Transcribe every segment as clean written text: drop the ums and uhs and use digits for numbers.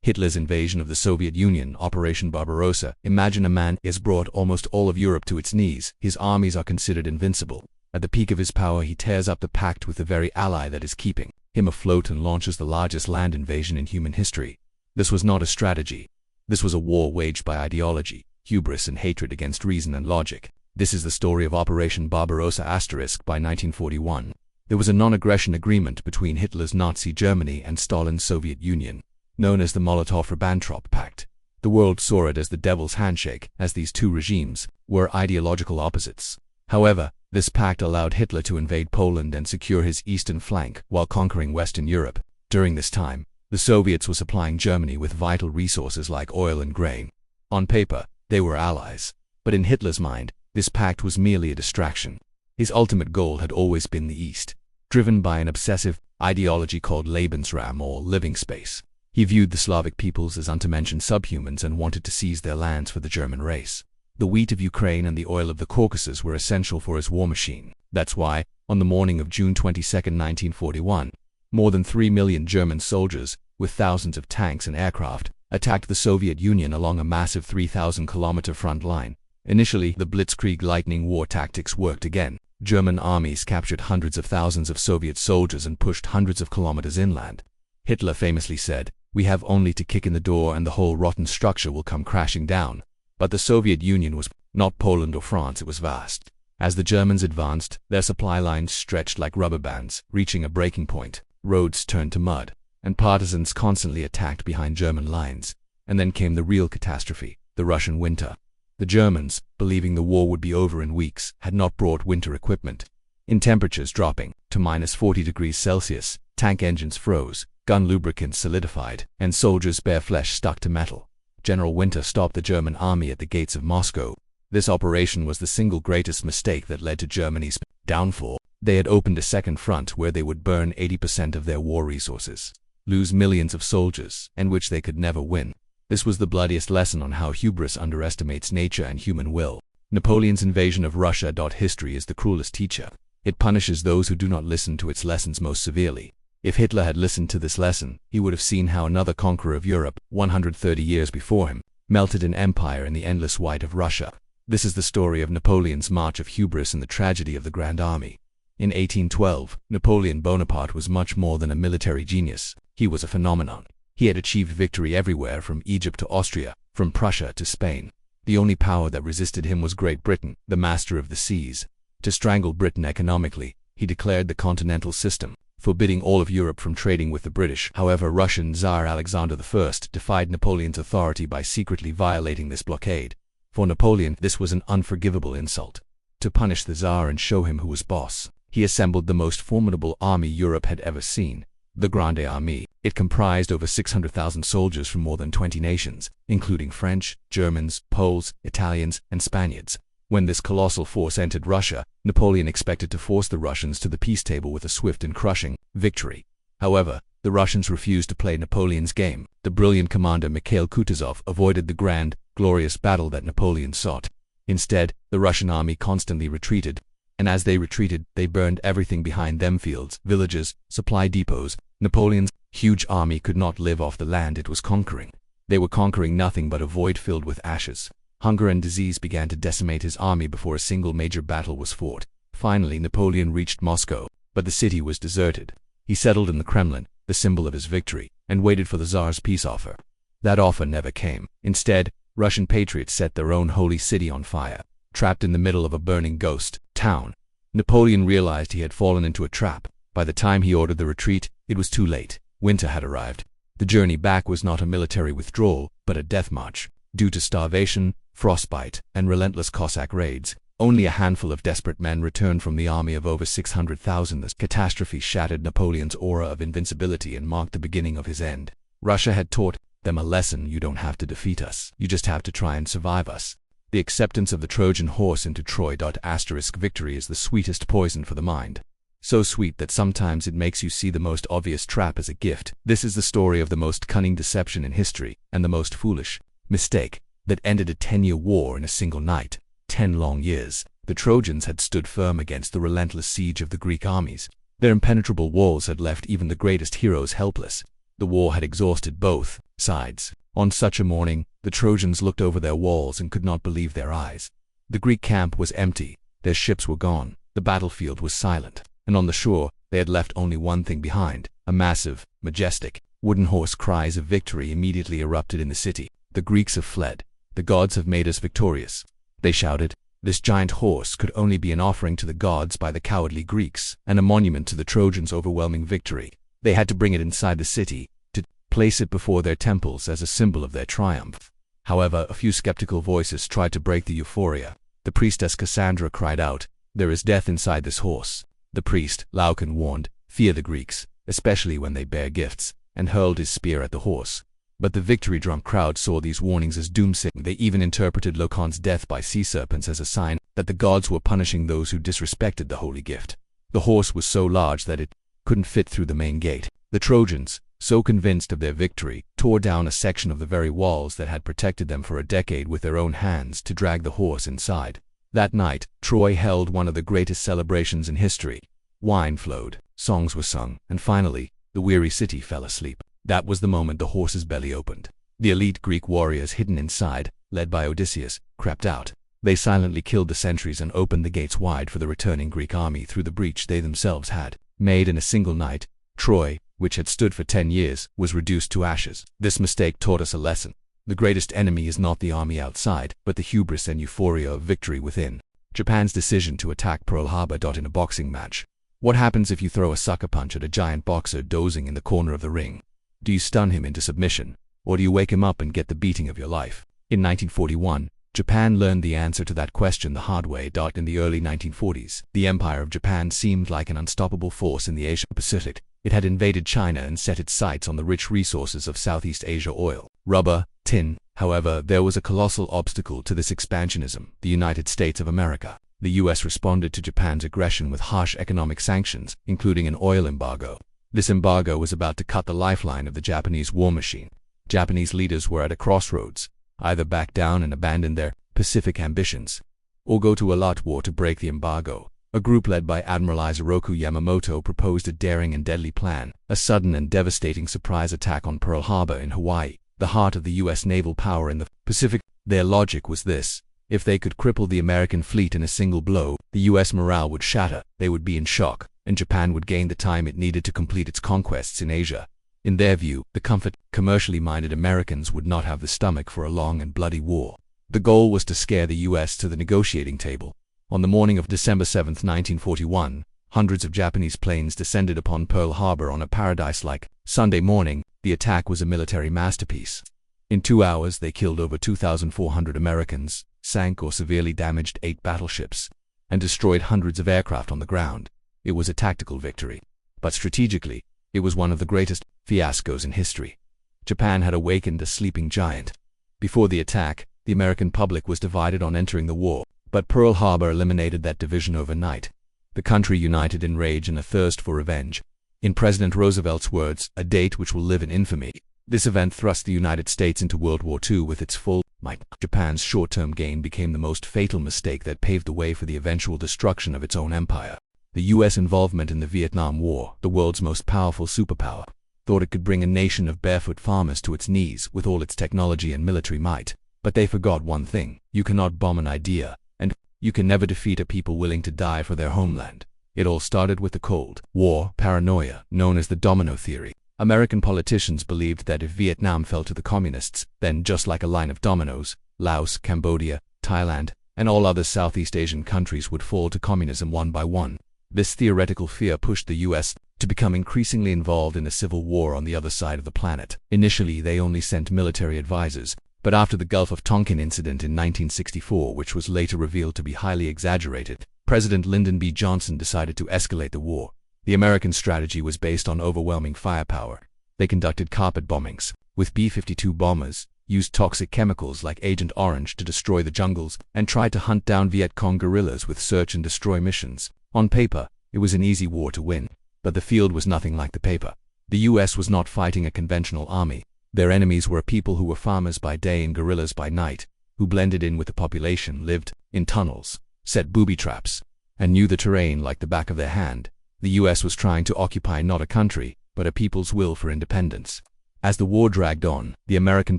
Hitler's invasion of the Soviet Union, Operation Barbarossa. Imagine a man has brought almost all of Europe to its knees. His armies are considered invincible. At the peak of his power, he tears up the pact with the very ally that is keeping him afloat and launches the largest land invasion in human history. This was not a strategy. This was a war waged by ideology, hubris, and hatred against reason and logic. This is the story of Operation Barbarossa by 1941. There was a non-aggression agreement between Hitler's Nazi Germany and Stalin's Soviet Union, known as the Molotov-Ribbentrop Pact. The world saw it as the devil's handshake, as these two regimes were ideological opposites. However, this pact allowed Hitler to invade Poland and secure his eastern flank while conquering Western Europe. During this time, the Soviets were supplying Germany with vital resources like oil and grain. On paper, they were allies. But in Hitler's mind, this pact was merely a distraction. His ultimate goal had always been the East, driven by an obsessive ideology called Lebensraum, or living space. He viewed the Slavic peoples as unto-mentioned subhumans and wanted to seize their lands for the German race. The wheat of Ukraine and the oil of the Caucasus were essential for his war machine. That's why, on the morning of June 22, 1941, more than 3 million German soldiers, with thousands of tanks and aircraft, attacked the Soviet Union along a massive 3,000-kilometer front line. Initially, the Blitzkrieg lightning war tactics worked again. German armies captured hundreds of thousands of Soviet soldiers and pushed hundreds of kilometers inland. Hitler famously said, "We have only to kick in the door and the whole rotten structure will come crashing down." But the Soviet Union was not Poland or France, it was vast. As the Germans advanced, their supply lines stretched like rubber bands, reaching a breaking point. Roads turned to mud, and partisans constantly attacked behind German lines. And then came the real catastrophe, the Russian winter. The Germans, believing the war would be over in weeks, had not brought winter equipment. In temperatures dropping to -40°C, tank engines froze, gun lubricants solidified, and soldiers' bare flesh stuck to metal. General Winter stopped the German army at the gates of Moscow. This operation was the single greatest mistake that led to Germany's downfall. They had opened a second front where they would burn 80% of their war resources, lose millions of soldiers, and which they could never win. This was the bloodiest lesson on how hubris underestimates nature and human will. Napoleon's invasion of Russia. History is the cruelest teacher. It punishes those who do not listen to its lessons most severely. If Hitler had listened to this lesson, he would have seen how another conqueror of Europe, 130 years before him, melted an empire in the endless white of Russia. This is the story of Napoleon's march of hubris and the tragedy of the Grand Army. In 1812, Napoleon Bonaparte was much more than a military genius. He was a phenomenon. He had achieved victory everywhere, from Egypt to Austria, from Prussia to Spain. The only power that resisted him was Great Britain, the master of the seas. To strangle Britain economically, he declared the continental system, forbidding all of Europe from trading with the British. However, Russian Tsar Alexander I defied Napoleon's authority by secretly violating this blockade. For Napoleon, this was an unforgivable insult. To punish the Tsar and show him who was boss, he assembled the most formidable army Europe had ever seen, the Grande Armée. It comprised over 600,000 soldiers from more than 20 nations, including French, Germans, Poles, Italians, and Spaniards. When this colossal force entered Russia, Napoleon expected to force the Russians to the peace table with a swift and crushing victory. However, the Russians refused to play Napoleon's game. The brilliant commander Mikhail Kutuzov avoided the grand, glorious battle that Napoleon sought. Instead, the Russian army constantly retreated, and as they retreated, they burned everything behind them: fields, villages, supply depots. Napoleon's huge army could not live off the land it was conquering. They were conquering nothing but a void filled with ashes. Hunger and disease began to decimate his army before a single major battle was fought. Finally, Napoleon reached Moscow, but the city was deserted. He settled in the Kremlin, the symbol of his victory, and waited for the Tsar's peace offer. That offer never came. Instead, Russian patriots set their own holy city on fire. Trapped in the middle of a burning ghost town, Napoleon realized he had fallen into a trap. By the time he ordered the retreat, it was too late. Winter had arrived. The journey back was not a military withdrawal, but a death march. Due to starvation, frostbite, and relentless Cossack raids, only a handful of desperate men returned from the army of over 600,000. This catastrophe shattered Napoleon's aura of invincibility and marked the beginning of his end. Russia had taught them a lesson: you don't have to defeat us, you just have to try and survive us. The acceptance of the Trojan horse into Troy. Victory is the sweetest poison for the mind. So sweet that sometimes it makes you see the most obvious trap as a gift. This is the story of the most cunning deception in history, and the most foolish mistake that ended a 10-year war in a single night. 10 long years, the Trojans had stood firm against the relentless siege of the Greek armies. Their impenetrable walls had left even the greatest heroes helpless. The war had exhausted both sides. On such a morning, the Trojans looked over their walls and could not believe their eyes. The Greek camp was empty, their ships were gone, the battlefield was silent, and on the shore, they had left only one thing behind, a massive, majestic, wooden horse. Cries of victory immediately erupted in the city. The Greeks have fled. The gods have made us victorious, they shouted. This giant horse could only be an offering to the gods by the cowardly Greeks, and a monument to the Trojans' overwhelming victory. They had to bring it inside the city, to place it before their temples as a symbol of their triumph. However, a few skeptical voices tried to break the euphoria. The priestess Cassandra cried out, "There is death inside this horse." The priest, Glaucon, warned, "Fear the Greeks, especially when they bear gifts," and hurled his spear at the horse. But the victory-drunk crowd saw these warnings as doomsaying. They even interpreted Glaucon's death by sea serpents as a sign that the gods were punishing those who disrespected the holy gift. The horse was so large that it couldn't fit through the main gate. The Trojans, so convinced of their victory, tore down a section of the very walls that had protected them for a decade with their own hands to drag the horse inside. That night, Troy held one of the greatest celebrations in history. Wine flowed, songs were sung, and finally, the weary city fell asleep. That was the moment the horse's belly opened. The elite Greek warriors hidden inside, led by Odysseus, crept out. They silently killed the sentries and opened the gates wide for the returning Greek army through the breach they themselves had made in a single night. Troy, which had stood for 10 years, was reduced to ashes. This mistake taught us a lesson. The greatest enemy is not the army outside, but the hubris and euphoria of victory within. Japan's decision to attack Pearl Harbor. In a boxing match. What happens if you throw a sucker punch at a giant boxer dozing in the corner of the ring? Do you stun him into submission, or do you wake him up and get the beating of your life? In 1941, Japan learned the answer to that question the hard way. In the early 1940s, the Empire of Japan seemed like an unstoppable force in the Asia-Pacific. It had invaded China and set its sights on the rich resources of Southeast Asia: oil, rubber, tin. However, there was a colossal obstacle to this expansionism: the United States of America. The U.S. responded to Japan's aggression with harsh economic sanctions, including an oil embargo. This embargo was about to cut the lifeline of the Japanese war machine. Japanese leaders were at a crossroads: either back down and abandon their Pacific ambitions, or go to a lot war to break the embargo. A group led by Admiral Isoroku Yamamoto proposed a daring and deadly plan: a sudden and devastating surprise attack on Pearl Harbor in Hawaii, the heart of the U.S. naval power in the Pacific. Their logic was this: if they could cripple the American fleet in a single blow, the U.S. morale would shatter, they would be in shock, and Japan would gain the time it needed to complete its conquests in Asia. In their view, the commercially minded Americans would not have the stomach for a long and bloody war. The goal was to scare the U.S. to the negotiating table. On the morning of December 7, 1941, hundreds of Japanese planes descended upon Pearl Harbor on a paradise-like Sunday morning. The attack was a military masterpiece. In 2 hours, they killed over 2,400 Americans, sank or severely damaged 8 battleships, and destroyed hundreds of aircraft on the ground. It was a tactical victory, but strategically, it was one of the greatest fiascos in history. Japan had awakened a sleeping giant. Before the attack, the American public was divided on entering the war, but Pearl Harbor eliminated that division overnight. The country united in rage and a thirst for revenge. In President Roosevelt's words, "a date which will live in infamy." This event thrust the United States into World War II with its full might. Japan's short-term gain became the most fatal mistake that paved the way for the eventual destruction of its own empire. The U.S. involvement in the Vietnam War, the world's most powerful superpower, thought it could bring a nation of barefoot farmers to its knees with all its technology and military might. But they forgot one thing: you cannot bomb an idea, and you can never defeat a people willing to die for their homeland. It all started with the Cold War paranoia, known as the domino theory. American politicians believed that if Vietnam fell to the communists, then just like a line of dominoes, Laos, Cambodia, Thailand, and all other Southeast Asian countries would fall to communism one by one. This theoretical fear pushed the U.S. to become increasingly involved in a civil war on the other side of the planet. Initially, they only sent military advisors, but after the Gulf of Tonkin incident in 1964, which was later revealed to be highly exaggerated, President Lyndon B. Johnson decided to escalate the war. The American strategy was based on overwhelming firepower. They conducted carpet bombings with B-52 bombers, used toxic chemicals like Agent Orange to destroy the jungles, and tried to hunt down Viet Cong guerrillas with search and destroy missions. On paper, it was an easy war to win, but the field was nothing like the paper. The U.S. was not fighting a conventional army. Their enemies were people who were farmers by day and guerrillas by night, who blended in with the population, lived in tunnels, set booby traps, and knew the terrain like the back of their hand. The U.S. was trying to occupy not a country, but a people's will for independence. As the war dragged on, the American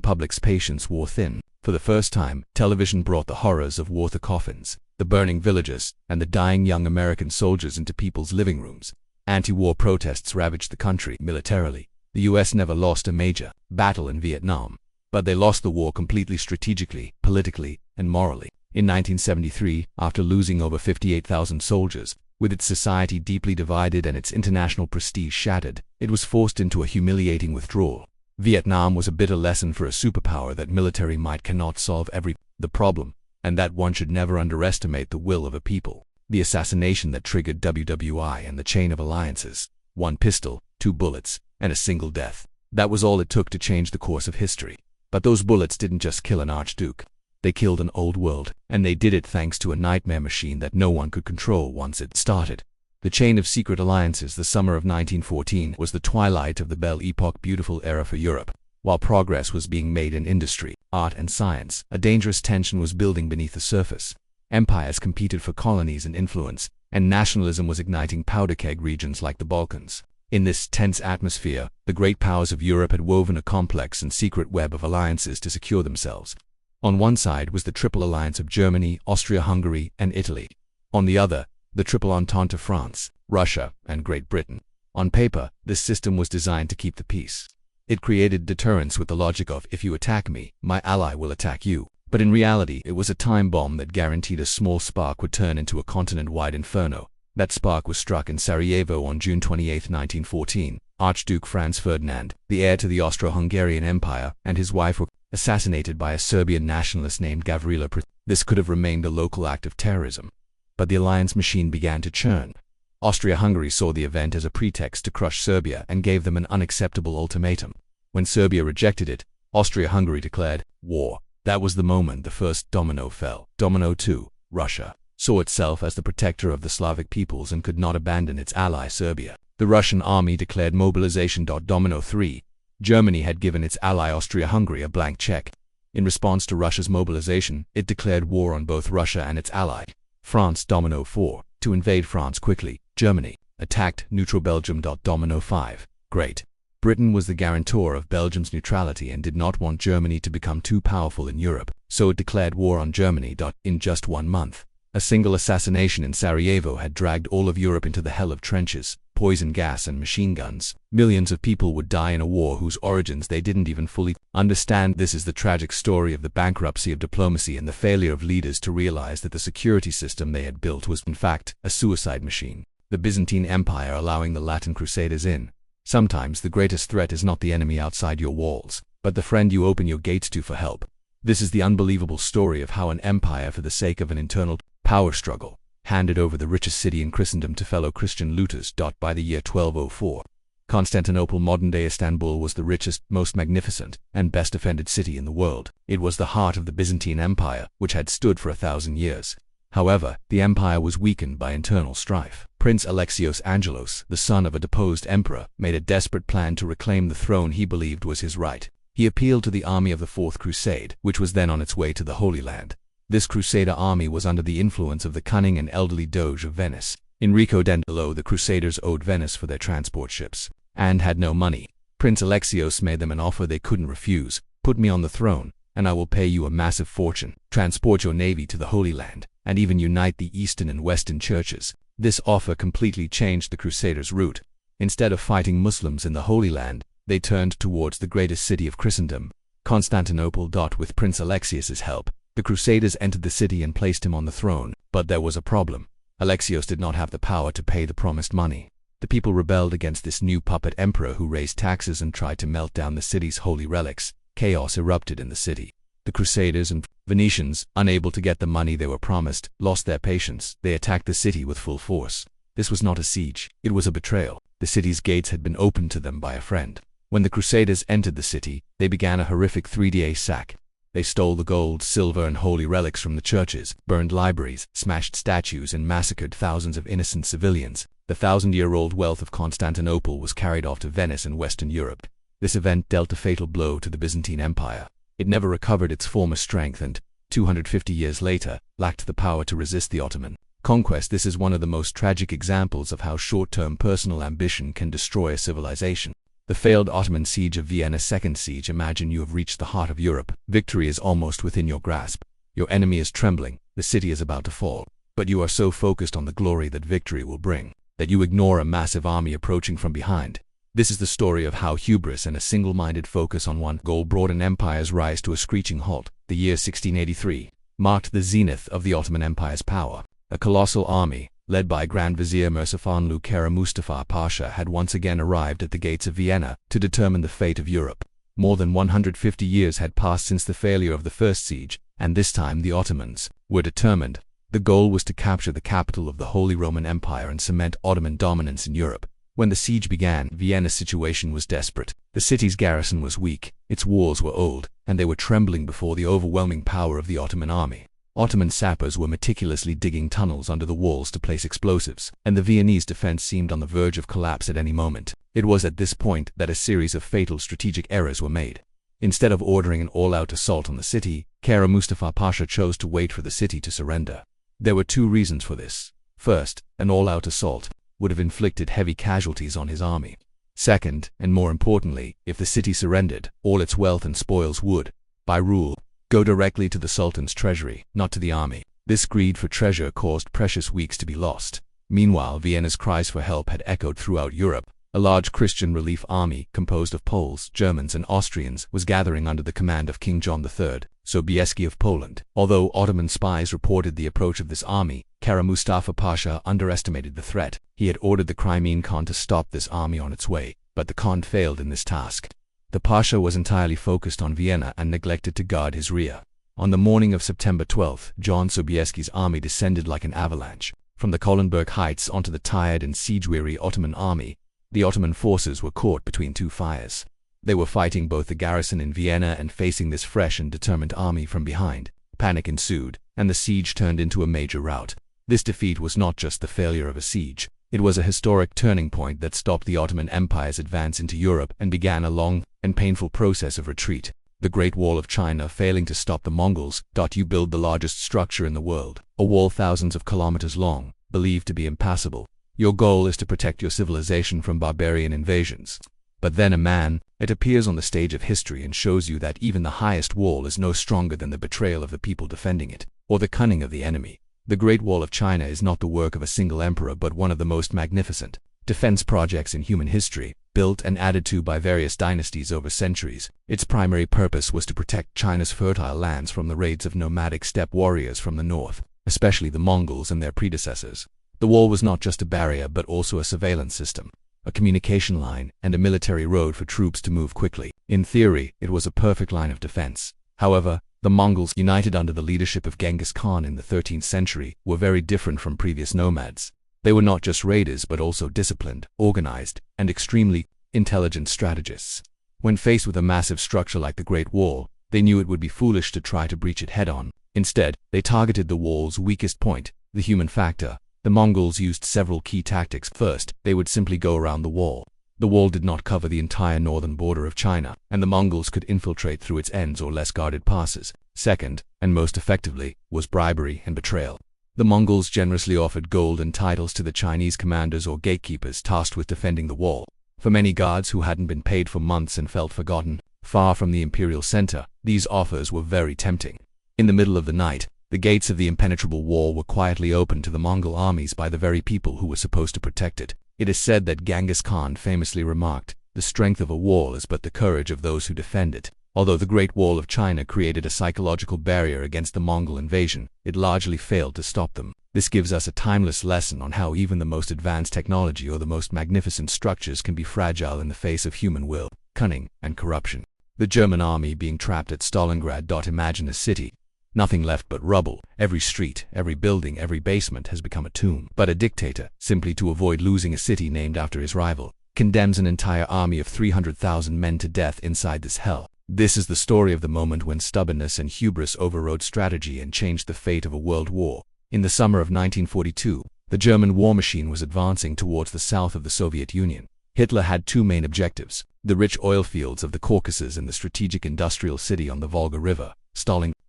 public's patience wore thin. For the first time, television brought the horrors of war, the coffins, the burning villages, and the dying young American soldiers into people's living rooms. Anti-war protests ravaged the country militarily. The US never lost a major battle in Vietnam, but they lost the war completely strategically, politically, and morally. In 1973, after losing over 58,000 soldiers, with its society deeply divided and its international prestige shattered, it was forced into a humiliating withdrawal. Vietnam was a bitter lesson for a superpower that military might cannot solve the problem, and that one should never underestimate the will of a people. The assassination that triggered WWI and the chain of alliances. 1 pistol, 2 bullets, and a single death. That was all it took to change the course of history. But those bullets didn't just kill an archduke. They killed an old world, and they did it thanks to a nightmare machine that no one could control once it started. The chain of secret alliances. The summer of 1914 was the twilight of the Belle Epoque, beautiful era for Europe. While progress was being made in industry, art, and science, a dangerous tension was building beneath the surface. Empires competed for colonies and influence, and nationalism was igniting powder-keg regions like the Balkans. In this tense atmosphere, the great powers of Europe had woven a complex and secret web of alliances to secure themselves. On one side was the Triple Alliance of Germany, Austria-Hungary, and Italy. On the other, the Triple Entente of France, Russia, and Great Britain. On paper, this system was designed to keep the peace. It created deterrence with the logic of, if you attack me, my ally will attack you. But in reality, it was a time bomb that guaranteed a small spark would turn into a continent-wide inferno. That spark was struck in Sarajevo on June 28, 1914. Archduke Franz Ferdinand, the heir to the Austro-Hungarian Empire, and his wife were assassinated by a Serbian nationalist named Gavrila Princip. This could have remained a local act of terrorism. But the alliance machine began to churn. Austria-Hungary saw the event as a pretext to crush Serbia and gave them an unacceptable ultimatum. When Serbia rejected it, Austria-Hungary declared war. That was the moment the first domino fell. Domino 2, Russia, saw itself as the protector of the Slavic peoples and could not abandon its ally Serbia. The Russian army declared mobilization. Domino 3, Germany had given its ally Austria-Hungary a blank check. In response to Russia's mobilization, it declared war on both Russia and its ally. France. Domino 4, to invade France quickly, Germany attacked neutral Belgium. Domino 5, Great Britain was the guarantor of Belgium's neutrality and did not want Germany to become too powerful in Europe, so it declared war on Germany. In just 1 month, a single assassination in Sarajevo had dragged all of Europe into the hell of trenches, poison gas, and machine guns. Millions of people would die in a war whose origins they didn't even fully understand. This is the tragic story of the bankruptcy of diplomacy and the failure of leaders to realize that the security system they had built was, in fact, a suicide machine. The Byzantine Empire allowing the Latin Crusaders in. Sometimes the greatest threat is not the enemy outside your walls, but the friend you open your gates to for help. This is the unbelievable story of how an empire, for the sake of an internal power struggle, handed over the richest city in Christendom to fellow Christian looters. By the year 1204, Constantinople, modern-day Istanbul, was the richest, most magnificent, and best defended city in the world. It was the heart of the Byzantine Empire, which had stood for 1,000 years. However, the empire was weakened by internal strife. Prince Alexios Angelos, the son of a deposed emperor, made a desperate plan to reclaim the throne he believed was his right. He appealed to the army of the Fourth Crusade, which was then on its way to the Holy Land. This Crusader army was under the influence of the cunning and elderly Doge of Venice, Enrico d'Andalo. The Crusaders owed Venice for their transport ships, and had no money. Prince Alexios made them an offer they couldn't refuse. Put me on the throne, and I will pay you a massive fortune, transport your navy to the Holy Land, and even unite the Eastern and Western churches. This offer completely changed the Crusaders' route. Instead of fighting Muslims in the Holy Land, they turned towards the greatest city of Christendom, Constantinople. With Prince Alexios's help, the Crusaders entered the city and placed him on the throne. But there was a problem. Alexios did not have the power to pay the promised money. The people rebelled against this new puppet emperor who raised taxes and tried to melt down the city's holy relics. Chaos erupted in the city. The Crusaders and Venetians, unable to get the money they were promised, lost their patience. They attacked the city with full force. This was not a siege, it was a betrayal. The city's gates had been opened to them by a friend. When the Crusaders entered the city, they began a horrific 3-day sack. They stole the gold, silver, and holy relics from the churches, burned libraries, smashed statues, and massacred thousands of innocent civilians. The 1,000-year-old wealth of Constantinople was carried off to Venice and Western Europe. This event dealt a fatal blow to the Byzantine Empire. It never recovered its former strength and, 250 years later, lacked the power to resist the Ottoman conquest. This is one of the most tragic examples of how short-term personal ambition can destroy a civilization. The failed Ottoman siege of Vienna. Second siege. Imagine you have reached the heart of Europe. Victory is almost within your grasp. Your enemy is trembling. The city is about to fall. But you are so focused on the glory that victory will bring, that you ignore a massive army approaching from behind. This is the story of how hubris and a single-minded focus on one goal brought an empire's rise to a screeching halt. The year 1683 marked the zenith of the Ottoman Empire's power. A colossal army, led by Grand Vizier Mirzafanlu Kara Mustafa Pasha, had once again arrived at the gates of Vienna to determine the fate of Europe. More than 150 years had passed since the failure of the first siege, and this time the Ottomans were determined. The goal was to capture the capital of the Holy Roman Empire and cement Ottoman dominance in Europe. When the siege began, Vienna's situation was desperate. The city's garrison was weak, its walls were old, and they were trembling before the overwhelming power of the Ottoman army. Ottoman sappers were meticulously digging tunnels under the walls to place explosives, and the Viennese defense seemed on the verge of collapse at any moment. It was at this point that a series of fatal strategic errors were made. Instead of ordering an all-out assault on the city, Kara Mustafa Pasha chose to wait for the city to surrender. There were two reasons for this. First, an all-out assault would have inflicted heavy casualties on his army. Second, and more importantly, if the city surrendered, all its wealth and spoils would, by rule, go directly to the Sultan's treasury, not to the army. This greed for treasure caused precious weeks to be lost. Meanwhile, Vienna's cries for help had echoed throughout Europe. A large Christian relief army, composed of Poles, Germans and Austrians, was gathering under the command of King John III, Sobieski of Poland. Although Ottoman spies reported the approach of this army, Kara Mustafa Pasha underestimated the threat. He had ordered the Crimean Khan to stop this army on its way, but the Khan failed in this task. The Pasha was entirely focused on Vienna and neglected to guard his rear. On the morning of September 12, John Sobieski's army descended like an avalanche from the Kohlenberg Heights onto the tired and siege-weary Ottoman army. The Ottoman forces were caught between two fires. They were fighting both the garrison in Vienna and facing this fresh and determined army from behind. Panic ensued, and the siege turned into a major rout. This defeat was not just the failure of a siege. It was a historic turning point that stopped the Ottoman Empire's advance into Europe and began a long and painful process of retreat. The Great Wall of China failing to stop the Mongols. You build the largest structure in the world, a wall thousands of kilometers long, believed to be impassable. Your goal is to protect your civilization from barbarian invasions. But then a man, it appears on the stage of history and shows you that even the highest wall is no stronger than the betrayal of the people defending it, or the cunning of the enemy. The Great Wall of China is not the work of a single emperor but one of the most magnificent defense projects in human history, built and added to by various dynasties over centuries. Its primary purpose was to protect China's fertile lands from the raids of nomadic steppe warriors from the north, especially the Mongols and their predecessors. The wall was not just a barrier but also a surveillance system, a communication line, and a military road for troops to move quickly. In theory, it was a perfect line of defense. However, the Mongols, united under the leadership of Genghis Khan in the 13th century, were very different from previous nomads. They were not just raiders but also disciplined, organized, and extremely intelligent strategists. When faced with a massive structure like the Great Wall, they knew it would be foolish to try to breach it head-on. Instead, they targeted the wall's weakest point, the human factor. The Mongols used several key tactics. First, they would simply go around the wall. The wall did not cover the entire northern border of China, and the Mongols could infiltrate through its ends or less guarded passes. Second, and most effectively, was bribery and betrayal. The Mongols generously offered gold and titles to the Chinese commanders or gatekeepers tasked with defending the wall. For many guards who hadn't been paid for months and felt forgotten, far from the imperial center, these offers were very tempting. In the middle of the night, the gates of the impenetrable wall were quietly opened to the Mongol armies by the very people who were supposed to protect it. It is said that Genghis Khan famously remarked, "The strength of a wall is but the courage of those who defend it." Although the Great Wall of China created a psychological barrier against the Mongol invasion, it largely failed to stop them. This gives us a timeless lesson on how even the most advanced technology or the most magnificent structures can be fragile in the face of human will, cunning, and corruption. The German army being trapped at Stalingrad. Imagine a city. Nothing left but rubble. Every street, every building, every basement has become a tomb. But a dictator, simply to avoid losing a city named after his rival, condemns an entire army of 300,000 men to death inside this hell. This is the story of the moment when stubbornness and hubris overrode strategy and changed the fate of a world war. In the summer of 1942, the German war machine was advancing towards the south of the Soviet Union. Hitler had two main objectives: the rich oil fields of the Caucasus and the strategic industrial city on the Volga River.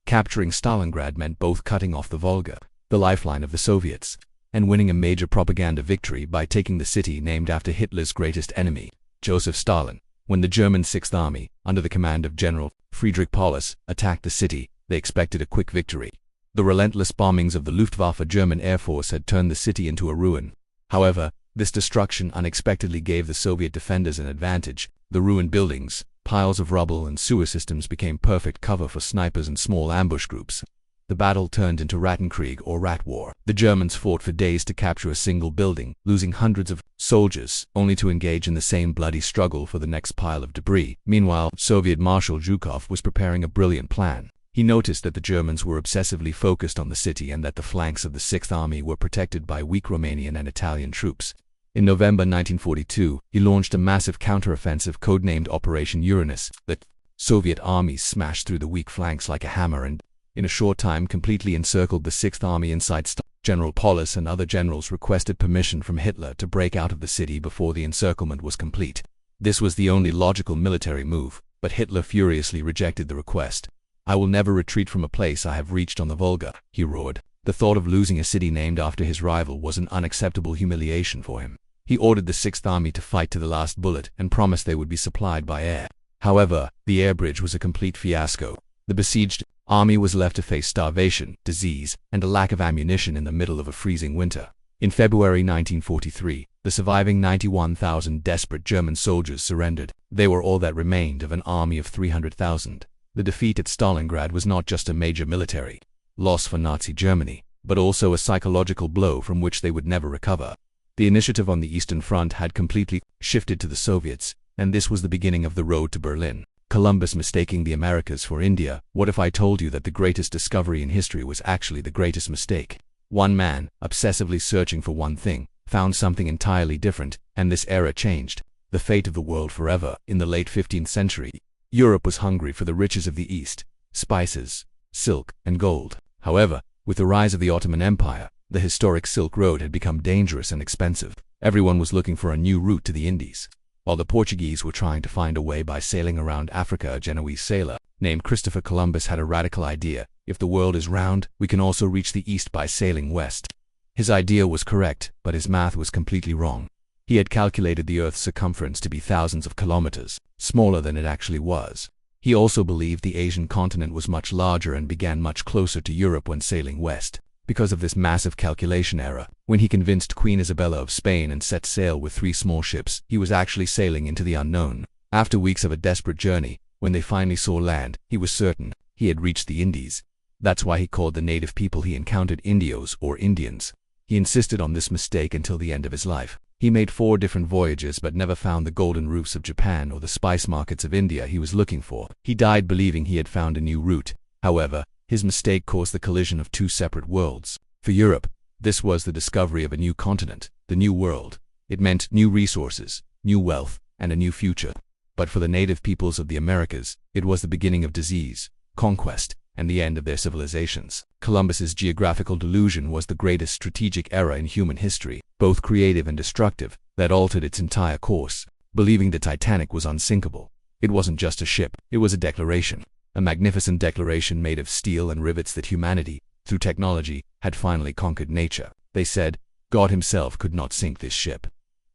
Capturing Stalingrad meant both cutting off the Volga the lifeline of the Soviets, and winning a major propaganda victory by taking the city named after Hitler's greatest enemy, Joseph Stalin. When the German Sixth Army, under the command of General Friedrich Paulus, attacked the city, they expected a quick victory. The relentless bombings of the Luftwaffe German Air Force had turned the city into a ruin. However, this destruction unexpectedly gave the Soviet defenders an advantage. The ruined buildings, piles of rubble, and sewer systems became perfect cover for snipers and small ambush groups. The battle turned into Rattenkrieg or Rat War. The Germans fought for days to capture a single building, losing hundreds of soldiers, only to engage in the same bloody struggle for the next pile of debris. Meanwhile, Soviet Marshal Zhukov was preparing a brilliant plan. He noticed that the Germans were obsessively focused on the city and that the flanks of the Sixth Army were protected by weak Romanian and Italian troops. In November 1942, he launched a massive counteroffensive codenamed Operation Uranus. The Soviet armies smashed through the weak flanks like a hammer and, in a short time, completely encircled the Sixth Army inside. General Paulus and other generals requested permission from Hitler to break out of the city before the encirclement was complete. This was the only logical military move, but Hitler furiously rejected the request. "I will never retreat from a place I have reached on the Volga," he roared. The thought of losing a city named after his rival was an unacceptable humiliation for him. He ordered the Sixth Army to fight to the last bullet and promised they would be supplied by air. However, the air bridge was a complete fiasco. The besieged army was left to face starvation, disease, and a lack of ammunition in the middle of a freezing winter. In February 1943, the surviving 91,000 desperate German soldiers surrendered. They were all that remained of an army of 300,000. The defeat at Stalingrad was not just a major military loss for Nazi Germany, but also a psychological blow from which they would never recover. The initiative on the Eastern Front had completely shifted to the Soviets, and this was the beginning of the road to Berlin. Columbus mistaking the Americas for India. What if I told you that the greatest discovery in history was actually the greatest mistake? One man, obsessively searching for one thing, found something entirely different, and this era changed the fate of the world forever. In the late 15th century, Europe was hungry for the riches of the East, spices, silk, and gold. However, with the rise of the Ottoman Empire, the historic Silk Road had become dangerous and expensive. Everyone was looking for a new route to the Indies. While the Portuguese were trying to find a way by sailing around Africa, a Genoese sailor named Christopher Columbus had a radical idea. If the world is round, we can also reach the East by sailing west. His idea was correct, but his math was completely wrong. He had calculated the Earth's circumference to be thousands of kilometers, smaller than it actually was. He also believed the Asian continent was much larger and began much closer to Europe when sailing west. Because of this massive calculation error, when he convinced Queen Isabella of Spain and set sail with 3 small ships, he was actually sailing into the unknown. After weeks of a desperate journey, when they finally saw land, he was certain he had reached the Indies. That's why he called the native people he encountered Indios or Indians. He insisted on this mistake until the end of his life. He made 4 different voyages but never found the golden roofs of Japan or the spice markets of India he was looking for. He died believing he had found a new route. However, his mistake caused the collision of 2 separate worlds. For Europe, this was the discovery of a new continent, the New World. It meant new resources, new wealth, and a new future. But for the native peoples of the Americas, it was the beginning of disease, conquest, and the end of their civilizations. Columbus's geographical delusion was the greatest strategic error in human history, both creative and destructive, that altered its entire course. Believing the Titanic was unsinkable. It wasn't just a ship, it was a declaration. A magnificent declaration made of steel and rivets that humanity, through technology, had finally conquered nature. They said, God himself could not sink this ship.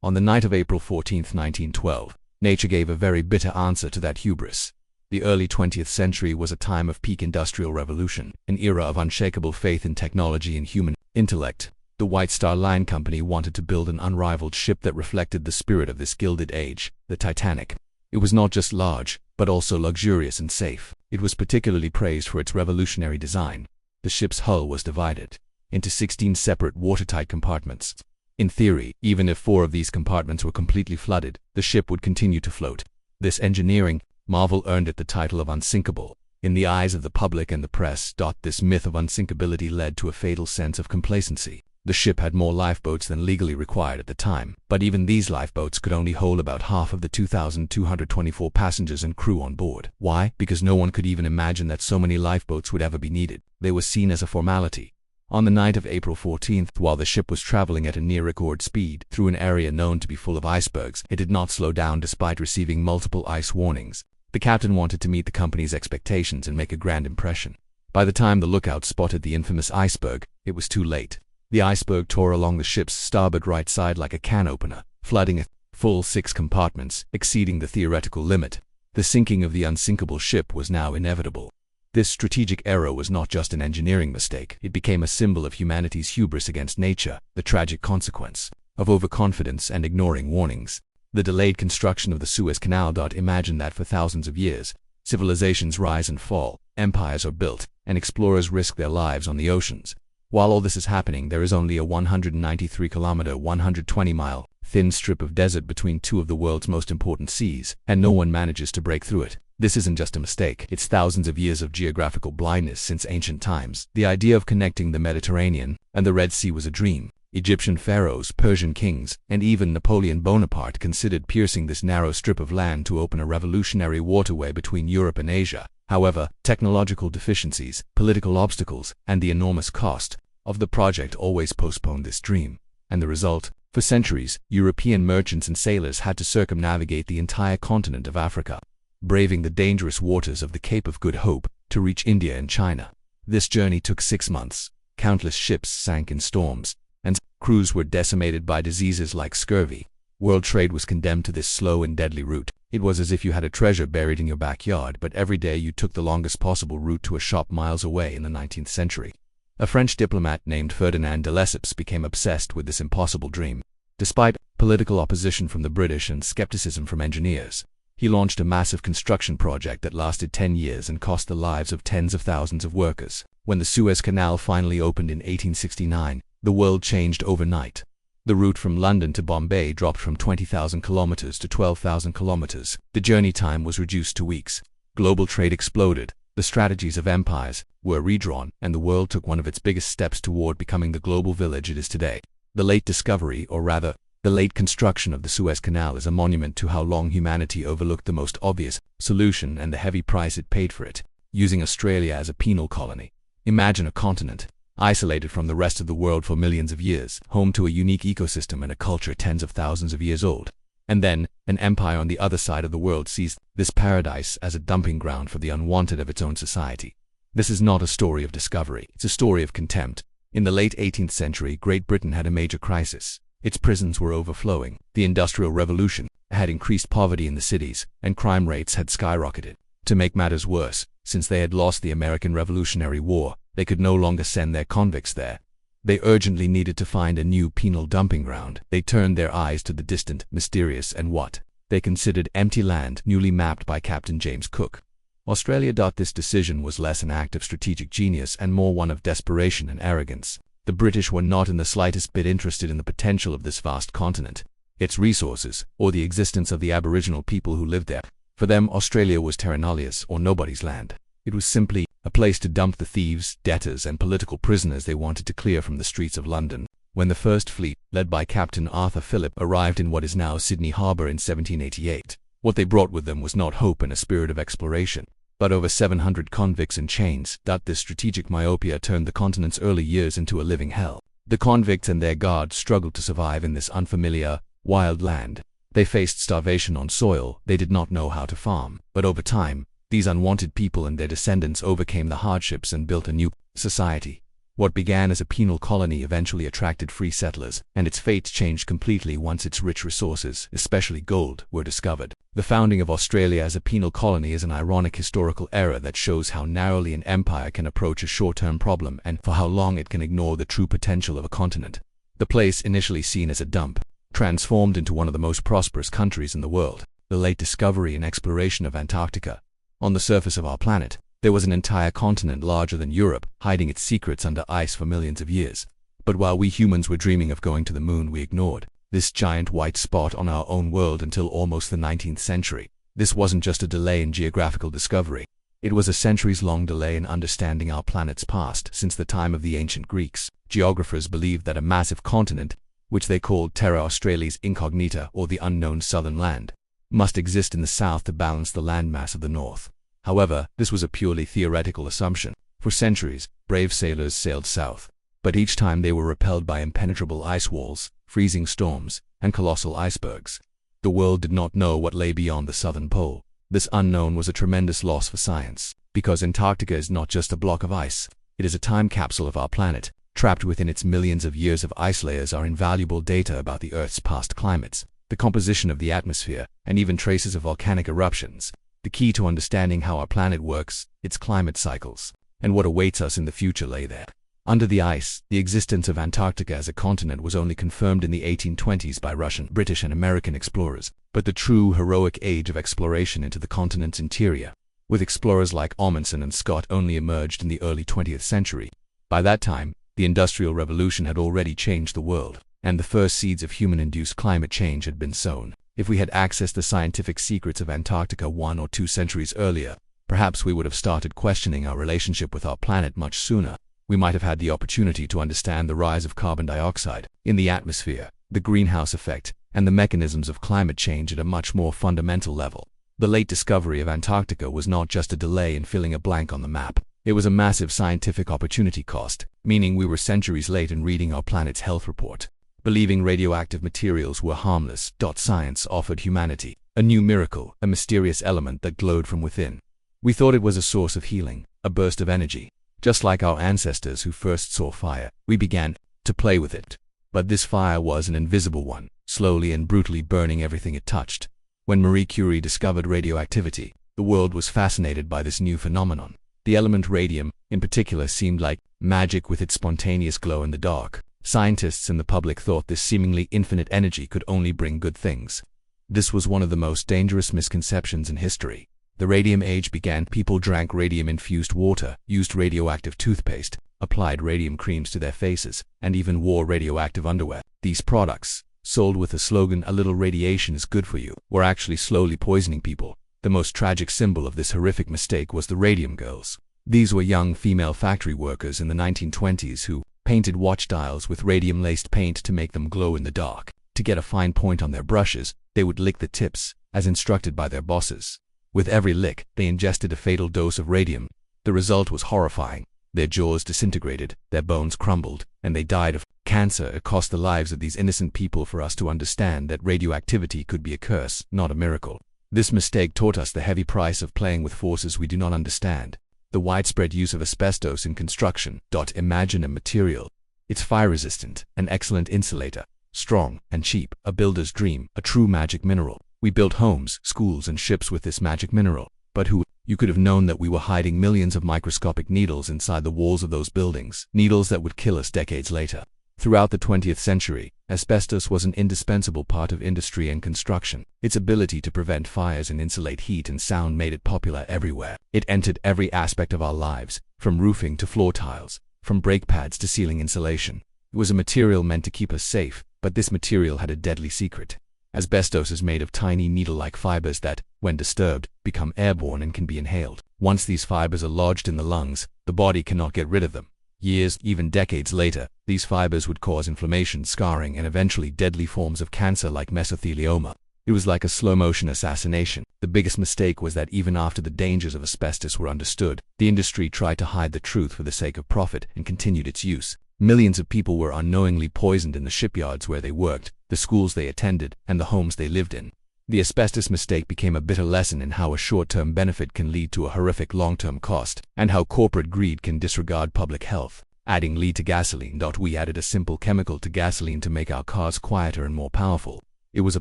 On the night of April 14, 1912, nature gave a very bitter answer to that hubris. The early 20th century was a time of peak industrial revolution, an era of unshakable faith in technology and human intellect. The White Star Line Company wanted to build an unrivaled ship that reflected the spirit of this gilded age, the Titanic. It was not just large, but also luxurious and safe. It was particularly praised for its revolutionary design. The ship's hull was divided into 16 separate watertight compartments. In theory, even if 4 of these compartments were completely flooded, the ship would continue to float. This engineering marvel earned it the title of unsinkable. In the eyes of the public and the press, this myth of unsinkability led to a fatal sense of complacency. The ship had more lifeboats than legally required at the time, but even these lifeboats could only hold about half of the 2,224 passengers and crew on board. Why? Because no one could even imagine that so many lifeboats would ever be needed. They were seen as a formality. On the night of April 14th, while the ship was traveling at a near-record speed through an area known to be full of icebergs, it did not slow down despite receiving multiple ice warnings. The captain wanted to meet the company's expectations and make a grand impression. By the time the lookout spotted the infamous iceberg, It was too late. The iceberg tore along the ship's starboard right side like a can opener, flooding a full 6 compartments, exceeding the theoretical limit. The sinking of the unsinkable ship was now inevitable. This strategic error was not just an engineering mistake, it became a symbol of humanity's hubris against nature, the tragic consequence of overconfidence and ignoring warnings. The delayed construction of the Suez Canal. Imagine that for thousands of years, civilizations rise and fall, empires are built, and explorers risk their lives on the oceans. While all this is happening, there is only a 193-kilometer, 120-mile, thin strip of desert between two of the world's most important seas, and no one manages to break through it. This isn't just a mistake, it's thousands of years of geographical blindness since ancient times. The idea of connecting the Mediterranean and the Red Sea was a dream. Egyptian pharaohs, Persian kings, and even Napoleon Bonaparte considered piercing this narrow strip of land to open a revolutionary waterway between Europe and Asia. However, technological deficiencies, political obstacles, and the enormous cost of the project always postponed this dream. And the result? For centuries, European merchants and sailors had to circumnavigate the entire continent of Africa, braving the dangerous waters of the Cape of Good Hope to reach India and China. This journey took 6 months. Countless ships sank in storms, and crews were decimated by diseases like scurvy. World trade was condemned to this slow and deadly route. It was as if you had a treasure buried in your backyard, but every day you took the longest possible route to a shop miles away. In the 19th century, a French diplomat named Ferdinand de Lesseps became obsessed with this impossible dream. Despite political opposition from the British and skepticism from engineers, he launched a massive construction project that lasted 10 years and cost the lives of tens of thousands of workers. When the Suez Canal finally opened in 1869, the world changed overnight. The route from London to Bombay dropped from 20,000 kilometers to 12,000 kilometers. The journey time was reduced to weeks. Global trade exploded. The strategies of empires were redrawn, and the world took one of its biggest steps toward becoming the global village it is today. The late discovery, or rather, the late construction of the Suez Canal is a monument to how long humanity overlooked the most obvious solution and the heavy price it paid for it, using Australia as a penal colony. Imagine a continent, isolated from the rest of the world for millions of years, home to a unique ecosystem and a culture tens of thousands of years old. And then, an empire on the other side of the world sees this paradise as a dumping ground for the unwanted of its own society. This is not a story of discovery, it's a story of contempt. In the late 18th century, Great Britain had a major crisis. Its prisons were overflowing. The Industrial Revolution had increased poverty in the cities, and crime rates had skyrocketed. To make matters worse, since they had lost the American Revolutionary War, they could no longer send their convicts there. They urgently needed to find a new penal dumping ground. They turned their eyes to the distant, mysterious, and what they considered empty land newly mapped by Captain James Cook. Australia. This decision was less an act of strategic genius and more one of desperation and arrogance. The British were not in the slightest bit interested in the potential of this vast continent, its resources, or the existence of the Aboriginal people who lived there. For them, Australia was terra nullius, or nobody's land. It was simply a place to dump the thieves, debtors, and political prisoners they wanted to clear from the streets of London. When the first fleet, led by Captain Arthur Phillip, arrived in what is now Sydney Harbour in 1788, what they brought with them was not hope and a spirit of exploration, but over 700 convicts in chains. This strategic myopia turned the continent's early years into a living hell. The convicts and their guards struggled to survive in this unfamiliar, wild land. They faced starvation on soil they did not know how to farm. But over time, these unwanted people and their descendants overcame the hardships and built a new society. What began as a penal colony eventually attracted free settlers, and its fate changed completely once its rich resources, especially gold, were discovered. The founding of Australia as a penal colony is an ironic historical error that shows how narrowly an empire can approach a short-term problem and for how long it can ignore the true potential of a continent. The place, initially seen as a dump, transformed into one of the most prosperous countries in the world. The late discovery and exploration of Antarctica. On the surface of our planet, there was an entire continent larger than Europe, hiding its secrets under ice for millions of years. But while we humans were dreaming of going to the moon, we ignored this giant white spot on our own world until almost the 19th century. This wasn't just a delay in geographical discovery. It was a centuries-long delay in understanding our planet's past. Since the time of the ancient Greeks, geographers believed that a massive continent, which they called Terra Australis Incognita, or the unknown southern land, must exist in the south to balance the landmass of the north. However, this was a purely theoretical assumption. For centuries, brave sailors sailed south, but each time they were repelled by impenetrable ice walls, freezing storms, and colossal icebergs. The world did not know what lay beyond the southern pole. This unknown was a tremendous loss for science, because Antarctica is not just a block of ice, it is a time capsule of our planet, Trapped within its millions of years of ice layers are invaluable data about the Earth's past climates, the composition of the atmosphere, and even traces of volcanic eruptions, the key to understanding how our planet works, its climate cycles, and what awaits us in the future lay there. Under the ice, the existence of Antarctica as a continent was only confirmed in the 1820s by Russian, British, and American explorers, but the true heroic age of exploration into the continent's interior, with explorers like Amundsen and Scott, only emerged in the early 20th century. By that time, the Industrial Revolution had already changed the world, and the first seeds of human-induced climate change had been sown. If we had accessed the scientific secrets of Antarctica 1 or 2 centuries earlier, perhaps we would have started questioning our relationship with our planet much sooner. We might have had the opportunity to understand the rise of carbon dioxide in the atmosphere, the greenhouse effect, and the mechanisms of climate change at a much more fundamental level. The late discovery of Antarctica was not just a delay in filling a blank on the map. It was a massive scientific opportunity cost, meaning we were centuries late in reading our planet's health report. Believing radioactive materials were harmless, science offered humanity a new miracle, a mysterious element that glowed from within. We thought it was a source of healing, a burst of energy. Just like our ancestors who first saw fire, we began to play with it. But this fire was an invisible one, slowly and brutally burning everything it touched. When Marie Curie discovered radioactivity, the world was fascinated by this new phenomenon. The element radium, in particular, seemed like magic with its spontaneous glow in the dark. Scientists and the public thought this seemingly infinite energy could only bring good things. This was one of the most dangerous misconceptions in history. The radium age began. People drank radium-infused water, used radioactive toothpaste, applied radium creams to their faces, and even wore radioactive underwear. These products, sold with the slogan "a little radiation is good for you," were actually slowly poisoning people. The most tragic symbol of this horrific mistake was the radium girls. These were young female factory workers in the 1920s who painted watch dials with radium-laced paint to make them glow in the dark. To get a fine point on their brushes, they would lick the tips, as instructed by their bosses. With every lick, they ingested a fatal dose of radium. The result was horrifying. Their jaws disintegrated, their bones crumbled, and they died of cancer. It cost the lives of these innocent people for us to understand that radioactivity could be a curse, not a miracle. This mistake taught us the heavy price of playing with forces we do not understand. The widespread use of asbestos in construction. Imagine a material. It's fire-resistant, an excellent insulator, strong and cheap, a builder's dream, a true magic mineral. We built homes, schools, and ships with this magic mineral. But who? You could have known that we were hiding millions of microscopic needles inside the walls of those buildings, needles that would kill us decades later. Throughout the 20th century, asbestos was an indispensable part of industry and construction. Its ability to prevent fires and insulate heat and sound made it popular everywhere. It entered every aspect of our lives, from roofing to floor tiles, from brake pads to ceiling insulation. It was a material meant to keep us safe, but this material had a deadly secret. Asbestos is made of tiny needle-like fibers that, when disturbed, become airborne and can be inhaled. Once these fibers are lodged in the lungs, the body cannot get rid of them. Years, even decades later, these fibers would cause inflammation, scarring, and eventually deadly forms of cancer like mesothelioma. It was like a slow-motion assassination. The biggest mistake was that even after the dangers of asbestos were understood, the industry tried to hide the truth for the sake of profit and continued its use. Millions of people were unknowingly poisoned in the shipyards where they worked, the schools they attended, and the homes they lived in. The asbestos mistake became a bitter lesson in how a short-term benefit can lead to a horrific long-term cost, and how corporate greed can disregard public health. Adding lead to gasoline. We added a simple chemical to gasoline to make our cars quieter and more powerful. It was a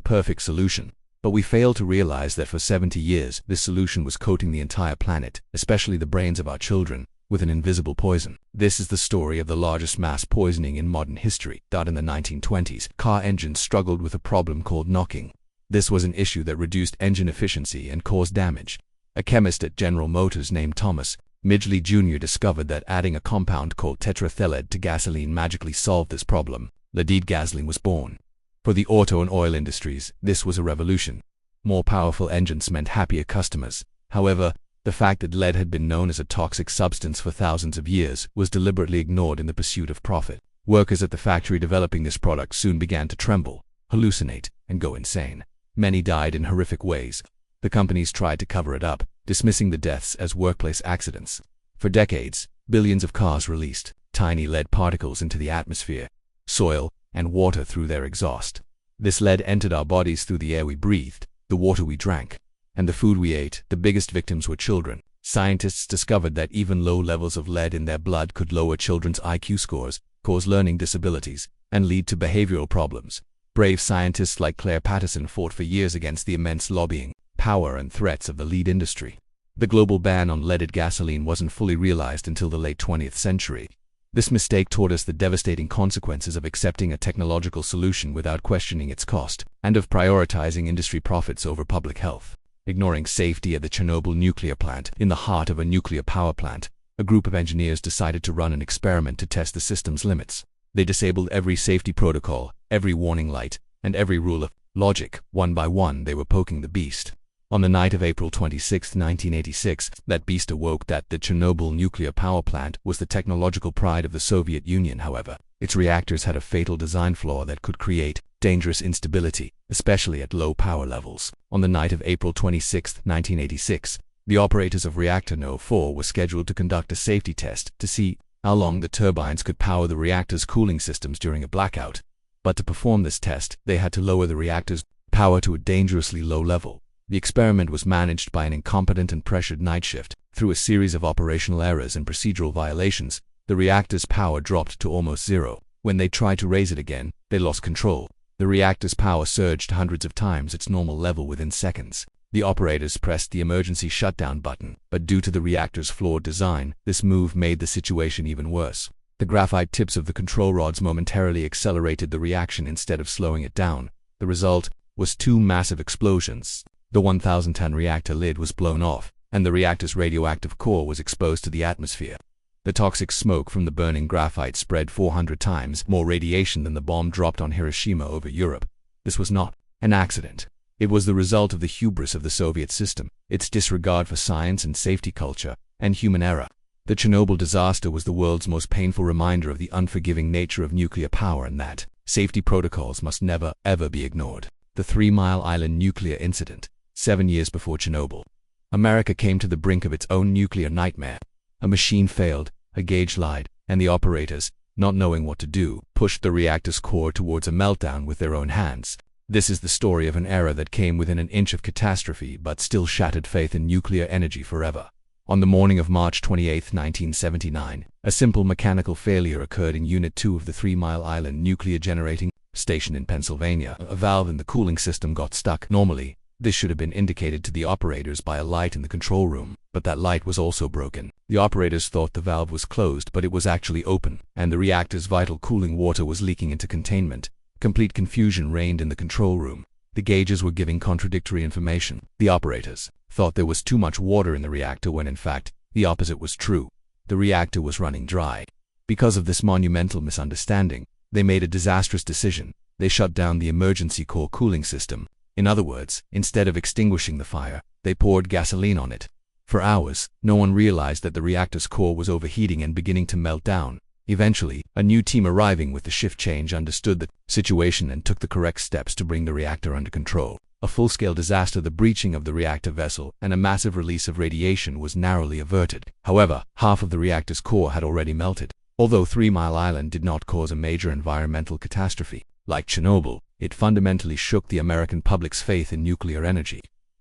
perfect solution. But we failed to realize that for 70 years, this solution was coating the entire planet, especially the brains of our children, with an invisible poison. This is the story of the largest mass poisoning in modern history. In the 1920s, car engines struggled with a problem called knocking. This was an issue that reduced engine efficiency and caused damage. A chemist at General Motors named Thomas Midgley Jr. discovered that adding a compound called tetrathalide to gasoline magically solved this problem. Leaded gasoline was born. For the auto and oil industries, this was a revolution. More powerful engines meant happier customers. However, the fact that lead had been known as a toxic substance for thousands of years was deliberately ignored in the pursuit of profit. Workers at the factory developing this product soon began to tremble, hallucinate, and go insane. Many died in horrific ways. The companies tried to cover it up, dismissing the deaths as workplace accidents. For decades, billions of cars released tiny lead particles into the atmosphere, soil, and water through their exhaust. This lead entered our bodies through the air we breathed, the water we drank, and the food we ate. The biggest victims were children. Scientists discovered that even low levels of lead in their blood could lower children's IQ scores, cause learning disabilities, and lead to behavioral problems. Brave scientists like Claire Patterson fought for years against the immense lobbying power and threats of the lead industry. The global ban on leaded gasoline wasn't fully realized until the late 20th century. This mistake taught us the devastating consequences of accepting a technological solution without questioning its cost, and of prioritizing industry profits over public health. Ignoring safety at the Chernobyl nuclear plant, in the heart of a nuclear power plant, a group of engineers decided to run an experiment to test the system's limits. They disabled every safety protocol, every warning light, and every rule of logic. One by one, they were poking the beast. On the night of April 26, 1986, that beast awoke. That the Chernobyl nuclear power plant was the technological pride of the Soviet Union. However, its reactors had a fatal design flaw that could create dangerous instability, especially at low power levels. On the night of April 26, 1986, the operators of reactor No. 4 were scheduled to conduct a safety test to see how long the turbines could power the reactor's cooling systems during a blackout. But to perform this test, they had to lower the reactor's power to a dangerously low level. The experiment was managed by an incompetent and pressured night shift. Through a series of operational errors and procedural violations, the reactor's power dropped to almost zero. When they tried to raise it again, they lost control. The reactor's power surged hundreds of times its normal level within seconds. The operators pressed the emergency shutdown button, but due to the reactor's flawed design, this move made the situation even worse. The graphite tips of the control rods momentarily accelerated the reaction instead of slowing it down. The result was two massive explosions. The 1,000-ton reactor lid was blown off, and the reactor's radioactive core was exposed to the atmosphere. The toxic smoke from the burning graphite spread 400 times more radiation than the bomb dropped on Hiroshima over Europe. This was not an accident. It was the result of the hubris of the Soviet system, its disregard for science and safety culture, and human error. The Chernobyl disaster was the world's most painful reminder of the unforgiving nature of nuclear power and that safety protocols must never, ever be ignored. The 3 Mile Island nuclear incident. 7 years before Chernobyl, America came to the brink of its own nuclear nightmare. A machine failed, a gauge lied, and the operators, not knowing what to do, pushed the reactor's core towards a meltdown with their own hands. This is the story of an era that came within an inch of catastrophe but still shattered faith in nuclear energy forever. On the morning of March 28, 1979, a simple mechanical failure occurred in Unit 2 of the 3 Mile Island nuclear generating station in Pennsylvania. A valve in the cooling system got stuck. Normally, this should have been indicated to the operators by a light in the control room, but that light was also broken. The operators thought the valve was closed, but it was actually open, and the reactor's vital cooling water was leaking into containment. Complete confusion reigned in the control room. The gauges were giving contradictory information. The operators thought there was too much water in the reactor when in fact, the opposite was true. The reactor was running dry. Because of this monumental misunderstanding, they made a disastrous decision. They shut down the emergency core cooling system. In other words, instead of extinguishing the fire, they poured gasoline on it. For hours, no one realized that the reactor's core was overheating and beginning to melt down. Eventually, a new team arriving with the shift change understood the situation and took the correct steps to bring the reactor under control. A full-scale disaster, the breaching of the reactor vessel, and a massive release of radiation was narrowly averted. However, half of the reactor's core had already melted. Although 3 Mile Island did not cause a major environmental catastrophe, like Chernobyl, it fundamentally shook the American public's faith in nuclear energy.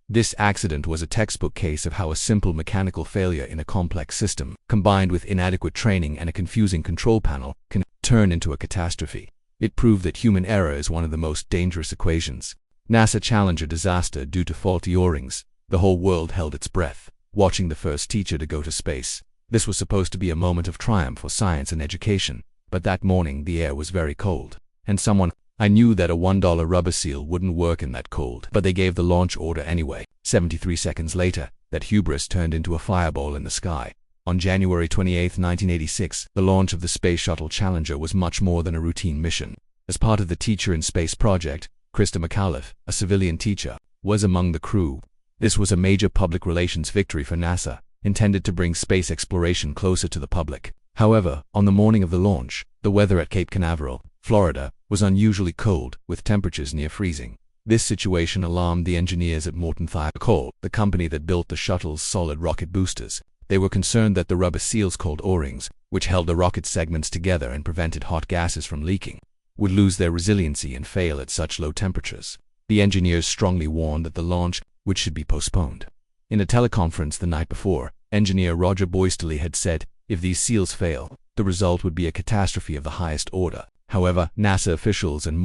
This accident was a textbook case of how a simple mechanical failure in a complex system, combined with inadequate training and a confusing control panel, can turn into a catastrophe. It proved that human error is one of the most dangerous equations. NASA Challenger disaster due to faulty O-rings. The whole world held its breath, watching the first teacher to go to space. This was supposed to be a moment of triumph for science and education, but that morning the air was very cold, and I knew that a $1 rubber seal wouldn't work in that cold, but they gave the launch order anyway. 73 seconds later, that hubris turned into a fireball in the sky. On January 28, 1986, the launch of the Space Shuttle Challenger was much more than a routine mission. As part of the Teacher in Space project, Krista McAuliffe, a civilian teacher, was among the crew. This was a major public relations victory for NASA, intended to bring space exploration closer to the public. However, on the morning of the launch, the weather at Cape Canaveral, Florida, was unusually cold, with temperatures near freezing. This situation alarmed the engineers at Morton Thiokol, the company that built the shuttle's solid rocket boosters. They were concerned that the rubber seals called O-rings, which held the rocket segments together and prevented hot gases from leaking, would lose their resiliency and fail at such low temperatures. The engineers strongly warned that the launch should be postponed. In a teleconference the night before, engineer Roger Boysterly had said, If these seals fail, the result would be a catastrophe of the highest order. However, NASA officials and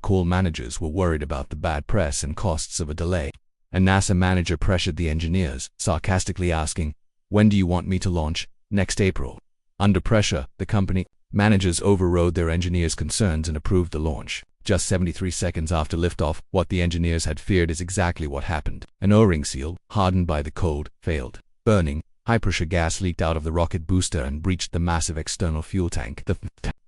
call managers were worried about the bad press and costs of a delay. A NASA manager pressured the engineers, sarcastically asking, "When do you want me to launch?" "Next April." Under pressure, the company managers overrode their engineers' concerns and approved the launch. Just 73 seconds after liftoff, what the engineers had feared is exactly what happened. An O-ring seal, hardened by the cold, failed. Burning, high-pressure gas leaked out of the rocket booster and breached the massive external fuel tank. The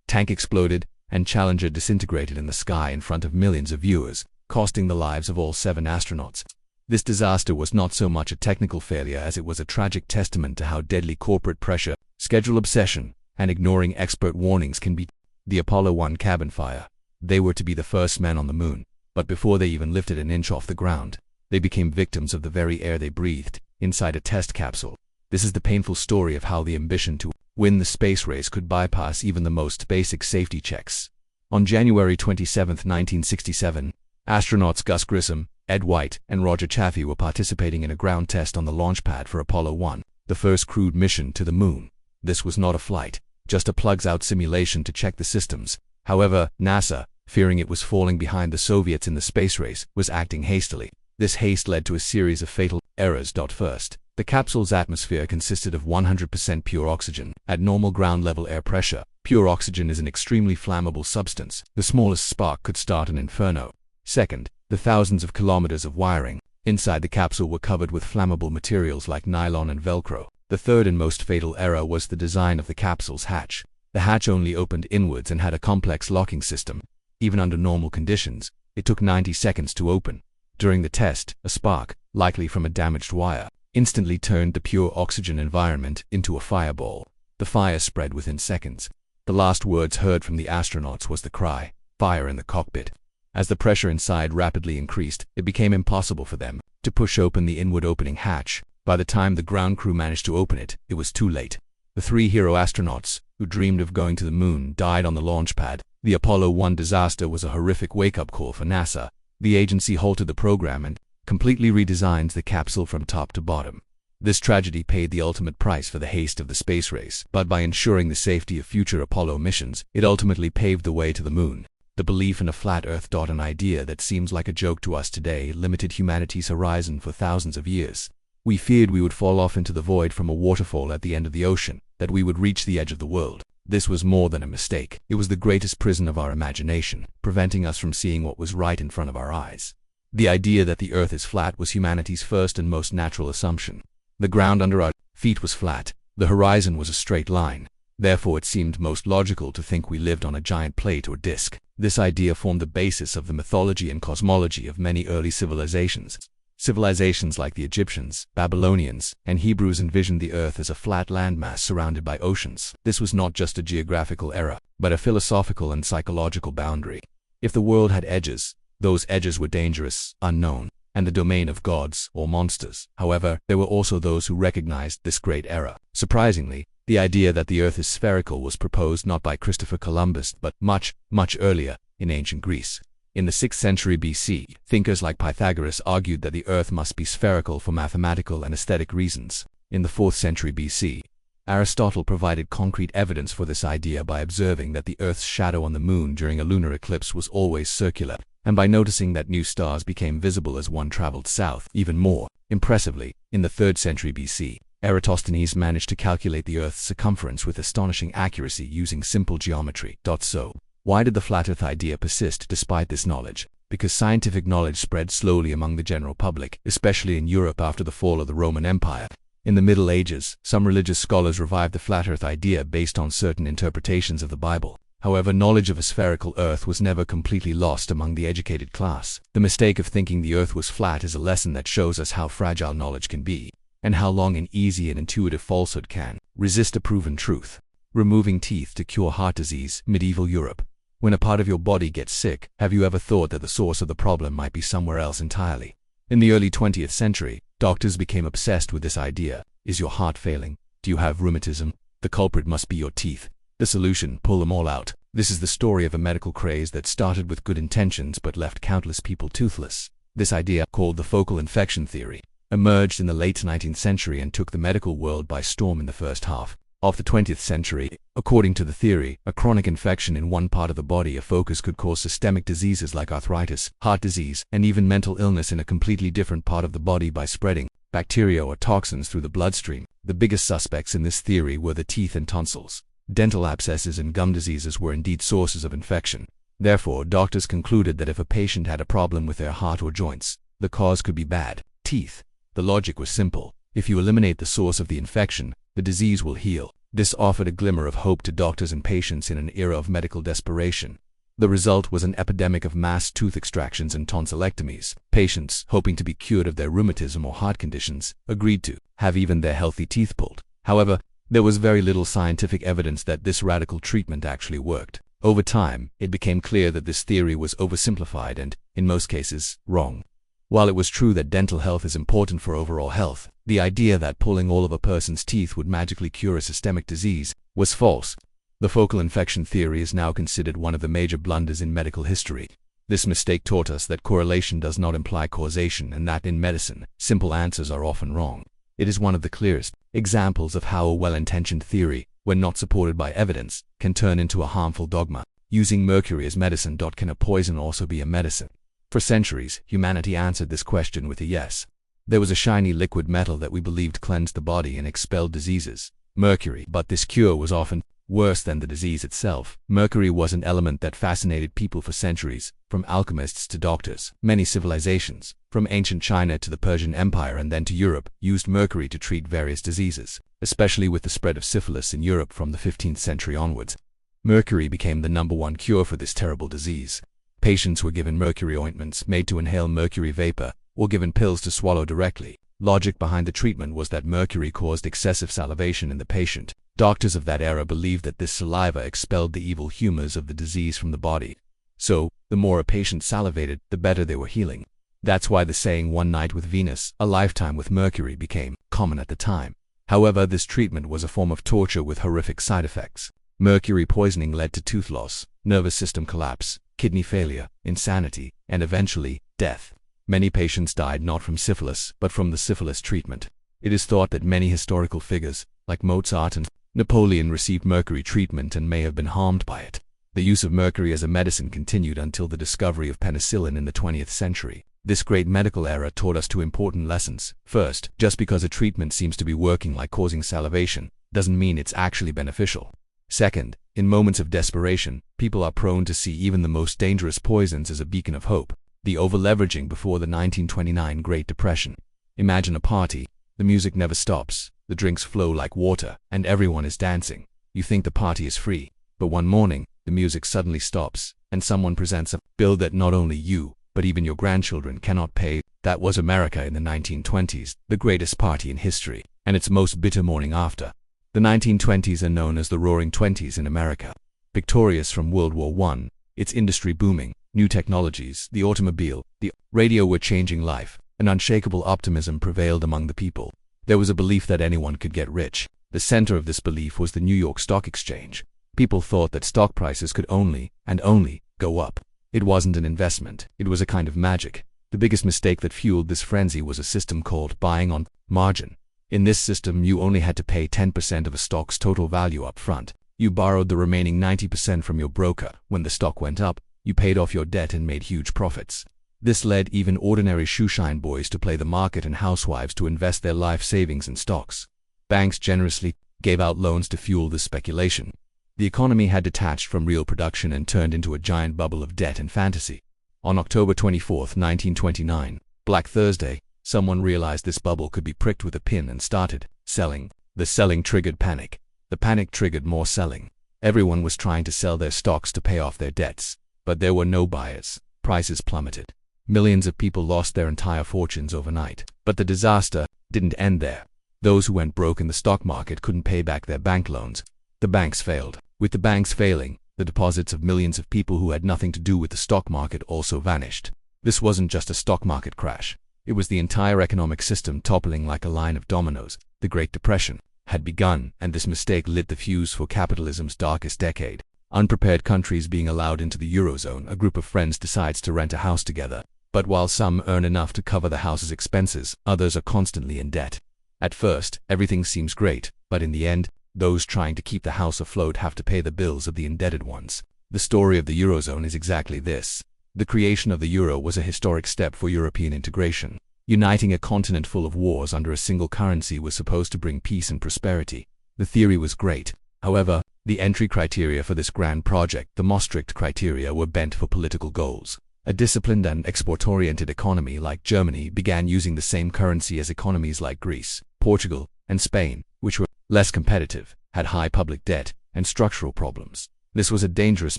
tank exploded, and Challenger disintegrated in the sky in front of millions of viewers, costing the lives of all 7 astronauts. This disaster was not so much a technical failure as it was a tragic testament to how deadly corporate pressure, schedule obsession, and ignoring expert warnings can be. The Apollo 1 cabin fire. They were to be the first men on the moon, but before they even lifted an inch off the ground, they became victims of the very air they breathed, inside a test capsule. This is the painful story of how the ambition to win the space race could bypass even the most basic safety checks. On January 27, 1967, astronauts Gus Grissom, Ed White, and Roger Chaffee were participating in a ground test on the launch pad for Apollo 1, the first crewed mission to the moon. This was not a flight, just a plugs-out simulation to check the systems. However, NASA, fearing it was falling behind the Soviets in the space race, was acting hastily. This haste led to a series of fatal errors. First, the capsule's atmosphere consisted of 100% pure oxygen. At normal ground-level air pressure, pure oxygen is an extremely flammable substance. The smallest spark could start an inferno. Second, the thousands of kilometers of wiring inside the capsule were covered with flammable materials like nylon and Velcro. The third and most fatal error was the design of the capsule's hatch. The hatch only opened inwards and had a complex locking system. Even under normal conditions, it took 90 seconds to open. During the test, a spark, likely from a damaged wire, instantly turned the pure oxygen environment into a fireball. The fire spread within seconds. The last words heard from the astronauts was the cry, "Fire in the cockpit." As the pressure inside rapidly increased, it became impossible for them to push open the inward opening hatch. By the time the ground crew managed to open it, it was too late. The 3 hero astronauts, who dreamed of going to the moon, died on the launch pad. The Apollo 1 disaster was a horrific wake-up call for NASA. The agency halted the program and completely redesigned the capsule from top to bottom. This tragedy paid the ultimate price for the haste of the space race, but by ensuring the safety of future Apollo missions, it ultimately paved the way to the moon. The belief in a flat Earth. An idea that seems like a joke to us today limited humanity's horizon for thousands of years. We feared we would fall off into the void from a waterfall at the end of the ocean, that we would reach the edge of the world. This was more than a mistake. It was the greatest prison of our imagination, preventing us from seeing what was right in front of our eyes. The idea that the Earth is flat was humanity's first and most natural assumption. The ground under our feet was flat. The horizon was a straight line. Therefore, it seemed most logical to think we lived on a giant plate or disk. This idea formed the basis of the mythology and cosmology of many early civilizations. Civilizations like the Egyptians, Babylonians, and Hebrews envisioned the Earth as a flat landmass surrounded by oceans. This was not just a geographical error, but a philosophical and psychological boundary. If the world had edges, those edges were dangerous, unknown, and the domain of gods or monsters. However, there were also those who recognized this great error. Surprisingly, the idea that the Earth is spherical was proposed not by Christopher Columbus but much earlier, in ancient Greece. In the 6th century BC, thinkers like Pythagoras argued that the Earth must be spherical for mathematical and aesthetic reasons. In the 4th century BC, Aristotle provided concrete evidence for this idea by observing that the Earth's shadow on the moon during a lunar eclipse was always circular, and by noticing that new stars became visible as one traveled south. Even more impressively, in the 3rd century BC, Eratosthenes managed to calculate the Earth's circumference with astonishing accuracy using simple geometry. So, why did the flat Earth idea persist despite this knowledge? Because scientific knowledge spread slowly among the general public, especially in Europe after the fall of the Roman Empire. In the Middle Ages, some religious scholars revived the flat Earth idea based on certain interpretations of the Bible. However, knowledge of a spherical Earth was never completely lost among the educated class. The mistake of thinking the Earth was flat is a lesson that shows us how fragile knowledge can be, and how long an easy and intuitive falsehood can resist a proven truth. Removing teeth to cure heart disease. Medieval Europe. When a part of your body gets sick, have you ever thought that the source of the problem might be somewhere else entirely? In the early 20th century, doctors became obsessed with this idea. Is your heart failing? Do you have rheumatism? The culprit must be your teeth. The solution: pull them all out. This is the story of a medical craze that started with good intentions but left countless people toothless. This idea, called the focal infection theory, emerged in the late 19th century and took the medical world by storm in the first half of the 20th century. According to the theory, a chronic infection in one part of the body or focus could cause systemic diseases like arthritis, heart disease, and even mental illness in a completely different part of the body by spreading bacteria or toxins through the bloodstream. The biggest suspects in this theory were the teeth and tonsils. Dental abscesses and gum diseases were indeed sources of infection. Therefore, doctors concluded that if a patient had a problem with their heart or joints, the cause could be bad teeth. The logic was simple. If you eliminate the source of the infection, the disease will heal. This offered a glimmer of hope to doctors and patients in an era of medical desperation. The result was an epidemic of mass tooth extractions and tonsillectomies. Patients, hoping to be cured of their rheumatism or heart conditions, agreed to have even their healthy teeth pulled. However, there was very little scientific evidence that this radical treatment actually worked. Over time, it became clear that this theory was oversimplified and, in most cases, wrong. While it was true that dental health is important for overall health, the idea that pulling all of a person's teeth would magically cure a systemic disease was false. The focal infection theory is now considered one of the major blunders in medical history. This mistake taught us that correlation does not imply causation and that in medicine, simple answers are often wrong. It is one of the clearest examples of how a well-intentioned theory, when not supported by evidence, can turn into a harmful dogma. Using mercury as medicine. Can a poison also be a medicine? For centuries, humanity answered this question with a yes. There was a shiny liquid metal that we believed cleansed the body and expelled diseases, mercury. But this cure was often worse than the disease itself. Mercury was an element that fascinated people for centuries, from alchemists to doctors. Many civilizations, from ancient China to the Persian Empire and then to Europe, used mercury to treat various diseases, especially with the spread of syphilis in Europe from the 15th century onwards. Mercury became the #1 cure for this terrible disease. Patients were given mercury ointments made to inhale mercury vapor, or given pills to swallow directly. Logic behind the treatment was that mercury caused excessive salivation in the patient. Doctors of that era believed that this saliva expelled the evil humors of the disease from the body. So, the more a patient salivated, the better they were healing. That's why the saying "one night with Venus, a lifetime with Mercury" became common at the time. However, this treatment was a form of torture with horrific side effects. Mercury poisoning led to tooth loss, nervous system collapse, kidney failure, insanity, and eventually, death. Many patients died not from syphilis, but from the syphilis treatment. It is thought that many historical figures, like Mozart and Napoleon, received mercury treatment and may have been harmed by it. The use of mercury as a medicine continued until the discovery of penicillin in the 20th century. This great medical era taught us two important lessons. First, just because a treatment seems to be working, like causing salivation, doesn't mean it's actually beneficial. Second, in moments of desperation, people are prone to see even the most dangerous poisons as a beacon of hope. The over-leveraging before the 1929 Great Depression. Imagine a party. The music never stops, the drinks flow like water, and everyone is dancing. You think the party is free, but one morning, the music suddenly stops, and someone presents a bill that not only you, but even your grandchildren cannot pay. That was America in the 1920s, the greatest party in history, and its most bitter morning after. The 1920s are known as the Roaring Twenties in America. Victorious from World War I, its industry booming, new technologies, the automobile, the radio were changing life. An unshakable optimism prevailed among the people. There was a belief that anyone could get rich. The center of this belief was the New York Stock Exchange. People thought that stock prices could only, and only, go up. It wasn't an investment, it was a kind of magic. The biggest mistake that fueled this frenzy was a system called buying on margin. In this system, you only had to pay 10% of a stock's total value up front. You borrowed the remaining 90% from your broker. When the stock went up, you paid off your debt and made huge profits. This led even ordinary shoeshine boys to play the market and housewives to invest their life savings in stocks. Banks generously gave out loans to fuel this speculation. The economy had detached from real production and turned into a giant bubble of debt and fantasy. On October 24, 1929, Black Thursday, someone realized this bubble could be pricked with a pin and started selling. The selling triggered panic. The panic triggered more selling. Everyone was trying to sell their stocks to pay off their debts, but there were no buyers. Prices plummeted. Millions of people lost their entire fortunes overnight. But the disaster didn't end there. Those who went broke in the stock market couldn't pay back their bank loans. The banks failed. With the banks failing, the deposits of millions of people who had nothing to do with the stock market also vanished. This wasn't just a stock market crash. It was the entire economic system toppling like a line of dominoes. The Great Depression had begun, and this mistake lit the fuse for capitalism's darkest decade. Unprepared countries being allowed into the Eurozone, a group of friends decides to rent a house together. But while some earn enough to cover the house's expenses, others are constantly in debt. At first, everything seems great, but in the end, those trying to keep the house afloat have to pay the bills of the indebted ones. The story of the Eurozone is exactly this. The creation of the euro was a historic step for European integration. Uniting a continent full of wars under a single currency was supposed to bring peace and prosperity. The theory was great. However, the entry criteria for this grand project, the most strict criteria, were bent for political goals. A disciplined and export-oriented economy like Germany began using the same currency as economies like Greece, Portugal, and Spain, which were less competitive, had high public debt, and structural problems. This was a dangerous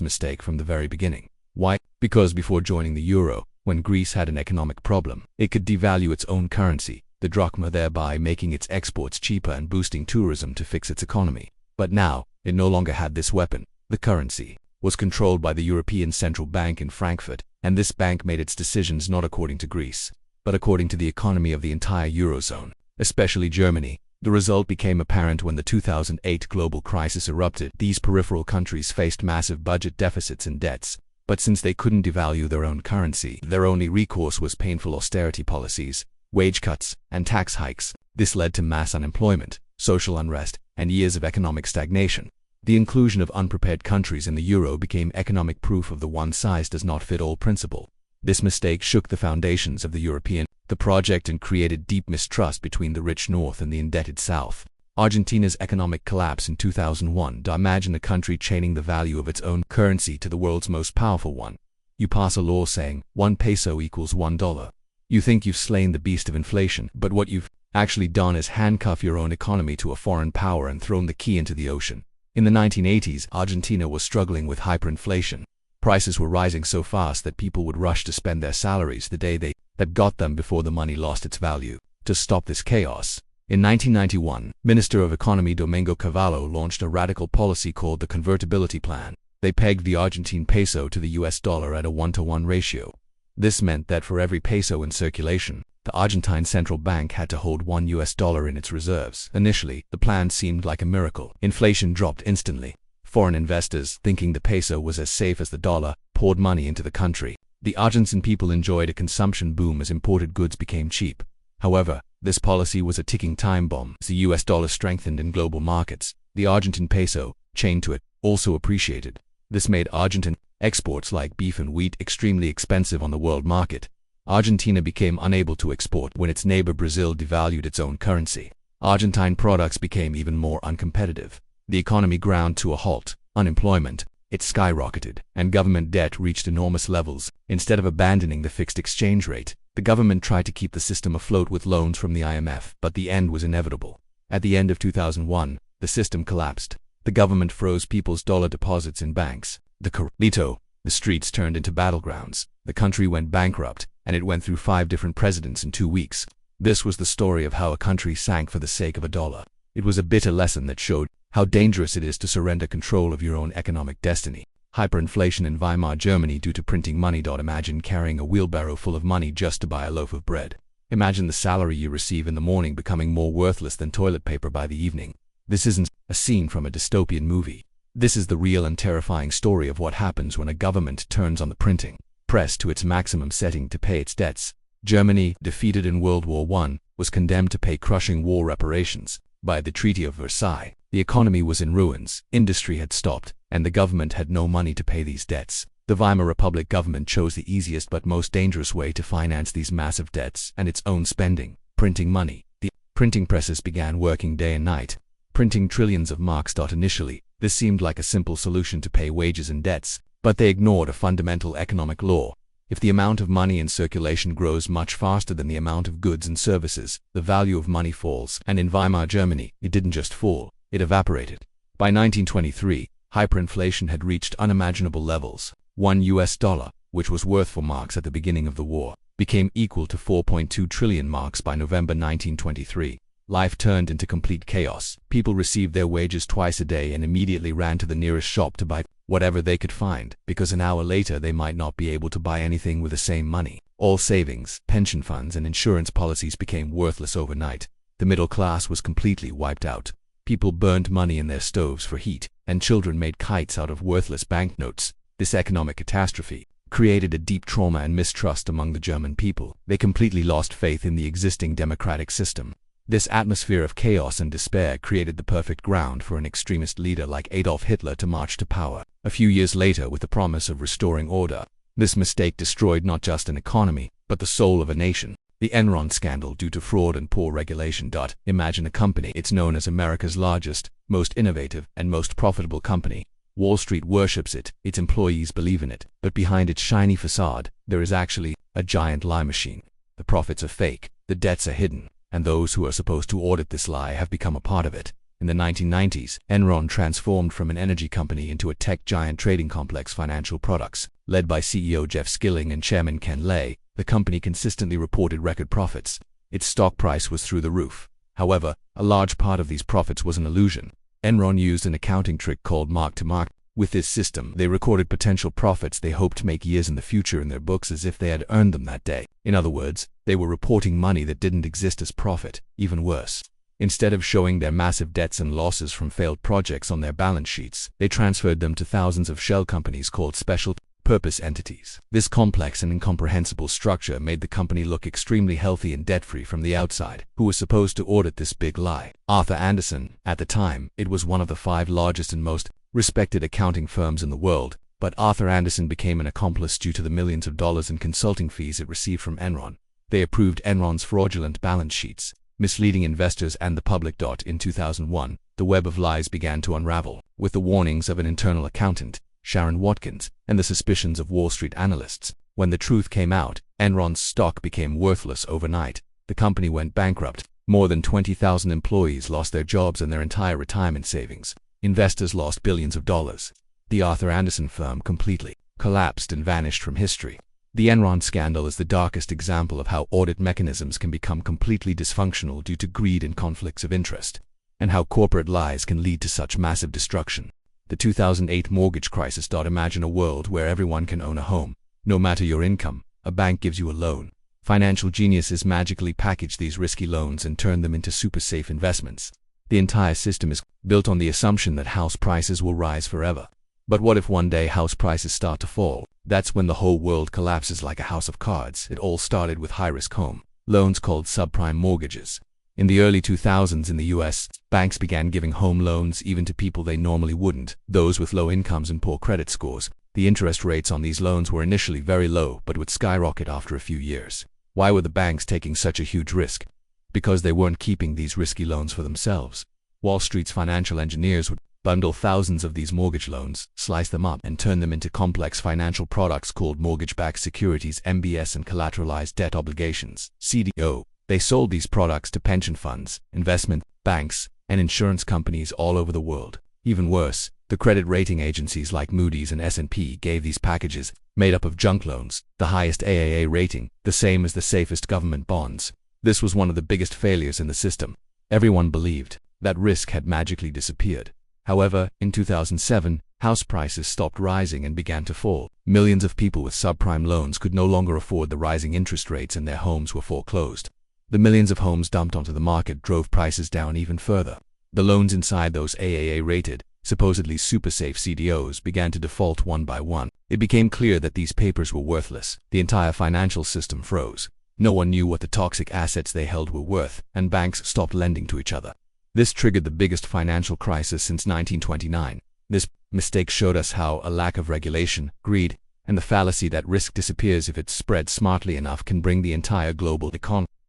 mistake from the very beginning. Why? Because before joining the euro, when Greece had an economic problem, it could devalue its own currency, the drachma, thereby making its exports cheaper and boosting tourism to fix its economy. But now, it no longer had this weapon. The currency was controlled by the European Central Bank in Frankfurt, and this bank made its decisions not according to Greece, but according to the economy of the entire Eurozone, especially Germany. The result became apparent when the 2008 global crisis erupted. These peripheral countries faced massive budget deficits and debts, but since they couldn't devalue their own currency, their only recourse was painful austerity policies, wage cuts, and tax hikes. This led to mass unemployment, social unrest, and years of economic stagnation. The inclusion of unprepared countries in the euro became economic proof of the one-size-does-not-fit-all principle. This mistake shook the foundations of the project and created deep mistrust between the rich North and the indebted South. Argentina's economic collapse in 2001. Imagine a country chaining the value of its own currency to the world's most powerful one. You pass a law saying 1 peso equals $1. You think you've slain the beast of inflation, but what you've actually done is handcuff your own economy to a foreign power and thrown the key into the ocean. In the 1980s, Argentina was struggling with hyperinflation. Prices were rising so fast that people would rush to spend their salaries the day that got them before the money lost its value. To stop this chaos, in 1991, Minister of Economy Domingo Cavallo launched a radical policy called the convertibility plan. They pegged the Argentine peso to the US dollar at a 1-to-1 ratio. This meant that for every peso in circulation, the Argentine central bank had to hold $1 in its reserves. Initially, the plan seemed like a miracle. Inflation dropped instantly. Foreign investors, thinking the peso was as safe as the dollar, poured money into the country. The Argentine people enjoyed a consumption boom as imported goods became cheap. However, this policy was a ticking time bomb. As the US dollar strengthened in global markets, the Argentine peso, chained to it, also appreciated. This made Argentine exports like beef and wheat extremely expensive on the world market. Argentina became unable to export when its neighbor Brazil devalued its own currency. Argentine products became even more uncompetitive. The economy ground to a halt. Unemployment, it skyrocketed, and government debt reached enormous levels. Instead of abandoning the fixed exchange rate, the government tried to keep the system afloat with loans from the IMF, but the end was inevitable. At the end of 2001, the system collapsed. The government froze people's dollar deposits in banks. The streets turned into battlegrounds. The country went bankrupt, and it went through 5 different presidents in 2 weeks. This was the story of how a country sank for the sake of a dollar. It was a bitter lesson that showed how dangerous it is to surrender control of your own economic destiny. Hyperinflation in Weimar Germany due to printing money. Imagine carrying a wheelbarrow full of money just to buy a loaf of bread. Imagine the salary you receive in the morning becoming more worthless than toilet paper by the evening. This isn't a scene from a dystopian movie. This is the real and terrifying story of what happens when a government turns on the printing press to its maximum setting to pay its debts. Germany, defeated in World War I, was condemned to pay crushing war reparations. By the Treaty of Versailles, the economy was in ruins, industry had stopped, and the government had no money to pay these debts. The Weimar Republic government chose the easiest but most dangerous way to finance these massive debts and its own spending: printing money. The printing presses began working day and night, printing trillions of marks. Initially, this seemed like a simple solution to pay wages and debts, but they ignored a fundamental economic law. If the amount of money in circulation grows much faster than the amount of goods and services, the value of money falls. And in Weimar Germany, it didn't just fall, it evaporated. By 1923, hyperinflation had reached unimaginable levels. $1, which was worth 4 marks at the beginning of the war, became equal to 4.2 trillion marks by November 1923. Life turned into complete chaos. People received their wages twice a day and immediately ran to the nearest shop to buy whatever they could find, because an hour later they might not be able to buy anything with the same money. All savings, pension funds, and insurance policies became worthless overnight. The middle class was completely wiped out. People burned money in their stoves for heat, and children made kites out of worthless banknotes. This economic catastrophe created a deep trauma and mistrust among the German people. They completely lost faith in the existing democratic system. This atmosphere of chaos and despair created the perfect ground for an extremist leader like Adolf Hitler to march to power. A few years later, with the promise of restoring order, this mistake destroyed not just an economy, but the soul of a nation. The Enron scandal due to fraud and poor regulation. Imagine a company. It's known as America's largest, most innovative, and most profitable company. Wall Street worships it, its employees believe in it, but behind its shiny facade, there is actually a giant lie machine. The profits are fake, the debts are hidden, and those who are supposed to audit this lie have become a part of it. In the 1990s, Enron transformed from an energy company into a tech giant trading complex Financial Products. Led by CEO Jeff Skilling and Chairman Ken Lay, the company consistently reported record profits. Its stock price was through the roof. However, a large part of these profits was an illusion. Enron used an accounting trick called mark-to-market. With this system, they recorded potential profits they hoped to make years in the future in their books as if they had earned them that day. In other words, they were reporting money that didn't exist as profit. Even worse, instead of showing their massive debts and losses from failed projects on their balance sheets, they transferred them to thousands of shell companies called special purpose entities. This complex and incomprehensible structure made the company look extremely healthy and debt-free from the outside. Who was supposed to audit this big lie? Arthur Andersen. At the time, it was one of the 5 largest and most respected accounting firms in the world, but Arthur Andersen became an accomplice due to the millions of dollars in consulting fees it received from Enron. They approved Enron's fraudulent balance sheets, misleading investors and the public. In 2001, the web of lies began to unravel, with the warnings of an internal accountant, Sharon Watkins, and the suspicions of Wall Street analysts. When the truth came out, Enron's stock became worthless overnight. The company went bankrupt. More than 20,000 employees lost their jobs and their entire retirement savings. Investors lost billions of dollars. The Arthur Andersen firm completely collapsed and vanished from history. The Enron scandal is the darkest example of how audit mechanisms can become completely dysfunctional due to greed and conflicts of interest, and how corporate lies can lead to such massive destruction. The 2008 mortgage crisis. Imagine a world where everyone can own a home. No matter your income, a bank gives you a loan. Financial geniuses magically package these risky loans and turn them into super safe investments. The entire system is built on the assumption that house prices will rise forever. But what if one day house prices start to fall? That's when the whole world collapses like a house of cards. It all started with high-risk home loans called subprime mortgages. In the early 2000s in the US, banks began giving home loans even to people they normally wouldn't, those with low incomes and poor credit scores. The interest rates on these loans were initially very low but would skyrocket after a few years. Why were the banks taking such a huge risk? Because they weren't keeping these risky loans for themselves. Wall Street's financial engineers would bundle thousands of these mortgage loans, slice them up, and turn them into complex financial products called mortgage-backed securities (MBS) and collateralized debt obligations (CDO). They sold these products to pension funds, investment banks, and insurance companies all over the world. Even worse, the credit rating agencies like Moody's and S&P gave these packages, made up of junk loans, the highest AAA rating, the same as the safest government bonds. This was one of the biggest failures in the system. Everyone believed that risk had magically disappeared. However, in 2007, house prices stopped rising and began to fall. Millions of people with subprime loans could no longer afford the rising interest rates and their homes were foreclosed. The millions of homes dumped onto the market drove prices down even further. The loans inside those AAA-rated, supposedly super-safe CDOs began to default one by one. It became clear that these papers were worthless. The entire financial system froze. No one knew what the toxic assets they held were worth, and banks stopped lending to each other. This triggered the biggest financial crisis since 1929. This mistake showed us how a lack of regulation, greed, and the fallacy that risk disappears if it's spread smartly enough can bring the entire global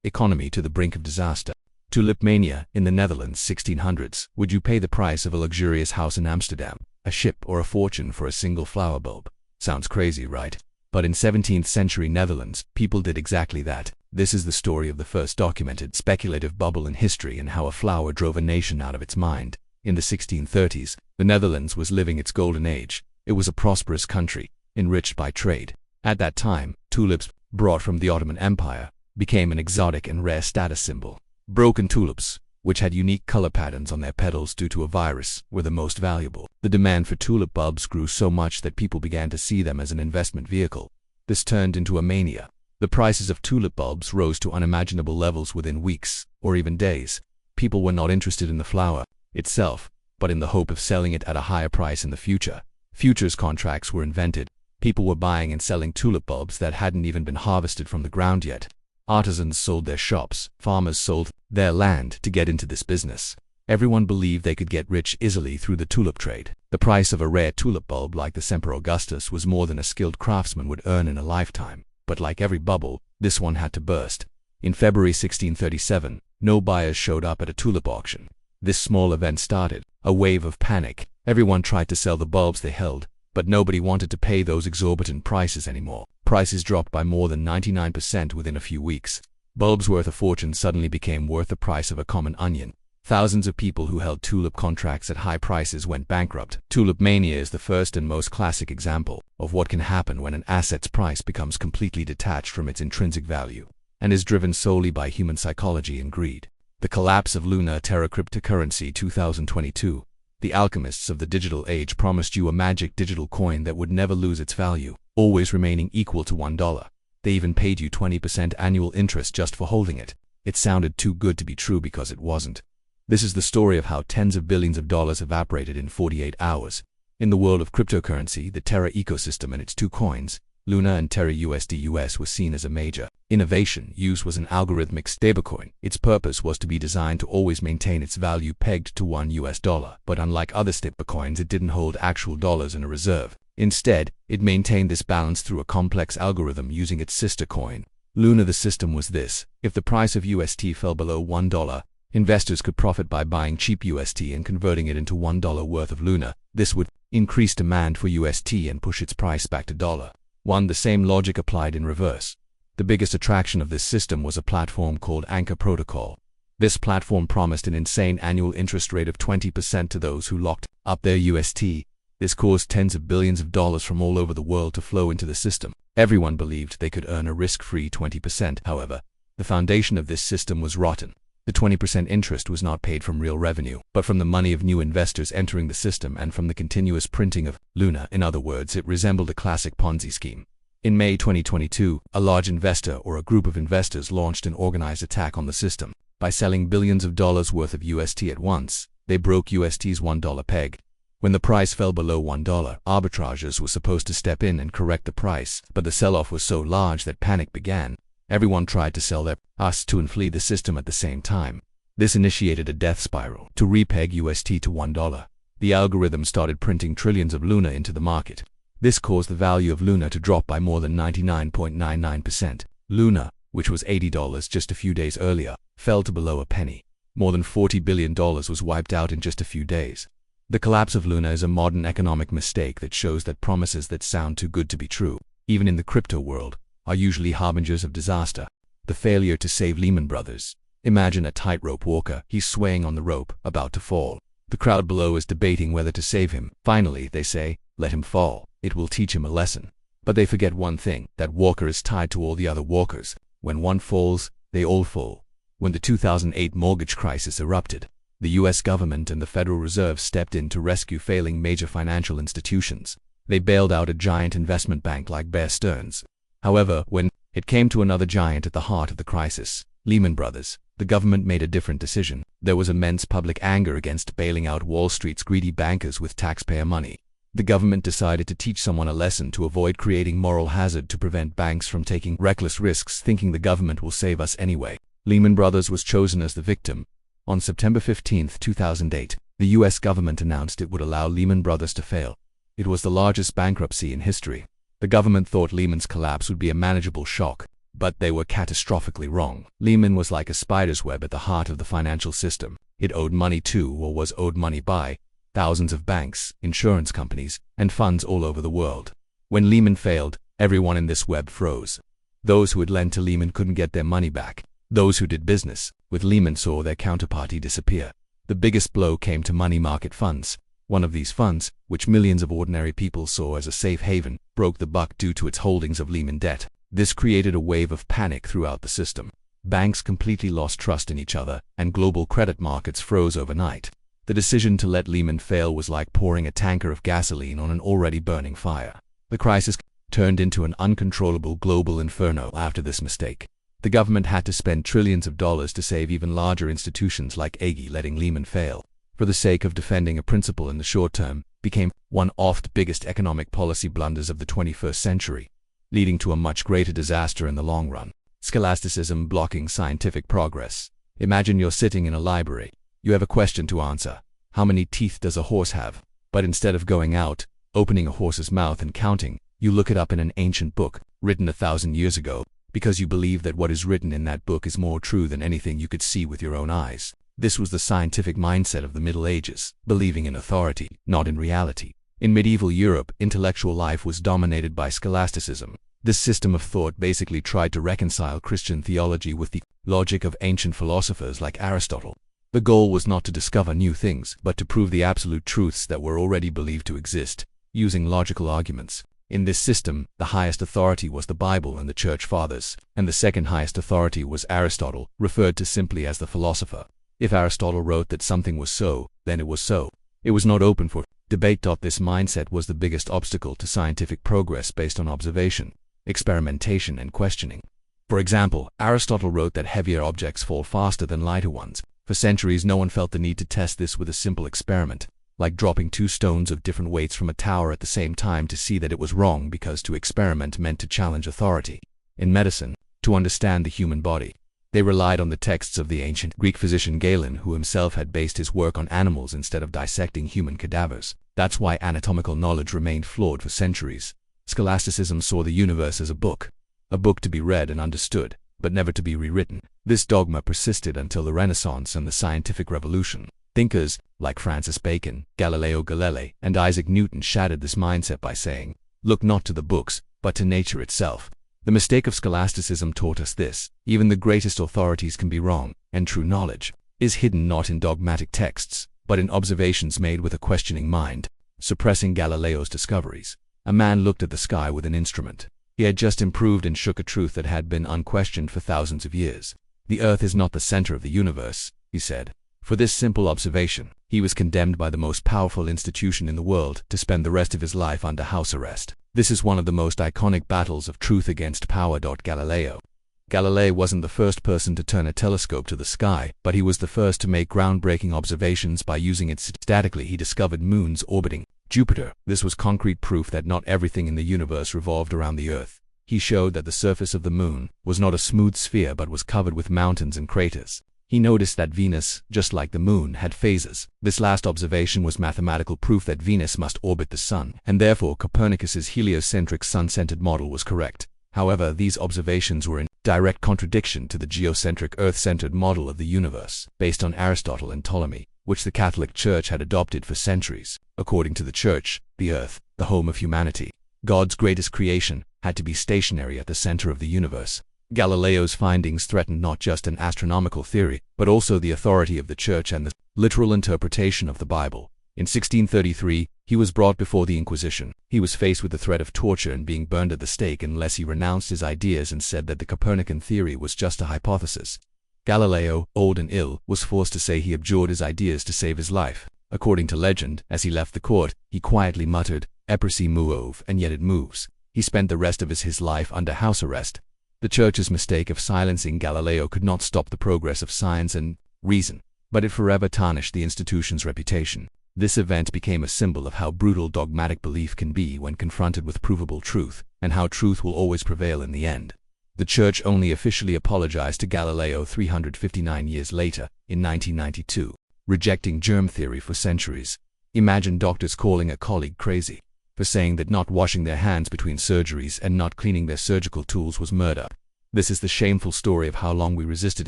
economy to the brink of disaster. Tulip mania in the Netherlands 1600s. Would you pay the price of a luxurious house in Amsterdam, a ship, or a fortune for a single flower bulb? Sounds crazy, right? But in 17th century Netherlands, people did exactly that. This is the story of the first documented speculative bubble in history and how a flower drove a nation out of its mind. In the 1630s, the Netherlands was living its golden age. It was a prosperous country, enriched by trade. At that time, tulips, brought from the Ottoman Empire, became an exotic and rare status symbol. Broken tulips, which had unique color patterns on their petals due to a virus, were the most valuable. The demand for tulip bulbs grew so much that people began to see them as an investment vehicle. This turned into a mania. The prices of tulip bulbs rose to unimaginable levels within weeks, or even days. People were not interested in the flower itself, but in the hope of selling it at a higher price in the future. Futures contracts were invented. People were buying and selling tulip bulbs that hadn't even been harvested from the ground yet. Artisans sold their shops, farmers sold their land to get into this business. Everyone believed they could get rich easily through the tulip trade. The price of a rare tulip bulb like the Semper Augustus was more than a skilled craftsman would earn in a lifetime. But like every bubble, this one had to burst. In February 1637, no buyers showed up at a tulip auction. This small event started a wave of panic. Everyone tried to sell the bulbs they held, but nobody wanted to pay those exorbitant prices anymore. Prices dropped by more than 99% within a few weeks. Bulbs worth a fortune suddenly became worth the price of a common onion. Thousands of people who held tulip contracts at high prices went bankrupt. Tulip mania is the first and most classic example of what can happen when an asset's price becomes completely detached from its intrinsic value and is driven solely by human psychology and greed. The collapse of Luna Terra cryptocurrency 2022. The alchemists of the digital age promised you a magic digital coin that would never lose its value, always remaining equal to $1. They even paid you 20% annual interest just for holding it. It sounded too good to be true because it wasn't. This is the story of how tens of billions of dollars evaporated in 48 hours. In the world of cryptocurrency, the Terra ecosystem and its two coins, Luna and Terra USD/US, were seen as a major innovation. Used was an algorithmic stablecoin. Its purpose was to be designed to always maintain its value pegged to $1. But unlike other stablecoins, it didn't hold actual dollars in a reserve. Instead, it maintained this balance through a complex algorithm using its sister coin, Luna. The system was this: if the price of UST fell below $1, investors could profit by buying cheap UST and converting it into $1 worth of Luna. This would increase demand for UST and push its price back to $1. The same logic applied in reverse. The biggest attraction of this system was a platform called Anchor Protocol. This platform promised an insane annual interest rate of 20% to those who locked up their UST. This caused tens of billions of dollars from all over the world to flow into the system. Everyone believed they could earn a risk-free 20%. However, the foundation of this system was rotten. The 20% interest was not paid from real revenue, but from the money of new investors entering the system and from the continuous printing of Luna. In other words, it resembled a classic Ponzi scheme. In May 2022, a large investor or a group of investors launched an organized attack on the system. By selling billions of dollars worth of UST at once, they broke UST's $1 peg. When the price fell below $1, arbitrageurs were supposed to step in and correct the price, but the sell-off was so large that panic began. Everyone tried to sell their UST and flee the system at the same time. This initiated a death spiral. To repeg UST to $1, the algorithm started printing trillions of Luna into the market. This caused the value of Luna to drop by more than 99.99%. Luna, which was $80 just a few days earlier, fell to below a penny. More than $40 billion was wiped out in just a few days. The collapse of Luna is a modern economic mistake that shows that promises that sound too good to be true, even in the crypto world, are usually harbingers of disaster. The failure to save Lehman Brothers. Imagine a tightrope walker. He's swaying on the rope, about to fall. The crowd below is debating whether to save him. Finally, they say, let him fall. It will teach him a lesson. But they forget one thing: that walker is tied to all the other walkers. When one falls, they all fall. When the 2008 mortgage crisis erupted, the US government and the Federal Reserve stepped in to rescue failing major financial institutions. They bailed out a giant investment bank like Bear Stearns. However, when it came to another giant at the heart of the crisis, Lehman Brothers, the government made a different decision. There was immense public anger against bailing out Wall Street's greedy bankers with taxpayer money. The government decided to teach someone a lesson to avoid creating moral hazard, to prevent banks from taking reckless risks thinking the government will save us anyway. Lehman Brothers was chosen as the victim. On September 15, 2008, the US government announced it would allow Lehman Brothers to fail. It was the largest bankruptcy in history. The government thought Lehman's collapse would be a manageable shock, but they were catastrophically wrong. Lehman was like a spider's web at the heart of the financial system. It owed money to, or was owed money by, thousands of banks, insurance companies, and funds all over the world. When Lehman failed, everyone in this web froze. Those who had lent to Lehman couldn't get their money back. Those who did business with Lehman saw their counterparty disappear. The biggest blow came to money market funds. One of these funds, which millions of ordinary people saw as a safe haven, broke the buck due to its holdings of Lehman debt. This created a wave of panic throughout the system. Banks completely lost trust in each other, and global credit markets froze overnight. The decision to let Lehman fail was like pouring a tanker of gasoline on an already burning fire. The crisis turned into an uncontrollable global inferno after this mistake. The government had to spend trillions of dollars to save even larger institutions like AG. Letting Lehman fail, for the sake of defending a principle in the short term, became one of the biggest economic policy blunders of the 21st century, leading to a much greater disaster in the long run. Scholasticism blocking scientific progress. Imagine you're sitting in a library. You have a question to answer. How many teeth does a horse have? But instead of going out, opening a horse's mouth and counting, you look it up in an ancient book, written 1,000 years ago, because you believe that what is written in that book is more true than anything you could see with your own eyes. This was the scientific mindset of the Middle Ages, believing in authority, not in reality. In medieval Europe, intellectual life was dominated by scholasticism. This system of thought basically tried to reconcile Christian theology with the logic of ancient philosophers like Aristotle. The goal was not to discover new things, but to prove the absolute truths that were already believed to exist, using logical arguments. In this system, the highest authority was the Bible and the Church Fathers, and the second highest authority was Aristotle, referred to simply as the philosopher. If Aristotle wrote that something was so, then it was so. It was not open for debate. This mindset was the biggest obstacle to scientific progress based on observation, experimentation, and questioning. For example, Aristotle wrote that heavier objects fall faster than lighter ones. For centuries, no one felt the need to test this with a simple experiment, like dropping 2 stones of different weights from a tower at the same time to see that it was wrong, because to experiment meant to challenge authority. In medicine, to understand the human body, they relied on the texts of the ancient Greek physician Galen, who himself had based his work on animals instead of dissecting human cadavers. That's why anatomical knowledge remained flawed for centuries. Scholasticism saw the universe as a book to be read and understood, but never to be rewritten. This dogma persisted until the Renaissance and the scientific revolution. Thinkers like Francis Bacon, Galileo Galilei, and Isaac Newton shattered this mindset by saying, "Look not to the books, but to nature itself." The mistake of scholasticism taught us this: even the greatest authorities can be wrong, and true knowledge is hidden not in dogmatic texts, but in observations made with a questioning mind. Suppressing Galileo's discoveries. A man looked at the sky with an instrument. He had just improved and shook a truth that had been unquestioned for thousands of years. "The earth is not the center of the universe," he said. For this simple observation, he was condemned by the most powerful institution in the world to spend the rest of his life under house arrest. This is one of the most iconic battles of truth against power. Galilei wasn't the first person to turn a telescope to the sky, but he was the first to make groundbreaking observations by using it statically. He discovered moons orbiting Jupiter. This was concrete proof that not everything in the universe revolved around the Earth. He showed that the surface of the moon was not a smooth sphere but was covered with mountains and craters. He noticed that Venus, just like the moon, had phases. This last observation was mathematical proof that Venus must orbit the sun, and therefore Copernicus's heliocentric sun-centered model was correct. However, these observations were in direct contradiction to the geocentric Earth-centered model of the universe, based on Aristotle and Ptolemy, which the Catholic Church had adopted for centuries. According to the Church, the Earth, the home of humanity, God's greatest creation, had to be stationary at the center of the universe. Galileo's findings threatened not just an astronomical theory, but also the authority of the Church and the literal interpretation of the Bible. In 1633, he was brought before the Inquisition. He was faced with the threat of torture and being burned at the stake unless he renounced his ideas and said that the Copernican theory was just a hypothesis. Galileo, old and ill, was forced to say he abjured his ideas to save his life. According to legend, as he left the court, he quietly muttered, "Epersi move, and yet it moves." He spent the rest of his life under house arrest. The Church's mistake of silencing Galileo could not stop the progress of science and reason, but it forever tarnished the institution's reputation. This event became a symbol of how brutal dogmatic belief can be when confronted with provable truth, and how truth will always prevail in the end. The Church only officially apologized to Galileo 359 years later, in 1992, rejecting germ theory for centuries. Imagine doctors calling a colleague crazy for saying that not washing their hands between surgeries and not cleaning their surgical tools was murder. This is the shameful story of how long we resisted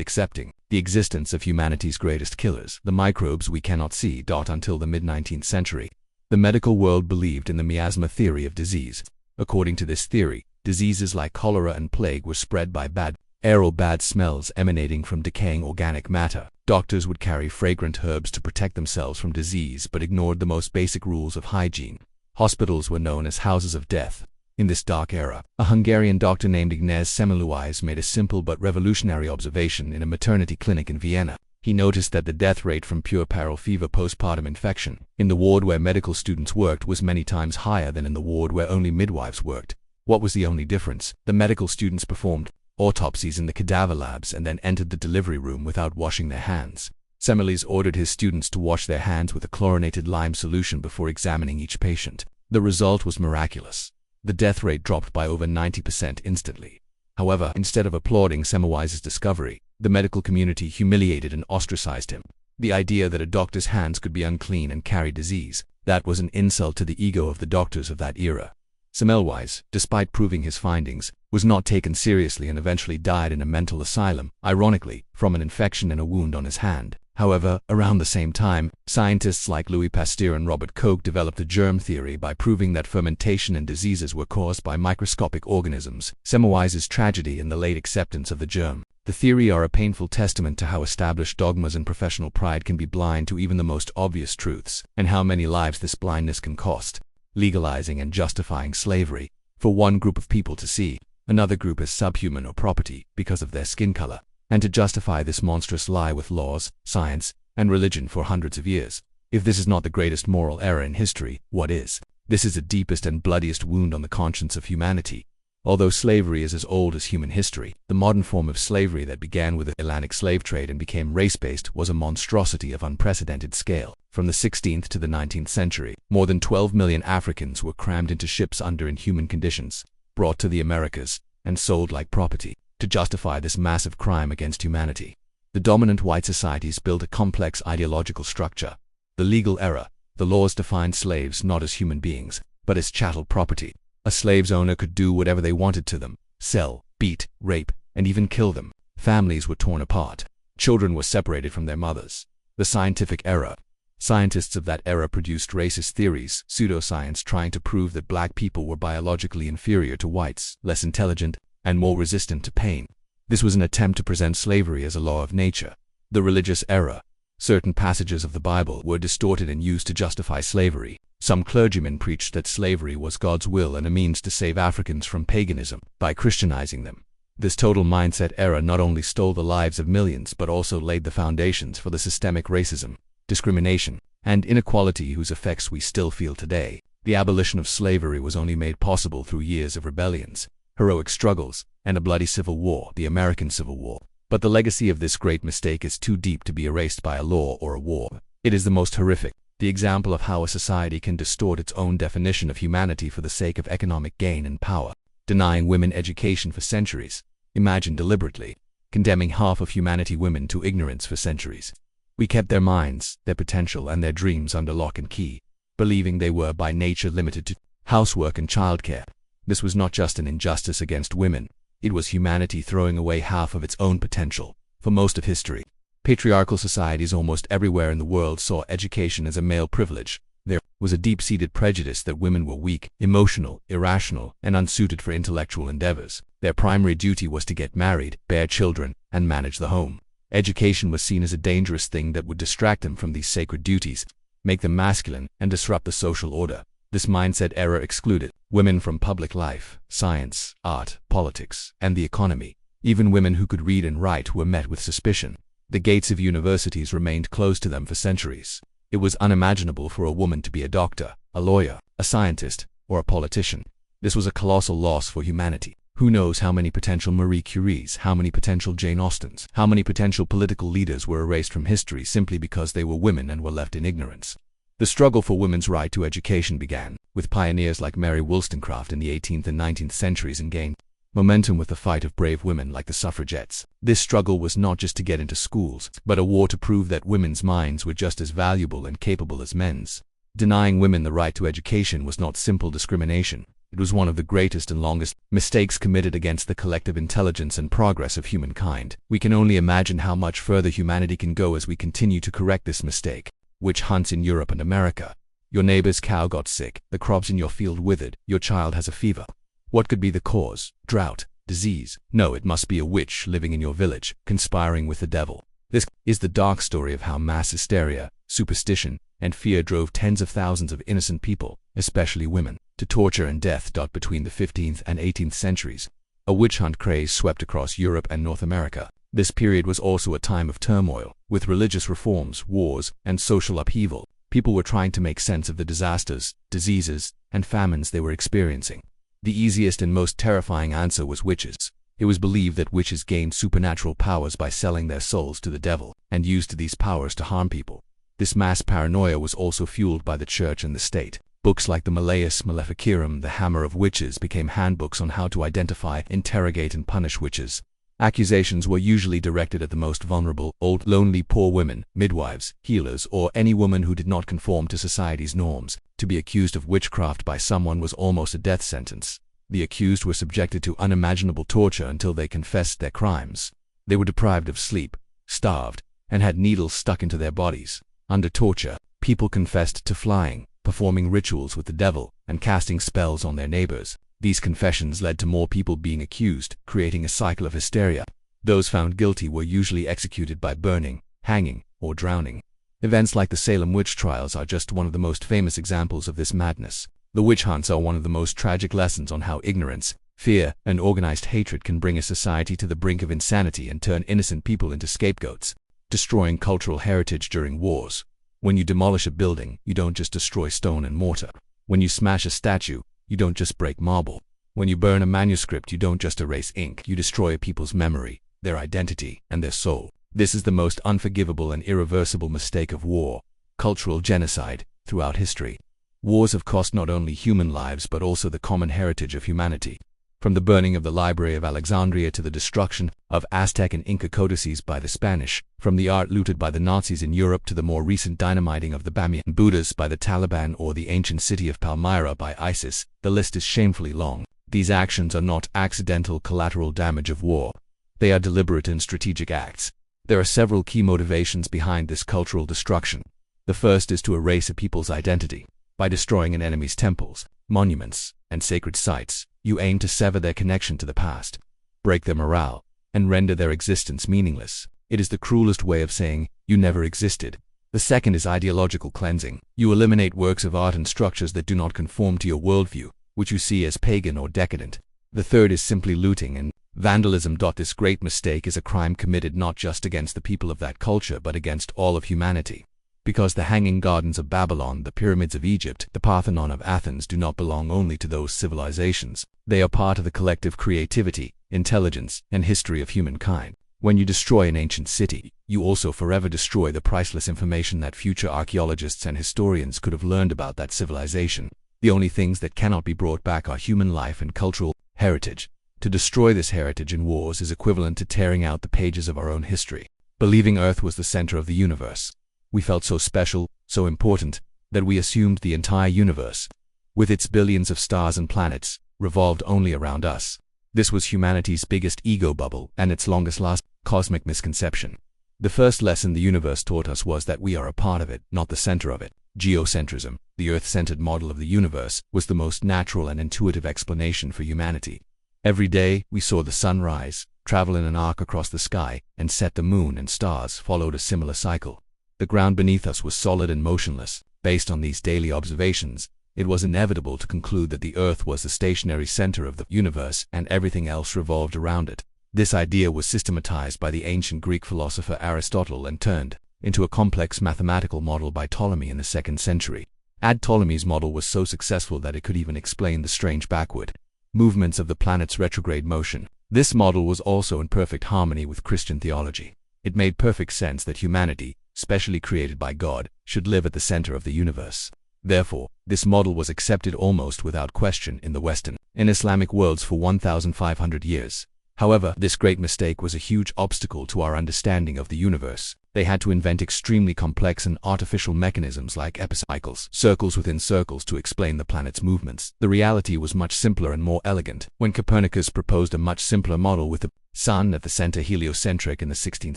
accepting the existence of humanity's greatest killers, the microbes we cannot see. Until the mid-19th century, the medical world believed in the miasma theory of disease. According to this theory, diseases like cholera and plague were spread by bad air or bad smells emanating from decaying organic matter. Doctors would carry fragrant herbs to protect themselves from disease but ignored the most basic rules of hygiene. Hospitals were known as houses of death. In this dark era, a Hungarian doctor named Ignaz Semmelweis made a simple but revolutionary observation in a maternity clinic in Vienna. He noticed that the death rate from puerperal fever postpartum infection in the ward where medical students worked was many times higher than in the ward where only midwives worked. What was the only difference? The medical students performed autopsies in the cadaver labs and then entered the delivery room without washing their hands. Semmelweis ordered his students to wash their hands with a chlorinated lime solution before examining each patient. The result was miraculous. The death rate dropped by over 90% instantly. However, instead of applauding Semmelweis's discovery, the medical community humiliated and ostracized him. The idea that a doctor's hands could be unclean and carry disease, that was an insult to the ego of the doctors of that era. Semmelweis, despite proving his findings, was not taken seriously and eventually died in a mental asylum, ironically, from an infection and a wound on his hand. However, around the same time, scientists like Louis Pasteur and Robert Koch developed the germ theory by proving that fermentation and diseases were caused by microscopic organisms. Semmelweis's tragedy and the late acceptance of the germ theory are a painful testament to how established dogmas and professional pride can be blind to even the most obvious truths, and how many lives this blindness can cost. Legalizing and justifying slavery for one group of people to see another group as subhuman or property because of their skin color, and to justify this monstrous lie with laws, science, and religion for hundreds of years. If this is not the greatest moral error in history, what is? This is the deepest and bloodiest wound on the conscience of humanity. Although slavery is as old as human history, the modern form of slavery that began with the Atlantic slave trade and became race-based was a monstrosity of unprecedented scale. From the 16th to the 19th century, more than 12 million Africans were crammed into ships under inhuman conditions, brought to the Americas, and sold like property. To justify this massive crime against humanity, the dominant white societies built a complex ideological structure. The legal era, the laws defined slaves not as human beings, but as chattel property. A slave's owner could do whatever they wanted to them: sell, beat, rape, and even kill them. Families were torn apart. Children were separated from their mothers. The scientific era. Scientists of that era produced racist theories, pseudoscience trying to prove that black people were biologically inferior to whites, less intelligent, and more resistant to pain. This was an attempt to present slavery as a law of nature. The religious era. Certain passages of the Bible were distorted and used to justify slavery. Some clergymen preached that slavery was God's will and a means to save Africans from paganism by Christianizing them. This total mindset era not only stole the lives of millions but also laid the foundations for the systemic racism, discrimination, and inequality whose effects we still feel today. The abolition of slavery was only made possible through years of rebellions, heroic struggles, and a bloody civil war, the American Civil War. But the legacy of this great mistake is too deep to be erased by a law or a war. It is the most horrific, the example of how a society can distort its own definition of humanity for the sake of economic gain and power. Denying women education for centuries. Imagine deliberately condemning half of humanity, women, to ignorance for centuries. We kept their minds, their potential, and their dreams under lock and key, believing they were by nature limited to housework and childcare. This was not just an injustice against women, it was humanity throwing away half of its own potential. For most of history, patriarchal societies almost everywhere in the world saw education as a male privilege. There was a deep-seated prejudice that women were weak, emotional, irrational, and unsuited for intellectual endeavors. Their primary duty was to get married, bear children, and manage the home. Education was seen as a dangerous thing that would distract them from these sacred duties, make them masculine, and disrupt the social order. This mindset era excluded women from public life, science, art, politics, and the economy. Even women who could read and write were met with suspicion. The gates of universities remained closed to them for centuries. It was unimaginable for a woman to be a doctor, a lawyer, a scientist, or a politician. This was a colossal loss for humanity. Who knows how many potential Marie Curies, how many potential Jane Austens, how many potential political leaders were erased from history simply because they were women and were left in ignorance. The struggle for women's right to education began with pioneers like Mary Wollstonecraft in the 18th and 19th centuries and gained momentum with the fight of brave women like the suffragettes. This struggle was not just to get into schools, but a war to prove that women's minds were just as valuable and capable as men's. Denying women the right to education was not simple discrimination. It was one of the greatest and longest mistakes committed against the collective intelligence and progress of humankind. We can only imagine how much further humanity can go as we continue to correct this mistake. Witch hunts in Europe and America. Your neighbor's cow got sick, the crops in your field withered, your child has a fever. What could be the cause? Drought? Disease? No, it must be a witch living in your village, conspiring with the devil. This is the dark story of how mass hysteria, superstition, and fear drove tens of thousands of innocent people, especially women, to torture and death. Between the 15th and 18th centuries, a witch hunt craze swept across Europe and North America. This period was also a time of turmoil, with religious reforms, wars, and social upheaval. People were trying to make sense of the disasters, diseases, and famines they were experiencing. The easiest and most terrifying answer was witches. It was believed that witches gained supernatural powers by selling their souls to the devil, and used these powers to harm people. This mass paranoia was also fueled by the church and the state. Books like the Malleus Maleficarum, the Hammer of Witches, became handbooks on how to identify, interrogate, and punish witches. Accusations were usually directed at the most vulnerable, old, lonely, poor women, midwives, healers, or any woman who did not conform to society's norms. To be accused of witchcraft by someone was almost a death sentence. The accused were subjected to unimaginable torture until they confessed their crimes. They were deprived of sleep, starved, and had needles stuck into their bodies. Under torture, people confessed to flying, performing rituals with the devil, and casting spells on their neighbors. These confessions led to more people being accused, creating a cycle of hysteria. Those found guilty were usually executed by burning, hanging, or drowning. Events like the Salem witch trials are just one of the most famous examples of this madness. The witch hunts are one of the most tragic lessons on how ignorance, fear, and organized hatred can bring a society to the brink of insanity and turn innocent people into scapegoats. Destroying cultural heritage during wars. When you demolish a building, you don't just destroy stone and mortar. When you smash a statue, you don't just break marble. When you burn a manuscript, you don't just erase ink. You destroy a people's memory, their identity, and their soul. This is the most unforgivable and irreversible mistake of war, cultural genocide, throughout history. Wars have cost not only human lives but also the common heritage of humanity. From the burning of the Library of Alexandria to the destruction of Aztec and Inca codices by the Spanish, from the art looted by the Nazis in Europe to the more recent dynamiting of the Bamiyan Buddhas by the Taliban or the ancient city of Palmyra by ISIS, the list is shamefully long. These actions are not accidental collateral damage of war. They are deliberate and strategic acts. There are several key motivations behind this cultural destruction. The first is to erase a people's identity. By destroying an enemy's temples, monuments, and sacred sites, you aim to sever their connection to the past, break their morale, and render their existence meaningless. It is the cruelest way of saying, you never existed. The second is ideological cleansing. You eliminate works of art and structures that do not conform to your worldview, which you see as pagan or decadent. The third is simply looting and vandalism. This great mistake is a crime committed not just against the people of that culture but against all of humanity. Because the Hanging Gardens of Babylon, the Pyramids of Egypt, the Parthenon of Athens do not belong only to those civilizations. They are part of the collective creativity, intelligence, and history of humankind. When you destroy an ancient city, you also forever destroy the priceless information that future archaeologists and historians could have learned about that civilization. The only things that cannot be brought back are human life and cultural heritage. To destroy this heritage in wars is equivalent to tearing out the pages of our own history. Believing Earth was the center of the universe. We felt so special, so important, that we assumed the entire universe, with its billions of stars and planets, revolved only around us. This was humanity's biggest ego bubble and its longest-lasting cosmic misconception. The first lesson the universe taught us was that we are a part of it, not the center of it. Geocentrism, the Earth-centered model of the universe, was the most natural and intuitive explanation for humanity. Every day, we saw the sun rise, travel in an arc across the sky, and set. The moon and stars followed a similar cycle. The ground beneath us was solid and motionless. Based on these daily observations, it was inevitable to conclude that the Earth was the stationary center of the universe and everything else revolved around it. This idea was systematized by the ancient Greek philosopher Aristotle and turned into a complex mathematical model by Ptolemy in the 2nd century. Ptolemy's model was so successful that it could even explain the strange backward movements of the planet's retrograde motion. This model was also in perfect harmony with Christian theology. It made perfect sense that humanity, specially created by God, should live at the center of the universe. Therefore, this model was accepted almost without question in the Western and Islamic worlds for 1,500 years. However, this great mistake was a huge obstacle to our understanding of the universe. They had to invent extremely complex and artificial mechanisms like epicycles, circles within circles, to explain the planet's movements. The reality was much simpler and more elegant. When Copernicus proposed a much simpler model with the sun at the center, heliocentric, in the 16th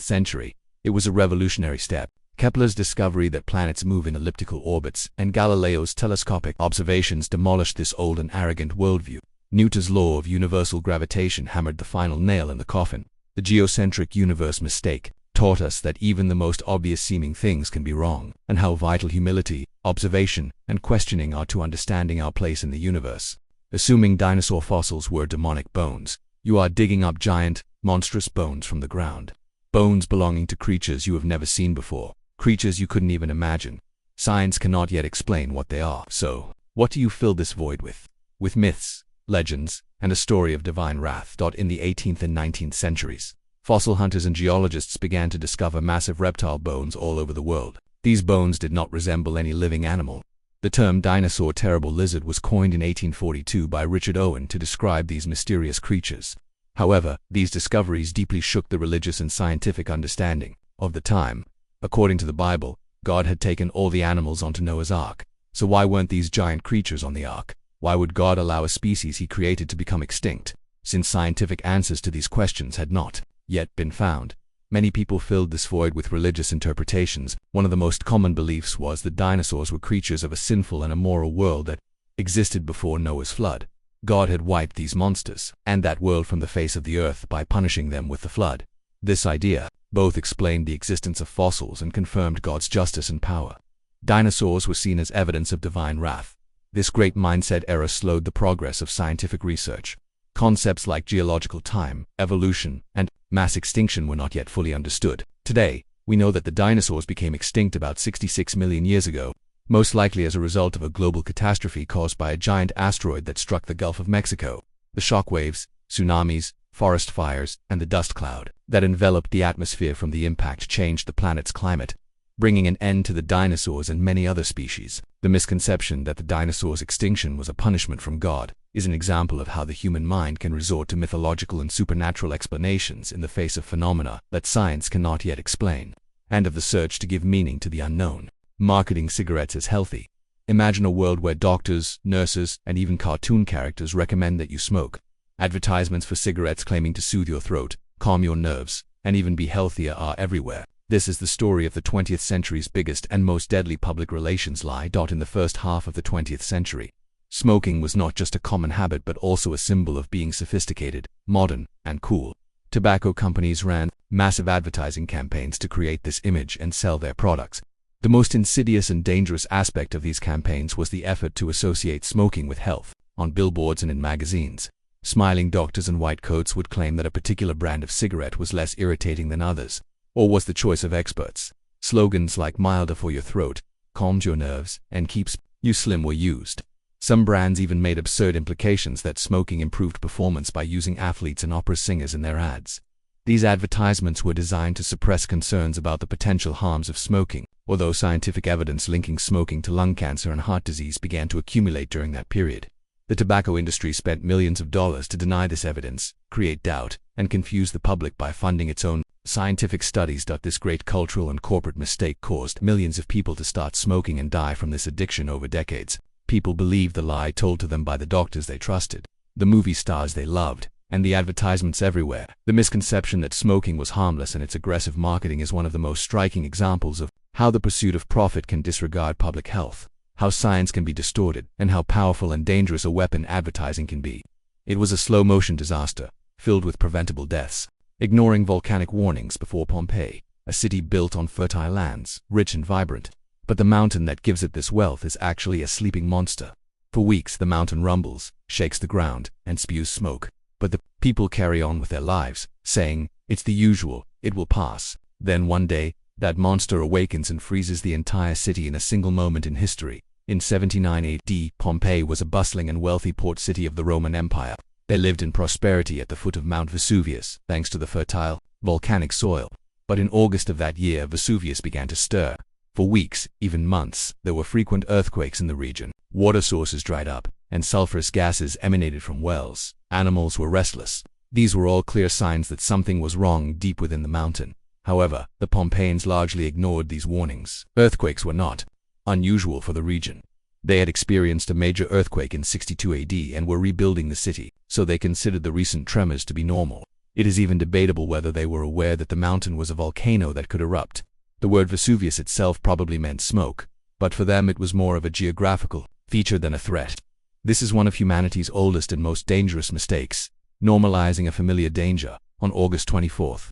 century, it was a revolutionary step. Kepler's discovery that planets move in elliptical orbits and Galileo's telescopic observations demolished this old and arrogant worldview. Newton's law of universal gravitation hammered the final nail in the coffin. The geocentric universe mistake taught us that even the most obvious-seeming things can be wrong, and how vital humility, observation, and questioning are to understanding our place in the universe. Assuming dinosaur fossils were demonic bones, you are digging up giant, monstrous bones from the ground. Bones belonging to creatures you have never seen before, creatures you couldn't even imagine. Science cannot yet explain what they are. So, what do you fill this void with? With myths, legends, and a story of divine wrath. In the 18th and 19th centuries, fossil hunters and geologists began to discover massive reptile bones all over the world. These bones did not resemble any living animal. The term dinosaur terrible lizard was coined in 1842 by Richard Owen to describe these mysterious creatures. However, these discoveries deeply shook the religious and scientific understanding of the time. According to the Bible, God had taken all the animals onto Noah's Ark. So why weren't these giant creatures on the Ark? Why would God allow a species he created to become extinct? Since scientific answers to these questions had not yet been found, many people filled this void with religious interpretations. One of the most common beliefs was that dinosaurs were creatures of a sinful and immoral world that existed before Noah's flood. God had wiped these monsters and that world from the face of the earth by punishing them with the flood. This idea both explained the existence of fossils and confirmed God's justice and power. Dinosaurs were seen as evidence of divine wrath. This great mindset error slowed the progress of scientific research. Concepts like geological time, evolution, and mass extinction were not yet fully understood. Today, we know that the dinosaurs became extinct about 66 million years ago, most likely as a result of a global catastrophe caused by a giant asteroid that struck the Gulf of Mexico. The shockwaves, tsunamis, forest fires, and the dust cloud that enveloped the atmosphere from the impact changed the planet's climate, bringing an end to the dinosaurs and many other species. The misconception that the dinosaurs' extinction was a punishment from God is an example of how the human mind can resort to mythological and supernatural explanations in the face of phenomena that science cannot yet explain, and of the search to give meaning to the unknown. Marketing cigarettes as healthy. Imagine a world where doctors, nurses, and even cartoon characters recommend that you smoke. Advertisements for cigarettes claiming to soothe your throat, calm your nerves, and even be healthier are everywhere. This is the story of the 20th century's biggest and most deadly public relations lie. In the first half of the 20th century, smoking was not just a common habit but also a symbol of being sophisticated, modern, and cool. Tobacco companies ran massive advertising campaigns to create this image and sell their products. The most insidious and dangerous aspect of these campaigns was the effort to associate smoking with health. On billboards and in magazines, smiling doctors in white coats would claim that a particular brand of cigarette was less irritating than others, or was the choice of experts. Slogans like milder for your throat, calms your nerves, and keeps you slim were used. Some brands even made absurd implications that smoking improved performance by using athletes and opera singers in their ads. These advertisements were designed to suppress concerns about the potential harms of smoking, although scientific evidence linking smoking to lung cancer and heart disease began to accumulate during that period. The tobacco industry spent millions of dollars to deny this evidence, create doubt, and confuse the public by funding its own scientific studies. This great cultural and corporate mistake caused millions of people to start smoking and die from this addiction over decades. People believed the lie told to them by the doctors they trusted, the movie stars they loved, and the advertisements everywhere. The misconception that smoking was harmless and its aggressive marketing is one of the most striking examples of how the pursuit of profit can disregard public health, how science can be distorted, and how powerful and dangerous a weapon advertising can be. It was a slow-motion disaster, filled with preventable deaths. Ignoring volcanic warnings before Pompeii, a city built on fertile lands, rich and vibrant. But the mountain that gives it this wealth is actually a sleeping monster. For weeks the mountain rumbles, shakes the ground, and spews smoke. But the people carry on with their lives, saying, "It's the usual, it will pass." Then one day, that monster awakens and freezes the entire city in a single moment in history. In 79 AD, Pompeii was a bustling and wealthy port city of the Roman Empire. They lived in prosperity at the foot of Mount Vesuvius, thanks to the fertile, volcanic soil. But in August of that year, Vesuvius began to stir. For weeks, even months, there were frequent earthquakes in the region. Water sources dried up, and sulfurous gases emanated from wells. Animals were restless. These were all clear signs that something was wrong deep within the mountain. However, the Pompeians largely ignored these warnings. Earthquakes were not unusual for the region. They had experienced a major earthquake in 62 AD and were rebuilding the city, so they considered the recent tremors to be normal. It is even debatable whether they were aware that the mountain was a volcano that could erupt. The word Vesuvius itself probably meant smoke, but for them it was more of a geographical feature than a threat. This is one of humanity's oldest and most dangerous mistakes, normalizing a familiar danger. On August 24th,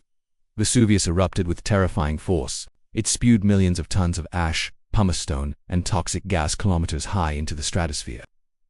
Vesuvius erupted with terrifying force. It spewed millions of tons of ash, pumice stone, and toxic gas kilometers high into the stratosphere.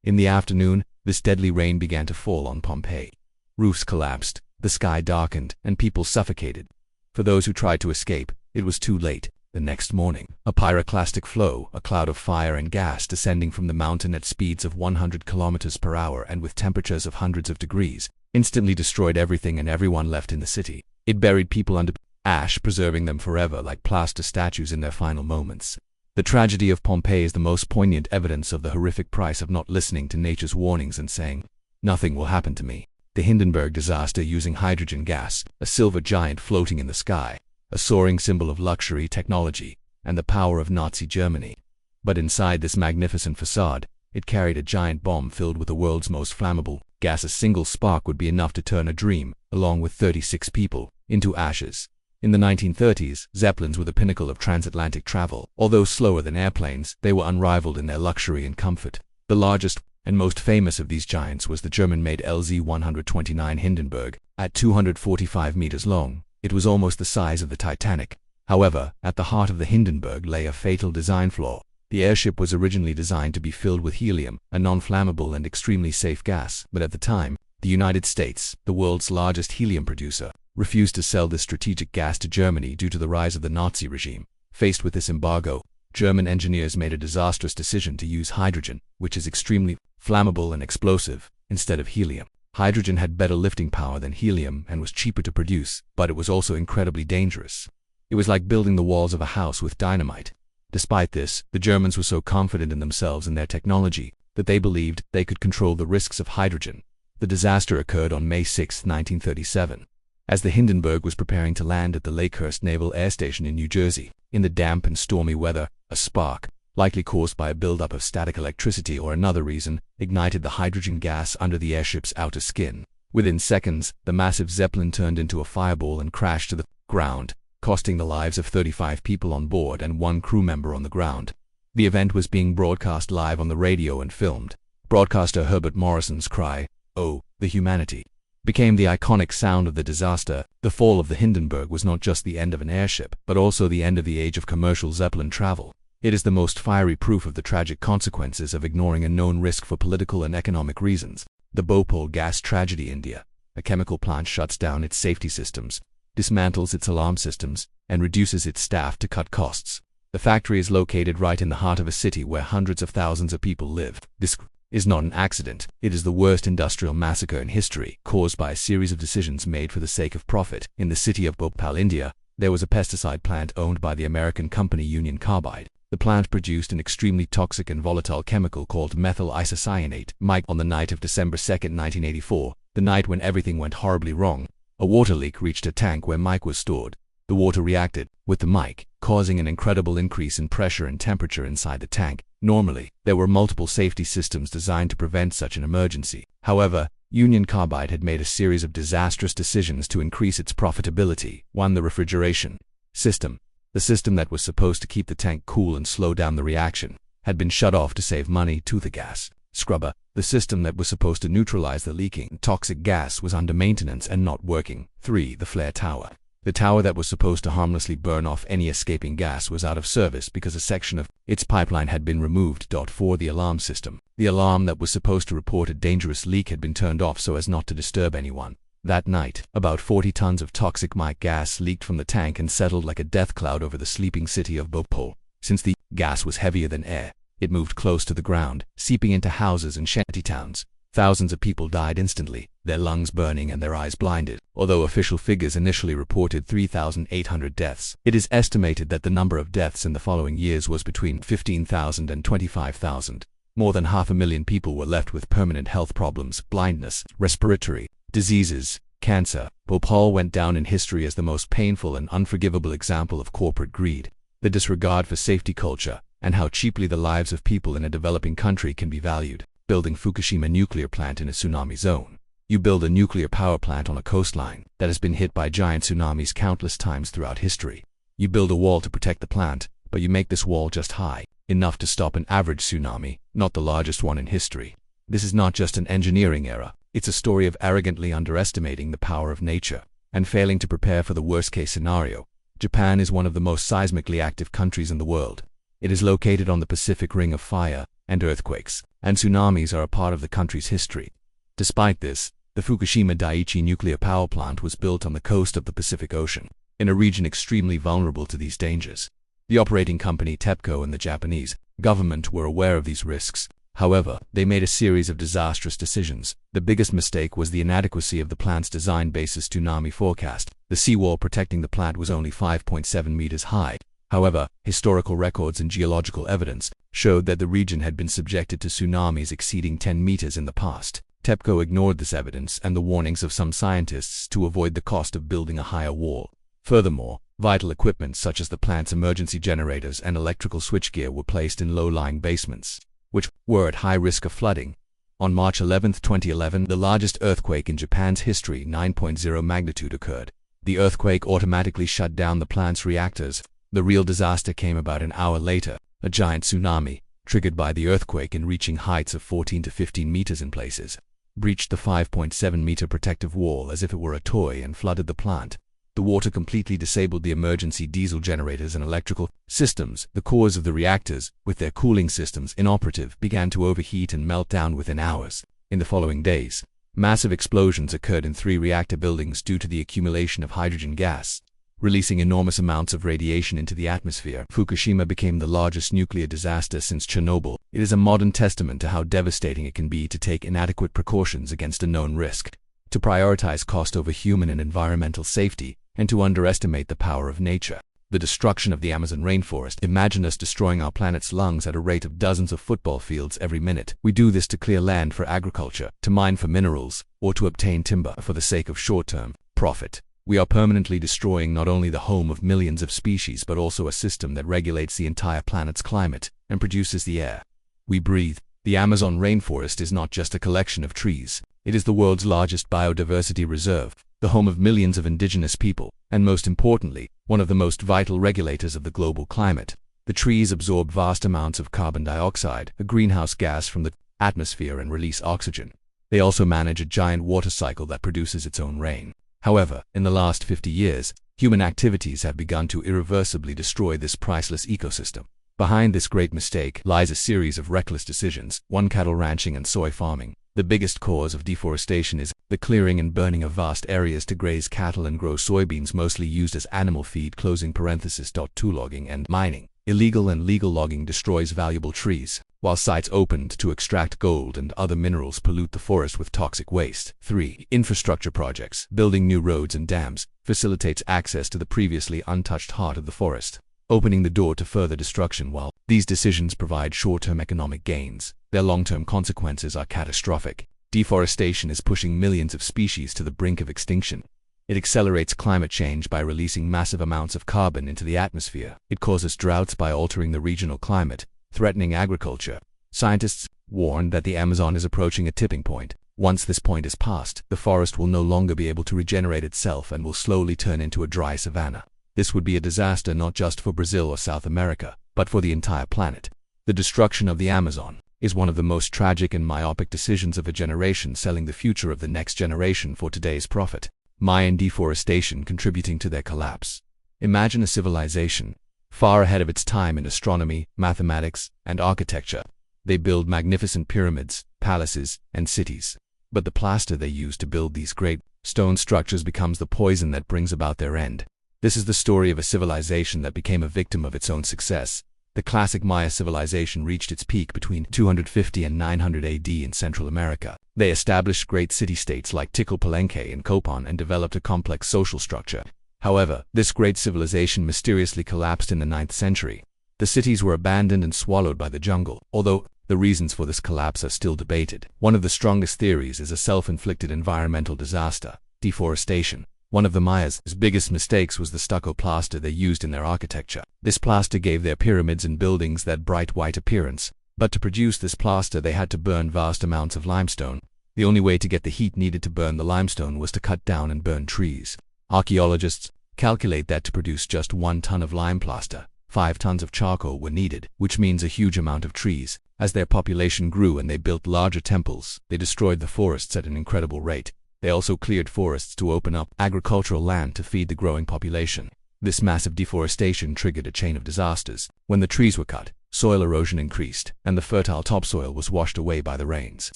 In the afternoon, this deadly rain began to fall on Pompeii. Roofs collapsed, the sky darkened, and people suffocated. For those who tried to escape, it was too late. The next morning, a pyroclastic flow, a cloud of fire and gas descending from the mountain at speeds of 100 kilometers per hour and with temperatures of hundreds of degrees, instantly destroyed everything and everyone left in the city. It buried people under ash, preserving them forever like plaster statues in their final moments. The tragedy of Pompeii is the most poignant evidence of the horrific price of not listening to nature's warnings and saying, "Nothing will happen to me." The Hindenburg disaster using hydrogen gas, a silver giant floating in the sky, a soaring symbol of luxury, technology, and the power of Nazi Germany. But inside this magnificent facade, it carried a giant bomb filled with the world's most flammable gas. A single spark would be enough to turn a dream, along with 36 people, into ashes. In the 1930s, Zeppelins were the pinnacle of transatlantic travel. Although slower than airplanes, they were unrivaled in their luxury and comfort. The largest and most famous of these giants was the German-made LZ-129 Hindenburg. At 245 meters long, it was almost the size of the Titanic. However, at the heart of the Hindenburg lay a fatal design flaw. The airship was originally designed to be filled with helium, a non-flammable and extremely safe gas, but at the time, the United States, the world's largest helium producer, refused to sell this strategic gas to Germany due to the rise of the Nazi regime. Faced with this embargo, German engineers made a disastrous decision to use hydrogen, which is extremely flammable and explosive, instead of helium. Hydrogen had better lifting power than helium and was cheaper to produce, but it was also incredibly dangerous. It was like building the walls of a house with dynamite. Despite this, the Germans were so confident in themselves and their technology that they believed they could control the risks of hydrogen. The disaster occurred on May 6, 1937. As the Hindenburg was preparing to land at the Lakehurst Naval Air Station in New Jersey, in the damp and stormy weather, a spark, likely caused by a buildup of static electricity or another reason, ignited the hydrogen gas under the airship's outer skin. Within seconds, the massive Zeppelin turned into a fireball and crashed to the ground, costing the lives of 35 people on board and one crew member on the ground. The event was being broadcast live on the radio and filmed. Broadcaster Herbert Morrison's cry, "Oh, the humanity," became the iconic sound of the disaster. The fall of the Hindenburg was not just the end of an airship, but also the end of the age of commercial Zeppelin travel. It is the most fiery proof of the tragic consequences of ignoring a known risk for political and economic reasons. The Bhopal gas tragedy. India. A chemical plant shuts down its safety systems, dismantles its alarm systems, and reduces its staff to cut costs. The factory is located right in the heart of a city where hundreds of thousands of people live. This is not an accident. It is the worst industrial massacre in history, caused by a series of decisions made for the sake of profit. In the city of Bhopal, India, there was a pesticide plant owned by the American company Union Carbide. The plant produced an extremely toxic and volatile chemical called methyl isocyanate, MiC. On the night of December 2, 1984, the night when everything went horribly wrong, a water leak reached a tank where MiC was stored. The water reacted with the MiC, causing an incredible increase in pressure and temperature inside the tank. Normally, there were multiple safety systems designed to prevent such an emergency. However, Union Carbide had made a series of disastrous decisions to increase its profitability. 1. The refrigeration system. The system that was supposed to keep the tank cool and slow down the reaction had been shut off to save money. 2. The gas scrubber. The system that was supposed to neutralize the leaking toxic gas was under maintenance and not working. 3. The flare tower. The tower that was supposed to harmlessly burn off any escaping gas was out of service because a section of its pipeline had been removed. 4. The alarm system. The alarm that was supposed to report a dangerous leak had been turned off so as not to disturb anyone. That night, about 40 tons of toxic MiC gas leaked from the tank and settled like a death cloud over the sleeping city of Bhopal. Since the gas was heavier than air, it moved close to the ground, seeping into houses and shantytowns. Thousands of people died instantly, their lungs burning and their eyes blinded. Although official figures initially reported 3,800 deaths, it is estimated that the number of deaths in the following years was between 15,000 and 25,000. More than 500,000 people were left with permanent health problems, blindness, respiratory diseases, cancer. Bhopal went down in history as the most painful and unforgivable example of corporate greed, the disregard for safety culture, and how cheaply the lives of people in a developing country can be valued. Building Fukushima nuclear plant in a tsunami zone. You build a nuclear power plant on a coastline that has been hit by giant tsunamis countless times throughout history. You build a wall to protect the plant, but you make this wall just high enough to stop an average tsunami, not the largest one in history. This is not just an engineering error, it's a story of arrogantly underestimating the power of nature and failing to prepare for the worst-case scenario. Japan is one of the most seismically active countries in the world. It is located on the Pacific Ring of Fire, and earthquakes and tsunamis are a part of the country's history. Despite this, the Fukushima Daiichi nuclear power plant was built on the coast of the Pacific Ocean, in a region extremely vulnerable to these dangers. The operating company TEPCO and the Japanese government were aware of these risks. However, they made a series of disastrous decisions. The biggest mistake was the inadequacy of the plant's design basis tsunami forecast. The seawall protecting the plant was only 5.7 meters high. However, historical records and geological evidence showed that the region had been subjected to tsunamis exceeding 10 meters in the past. TEPCO ignored this evidence and the warnings of some scientists to avoid the cost of building a higher wall. Furthermore, vital equipment such as the plant's emergency generators and electrical switchgear were placed in low-lying basements, which were at high risk of flooding. On March 11, 2011, the largest earthquake in Japan's history, 9.0 magnitude, occurred. The earthquake automatically shut down the plant's reactors. The real disaster came about an hour later, a giant tsunami, triggered by the earthquake and reaching heights of 14 to 15 meters in places, breached the 5.7-meter protective wall as if it were a toy and flooded the plant. The water completely disabled the emergency diesel generators and electrical systems. The cores of the reactors, with their cooling systems inoperative, began to overheat and melt down within hours. In the following days, massive explosions occurred in 3 reactor buildings due to the accumulation of hydrogen gas, releasing enormous amounts of radiation into the atmosphere. Fukushima became the largest nuclear disaster since Chernobyl. It is a modern testament to how devastating it can be to take inadequate precautions against a known risk, to prioritize cost over human and environmental safety, and to underestimate the power of nature. The destruction of the Amazon rainforest. Imagine us destroying our planet's lungs at a rate of dozens of football fields every minute. We do this to clear land for agriculture, to mine for minerals, or to obtain timber for the sake of short-term profit. We are permanently destroying not only the home of millions of species but also a system that regulates the entire planet's climate and produces the air we breathe. The Amazon rainforest is not just a collection of trees. It is the world's largest biodiversity reserve, the home of millions of indigenous people, and most importantly, one of the most vital regulators of the global climate. The trees absorb vast amounts of carbon dioxide, a greenhouse gas, from the atmosphere and release oxygen. They also manage a giant water cycle that produces its own rain. However, in the last 50 years, human activities have begun to irreversibly destroy this priceless ecosystem. Behind this great mistake lies a series of reckless decisions. 1. Cattle ranching and soy farming. The biggest cause of deforestation is the clearing and burning of vast areas to graze cattle and grow soybeans, mostly used as animal feed. 2. Logging and mining. Illegal and legal logging destroys valuable trees, while sites opened to extract gold and other minerals pollute the forest with toxic waste. 3. Infrastructure projects. Building new roads and dams facilitates access to the previously untouched heart of the forest, opening the door to further destruction. While these decisions provide short-term economic gains, their long-term consequences are catastrophic. Deforestation is pushing millions of species to the brink of extinction. It accelerates climate change by releasing massive amounts of carbon into the atmosphere. It causes droughts by altering the regional climate, threatening agriculture. Scientists warn that the Amazon is approaching a tipping point. Once this point is passed, the forest will no longer be able to regenerate itself and will slowly turn into a dry savanna. This would be a disaster not just for Brazil or South America, but for the entire planet. The destruction of the Amazon is one of the most tragic and myopic decisions of a generation, selling the future of the next generation for today's profit. Mayan deforestation contributing to their collapse. Imagine a civilization far ahead of its time in astronomy, mathematics, and architecture. They build magnificent pyramids, palaces, and cities. But the plaster they use to build these great stone structures becomes the poison that brings about their end. This is the story of a civilization that became a victim of its own success. The classic Maya civilization reached its peak between 250 and 900 AD in Central America. They established great city-states like Tikal, Palenque, and Copan and developed a complex social structure. However, this great civilization mysteriously collapsed in the 9th century. The cities were abandoned and swallowed by the jungle, although the reasons for this collapse are still debated. One of the strongest theories is a self-inflicted environmental disaster, deforestation. One of the Mayas' biggest mistakes was the stucco plaster they used in their architecture. This plaster gave their pyramids and buildings that bright white appearance. But to produce this plaster they had to burn vast amounts of limestone. The only way to get the heat needed to burn the limestone was to cut down and burn trees. Archaeologists calculate that to produce just 1 ton of lime plaster, 5 tons of charcoal were needed, which means a huge amount of trees. As their population grew and they built larger temples, they destroyed the forests at an incredible rate. They also cleared forests to open up agricultural land to feed the growing population. This massive deforestation triggered a chain of disasters. When the trees were cut, soil erosion increased, and the fertile topsoil was washed away by the rains.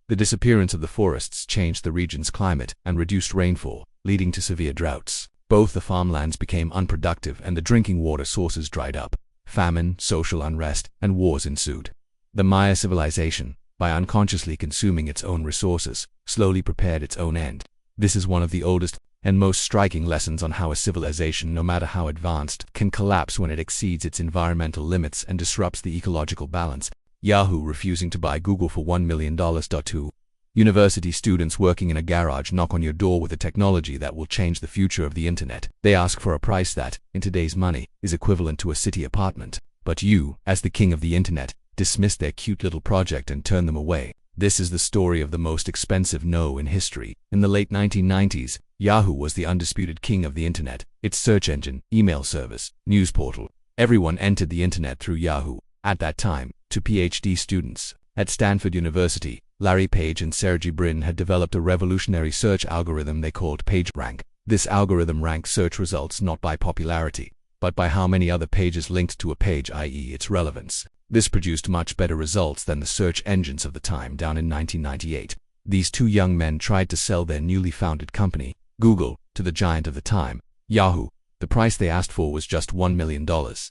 The disappearance of the forests changed the region's climate and reduced rainfall, leading to severe droughts. Both the farmlands became unproductive and the drinking water sources dried up. Famine, social unrest, and wars ensued. The Maya civilization, by unconsciously consuming its own resources, slowly prepared its own end. This is one of the oldest and most striking lessons on how a civilization, no matter how advanced, can collapse when it exceeds its environmental limits and disrupts the ecological balance. Yahoo refusing to buy Google for $1 million. 2. University students working in a garage knock on your door with a technology that will change the future of the internet. They ask for a price that, in today's money, is equivalent to a city apartment. But you, as the king of the internet, dismiss their cute little project and turn them away. This is the story of the most expensive no in history. In the late 1990s, Yahoo was the undisputed king of the internet. Its search engine, email service, news portal. Everyone entered the internet through Yahoo. At that time, to PhD students. At Stanford University, Larry Page and Sergey Brin had developed a revolutionary search algorithm they called PageRank. This algorithm ranked search results not by popularity, but by how many other pages linked to a page, i.e. its relevance. This produced much better results than the search engines of the time. Down in 1998, these two young men tried to sell their newly founded company, Google, to the giant of the time, Yahoo. The price they asked for was just $1 million.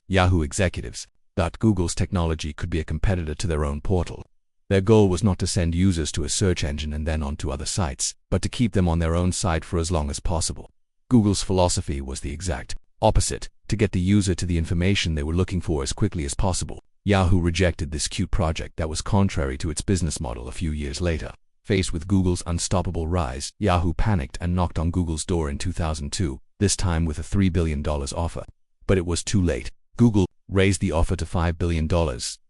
Yahoo executives thought Google's technology could be a competitor to their own portal. Their goal was not to send users to a search engine and then on to other sites, but to keep them on their own site for as long as possible. Google's philosophy was the exact opposite: to get the user to the information they were looking for as quickly as possible. Yahoo rejected this cute project that was contrary to its business model. A few years later, faced with Google's unstoppable rise, Yahoo panicked and knocked on Google's door in 2002, this time with a $3 billion offer. But it was too late. Google raised the offer to $5 billion,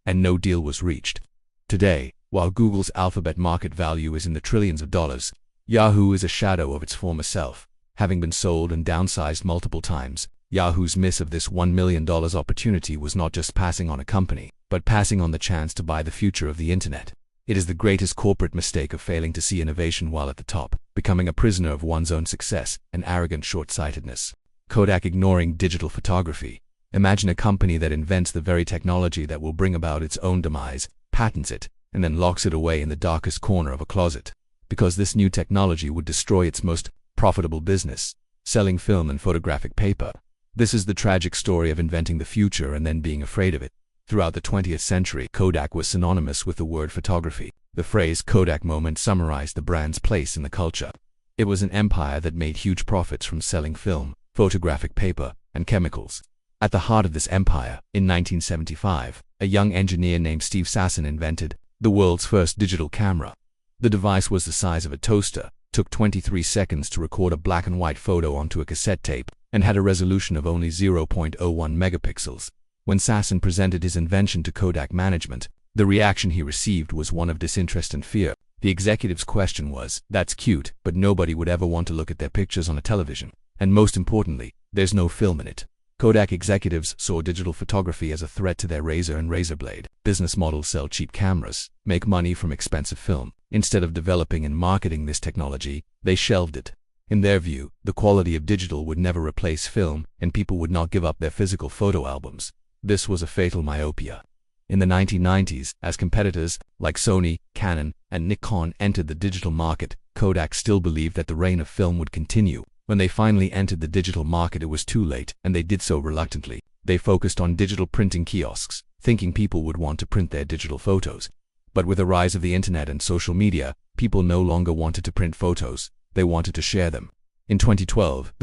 and no deal was reached. Today, while Google's Alphabet market value is in the trillions of dollars, Yahoo is a shadow of its former self. Having been sold and downsized multiple times, Yahoo's miss of this $1 million opportunity was not just passing on a company, but passing on the chance to buy the future of the internet. It is the greatest corporate mistake of failing to see innovation while at the top, becoming a prisoner of one's own success, and arrogant short-sightedness. Kodak ignoring digital photography. Imagine a company that invents the very technology that will bring about its own demise, patents it, and then locks it away in the darkest corner of a closet, because this new technology would destroy its most profitable business, selling film and photographic paper. This is the tragic story of inventing the future and then being afraid of it. Throughout the 20th century, Kodak was synonymous with the word photography. The phrase Kodak moment summarized the brand's place in the culture. It was an empire that made huge profits from selling film, photographic paper, and chemicals. At the heart of this empire, in 1975, a young engineer named Steve Sasson invented the world's first digital camera. The device was the size of a toaster, took 23 seconds to record a black and white photo onto a cassette tape, and had a resolution of only 0.01 megapixels. When Sasson presented his invention to Kodak management, the reaction he received was one of disinterest and fear. The executive's question was, "That's cute, but nobody would ever want to look at their pictures on a television. And most importantly, there's no film in it." Kodak executives saw digital photography as a threat to their razor and razor blade business model: sell cheap cameras, make money from expensive film. Instead of developing and marketing this technology, they shelved it. In their view, the quality of digital would never replace film, and people would not give up their physical photo albums. This was a fatal myopia. In the 1990s, as competitors like Sony, Canon, and Nikon entered the digital market, Kodak still believed that the reign of film would continue. When they finally entered the digital market, it was too late, and they did so reluctantly. They focused on digital printing kiosks, thinking people would want to print their digital photos. But with the rise of the internet and social media, people no longer wanted to print photos. They wanted to share them. In 2012,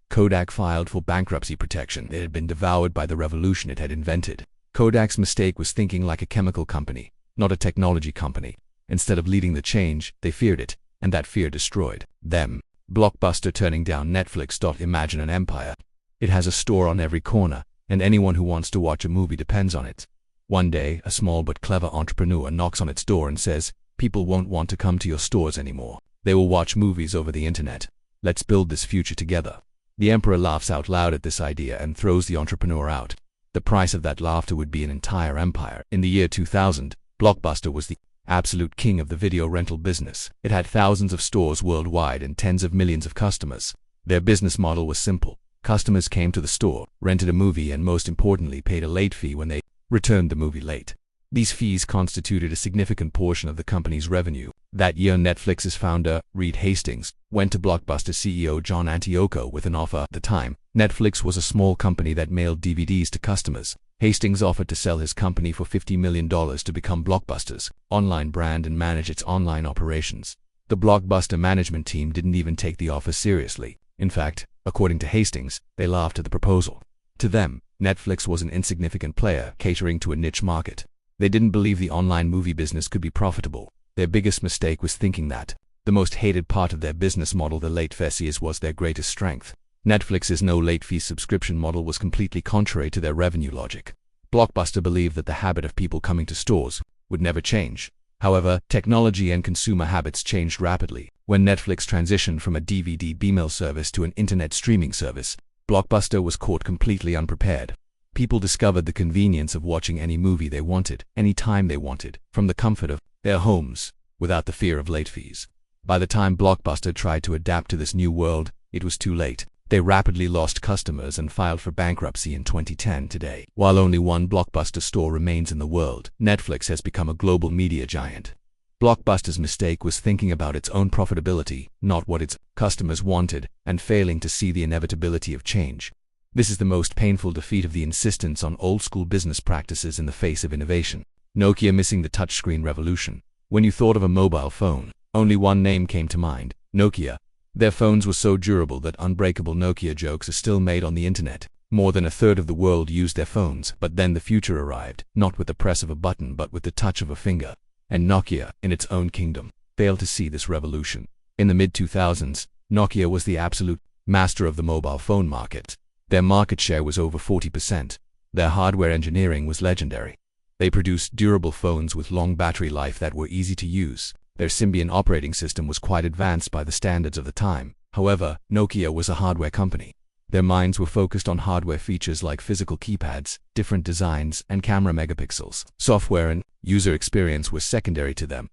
Kodak filed for bankruptcy protection. It had been devoured by the revolution it had invented. Kodak's mistake was thinking like a chemical company, not a technology company. Instead of leading the change, they feared it, and that fear destroyed them. Blockbuster turning down Netflix. Imagine an empire. It has a store on every corner, and anyone who wants to watch a movie depends on it. One day, a small but clever entrepreneur knocks on its door and says, "People won't want to come to your stores anymore. They will watch movies over the internet. Let's build this future together." The emperor laughs out loud at this idea and throws the entrepreneur out. The price of that laughter would be an entire empire. In the year 2000, Blockbuster was the absolute king of the video rental business. It had thousands of stores worldwide and tens of millions of customers. Their business model was simple. Customers came to the store, rented a movie, and most importantly, paid a late fee when they returned the movie late. These fees constituted a significant portion of the company's revenue. That year, Netflix's founder, Reed Hastings, went to Blockbuster CEO John Antioco with an offer. At the time, Netflix was a small company that mailed DVDs to customers. Hastings offered to sell his company for $50 million to become Blockbuster's online brand and manage its online operations. The Blockbuster management team didn't even take the offer seriously. In fact, according to Hastings, they laughed at the proposal. To them, Netflix was an insignificant player catering to a niche market. They didn't believe the online movie business could be profitable. Their biggest mistake was thinking that the most hated part of their business model, the late fees, was their greatest strength. Netflix's no late fee subscription model was completely contrary to their revenue logic. Blockbuster believed that the habit of people coming to stores would never change. However, technology and consumer habits changed rapidly. When Netflix transitioned from a DVD B-mail service to an internet streaming service, Blockbuster was caught completely unprepared. People discovered the convenience of watching any movie they wanted, any time they wanted, from the comfort of their homes, without the fear of late fees. By the time Blockbuster tried to adapt to this new world, it was too late. They rapidly lost customers and filed for bankruptcy in 2010. Today, while only one Blockbuster store remains in the world, Netflix has become a global media giant. Blockbuster's mistake was thinking about its own profitability, not what its customers wanted, and failing to see the inevitability of change. This is the most painful defeat of the insistence on old-school business practices in the face of innovation. Nokia missing the touchscreen revolution. When you thought of a mobile phone, only one name came to mind: Nokia. Their phones were so durable that unbreakable Nokia jokes are still made on the internet. More than a third of the world used their phones, but then the future arrived, not with the press of a button but with the touch of a finger. And Nokia, in its own kingdom, failed to see this revolution. In the mid-2000s, Nokia was the absolute master of the mobile phone market. Their market share was over 40%. Their hardware engineering was legendary. They produced durable phones with long battery life that were easy to use. Their Symbian operating system was quite advanced by the standards of the time. However, Nokia was a hardware company. Their minds were focused on hardware features like physical keypads, different designs, and camera megapixels. Software and user experience were secondary to them.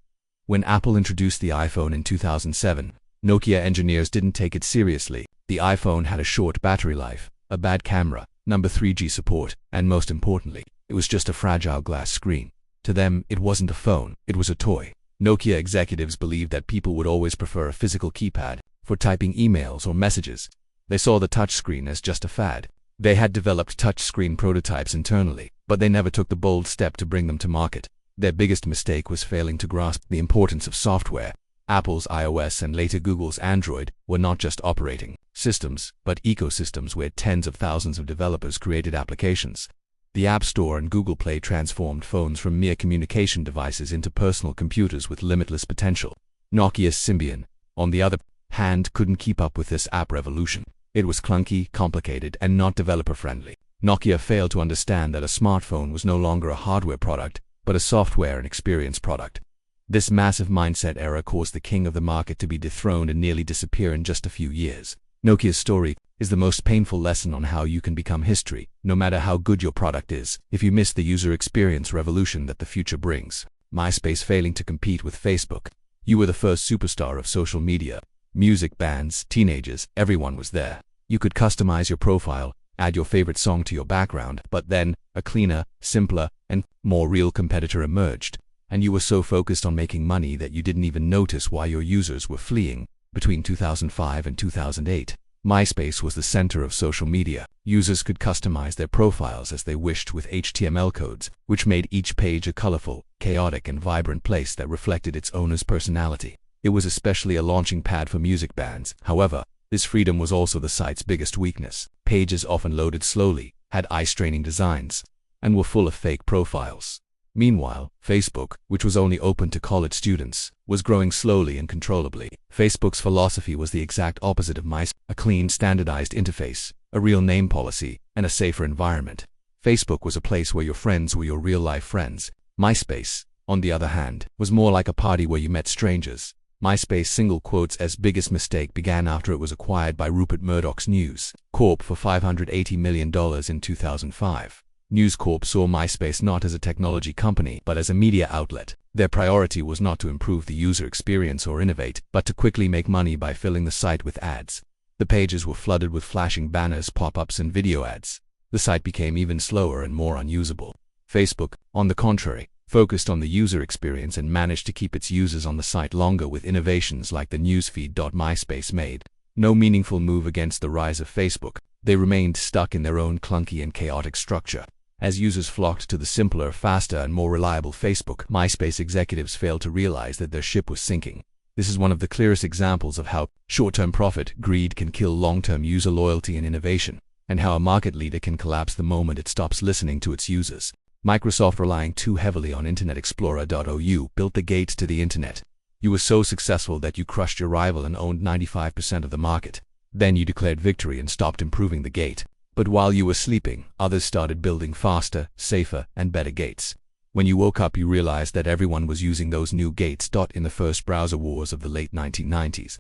When Apple introduced the iPhone in 2007, Nokia engineers didn't take it seriously. The iPhone had a short battery life, a bad camera, number 3G support, and most importantly, it was just a fragile glass screen. To them, it wasn't a phone, it was a toy. Nokia executives believed that people would always prefer a physical keypad for typing emails or messages. They saw the touchscreen as just a fad. They had developed touchscreen prototypes internally, but they never took the bold step to bring them to market. Their biggest mistake was failing to grasp the importance of software. Apple's iOS and later Google's Android were not just operating systems, but ecosystems where tens of thousands of developers created applications. The App Store and Google Play transformed phones from mere communication devices into personal computers with limitless potential. Nokia's Symbian, on the other hand, couldn't keep up with this app revolution. It was clunky, complicated, and not developer-friendly. Nokia failed to understand that a smartphone was no longer a hardware product, but a software and experience product. This massive mindset error caused the king of the market to be dethroned and nearly disappear in just a few years. Nokia's story is the most painful lesson on how you can become history, no matter how good your product is, if you miss the user experience revolution that the future brings. MySpace failing to compete with Facebook. You were the first superstar of social media. Music, bands, teenagers, everyone was there. You could customize your profile, add your favorite song to your background, but then a cleaner, simpler, and more real competitor emerged. And you were so focused on making money that you didn't even notice why your users were fleeing. Between 2005 and 2008, MySpace was the center of social media. Users could customize their profiles as they wished with HTML codes, which made each page a colorful, chaotic, and vibrant place that reflected its owner's personality. It was especially a launching pad for music bands. However, this freedom was also the site's biggest weakness. Pages often loaded slowly, had eye-straining designs, and were full of fake profiles. Meanwhile, Facebook, which was only open to college students, was growing slowly and controllably. Facebook's philosophy was the exact opposite of MySpace: a clean, standardized interface, a real name policy, and a safer environment. Facebook was a place where your friends were your real-life friends. MySpace, on the other hand, was more like a party where you met strangers. MySpace's biggest mistake began after it was acquired by Rupert Murdoch's News Corp for $580 million in 2005. News Corp saw MySpace not as a technology company, but as a media outlet. Their priority was not to improve the user experience or innovate, but to quickly make money by filling the site with ads. The pages were flooded with flashing banners, pop-ups, and video ads. The site became even slower and more unusable. Facebook, on the contrary, focused on the user experience and managed to keep its users on the site longer with innovations like the newsfeed. MySpace made no meaningful move against the rise of Facebook. They remained stuck in their own clunky and chaotic structure. As users flocked to the simpler, faster, and more reliable Facebook, MySpace executives failed to realize that their ship was sinking. This is one of the clearest examples of how short-term profit, greed can kill long-term user loyalty and innovation, and how a market leader can collapse the moment it stops listening to its users. Microsoft, relying too heavily on Internet Explorer.ou, built the gates to the Internet. You were so successful that you crushed your rival and owned 95% of the market. Then you declared victory and stopped improving the gate. But while you were sleeping, others started building faster, safer, and better gates. When you woke up, you realized that everyone was using those new gates. In the first browser wars of the late 1990s,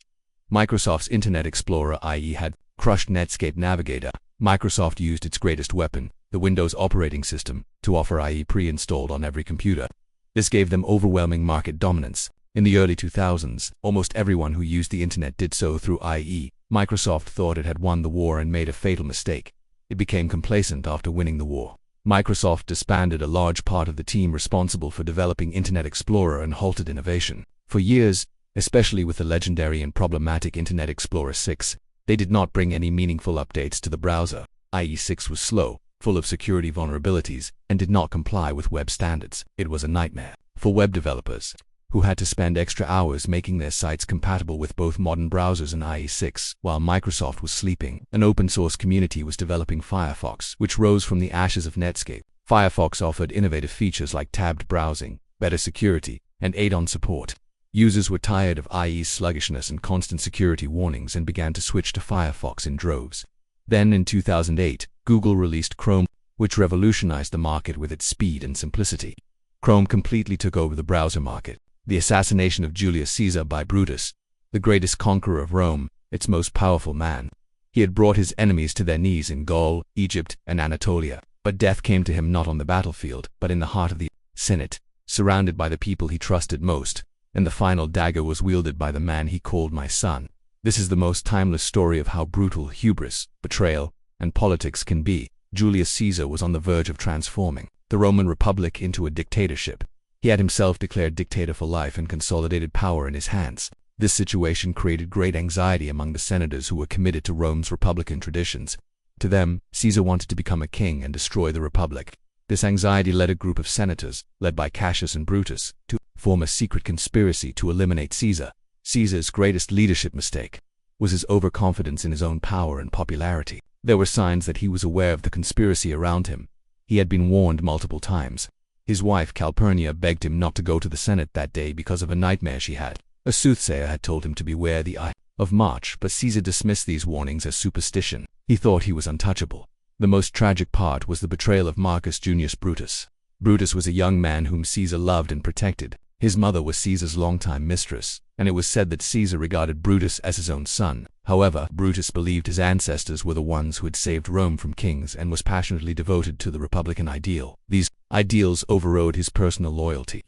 Microsoft's Internet Explorer IE had crushed Netscape Navigator. Microsoft used its greatest weapon, the Windows operating system, to offer IE pre-installed on every computer. This gave them overwhelming market dominance. In the early 2000s, almost everyone who used the Internet did so through IE. Microsoft thought it had won the war and made a fatal mistake. It became complacent after winning the war. Microsoft disbanded a large part of the team responsible for developing Internet Explorer and halted innovation. For years, especially with the legendary and problematic Internet Explorer 6, they did not bring any meaningful updates to the browser. IE6 was slow, full of security vulnerabilities, and did not comply with web standards. It was a nightmare for web developers, who had to spend extra hours making their sites compatible with both modern browsers and IE6. While Microsoft was sleeping, an open-source community was developing Firefox, which rose from the ashes of Netscape. Firefox offered innovative features like tabbed browsing, better security, and add-on support. Users were tired of IE's sluggishness and constant security warnings and began to switch to Firefox in droves. Then in 2008, Google released Chrome, which revolutionized the market with its speed and simplicity. Chrome completely took over the browser market. The assassination of Julius Caesar by Brutus, the greatest conqueror of Rome, its most powerful man. He had brought his enemies to their knees in Gaul, Egypt, and Anatolia. But death came to him not on the battlefield, but in the heart of the Senate, surrounded by the people he trusted most. And the final dagger was wielded by the man he called my son. This is the most timeless story of how brutal hubris, betrayal, and politics can be. Julius Caesar was on the verge of transforming the Roman Republic into a dictatorship. He had himself declared dictator for life and consolidated power in his hands. This situation created great anxiety among the senators who were committed to Rome's republican traditions. To them, Caesar wanted to become a king and destroy the republic. This anxiety led a group of senators, led by Cassius and Brutus, to form a secret conspiracy to eliminate Caesar. Caesar's greatest leadership mistake was his overconfidence in his own power and popularity. There were signs that he was aware of the conspiracy around him. He had been warned multiple times. His wife Calpurnia begged him not to go to the Senate that day because of a nightmare she had. A soothsayer had told him to beware the Eye of March, but Caesar dismissed these warnings as superstition. He thought he was untouchable. The most tragic part was the betrayal of Marcus Junius Brutus. Brutus was a young man whom Caesar loved and protected. His mother was Caesar's longtime mistress, and it was said that Caesar regarded Brutus as his own son. However, Brutus believed his ancestors were the ones who had saved Rome from kings and was passionately devoted to the republican ideal. These ideals overrode his personal loyalty.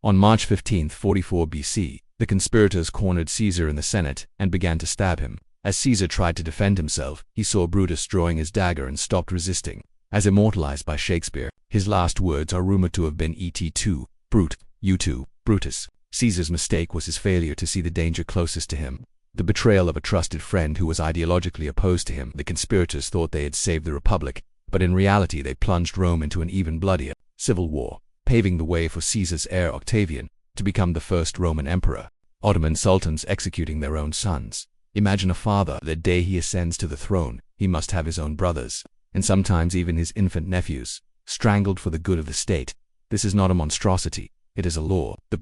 On March 15, 44 BC, the conspirators cornered Caesar in the Senate and began to stab him. As Caesar tried to defend himself, he saw Brutus drawing his dagger and stopped resisting. As immortalized by Shakespeare, his last words are rumored to have been "Et2, Brute, you too, Brutus." Caesar's mistake was his failure to see the danger closest to him, the betrayal of a trusted friend who was ideologically opposed to him. The conspirators thought they had saved the Republic, but in reality they plunged Rome into an even bloodier civil war, paving the way for Caesar's heir Octavian to become the first Roman emperor. Ottoman sultans executing their own sons. Imagine a father. The day he ascends to the throne, he must have his own brothers, and sometimes even his infant nephews, strangled for the good of the state. This is not a monstrosity, it is a law. The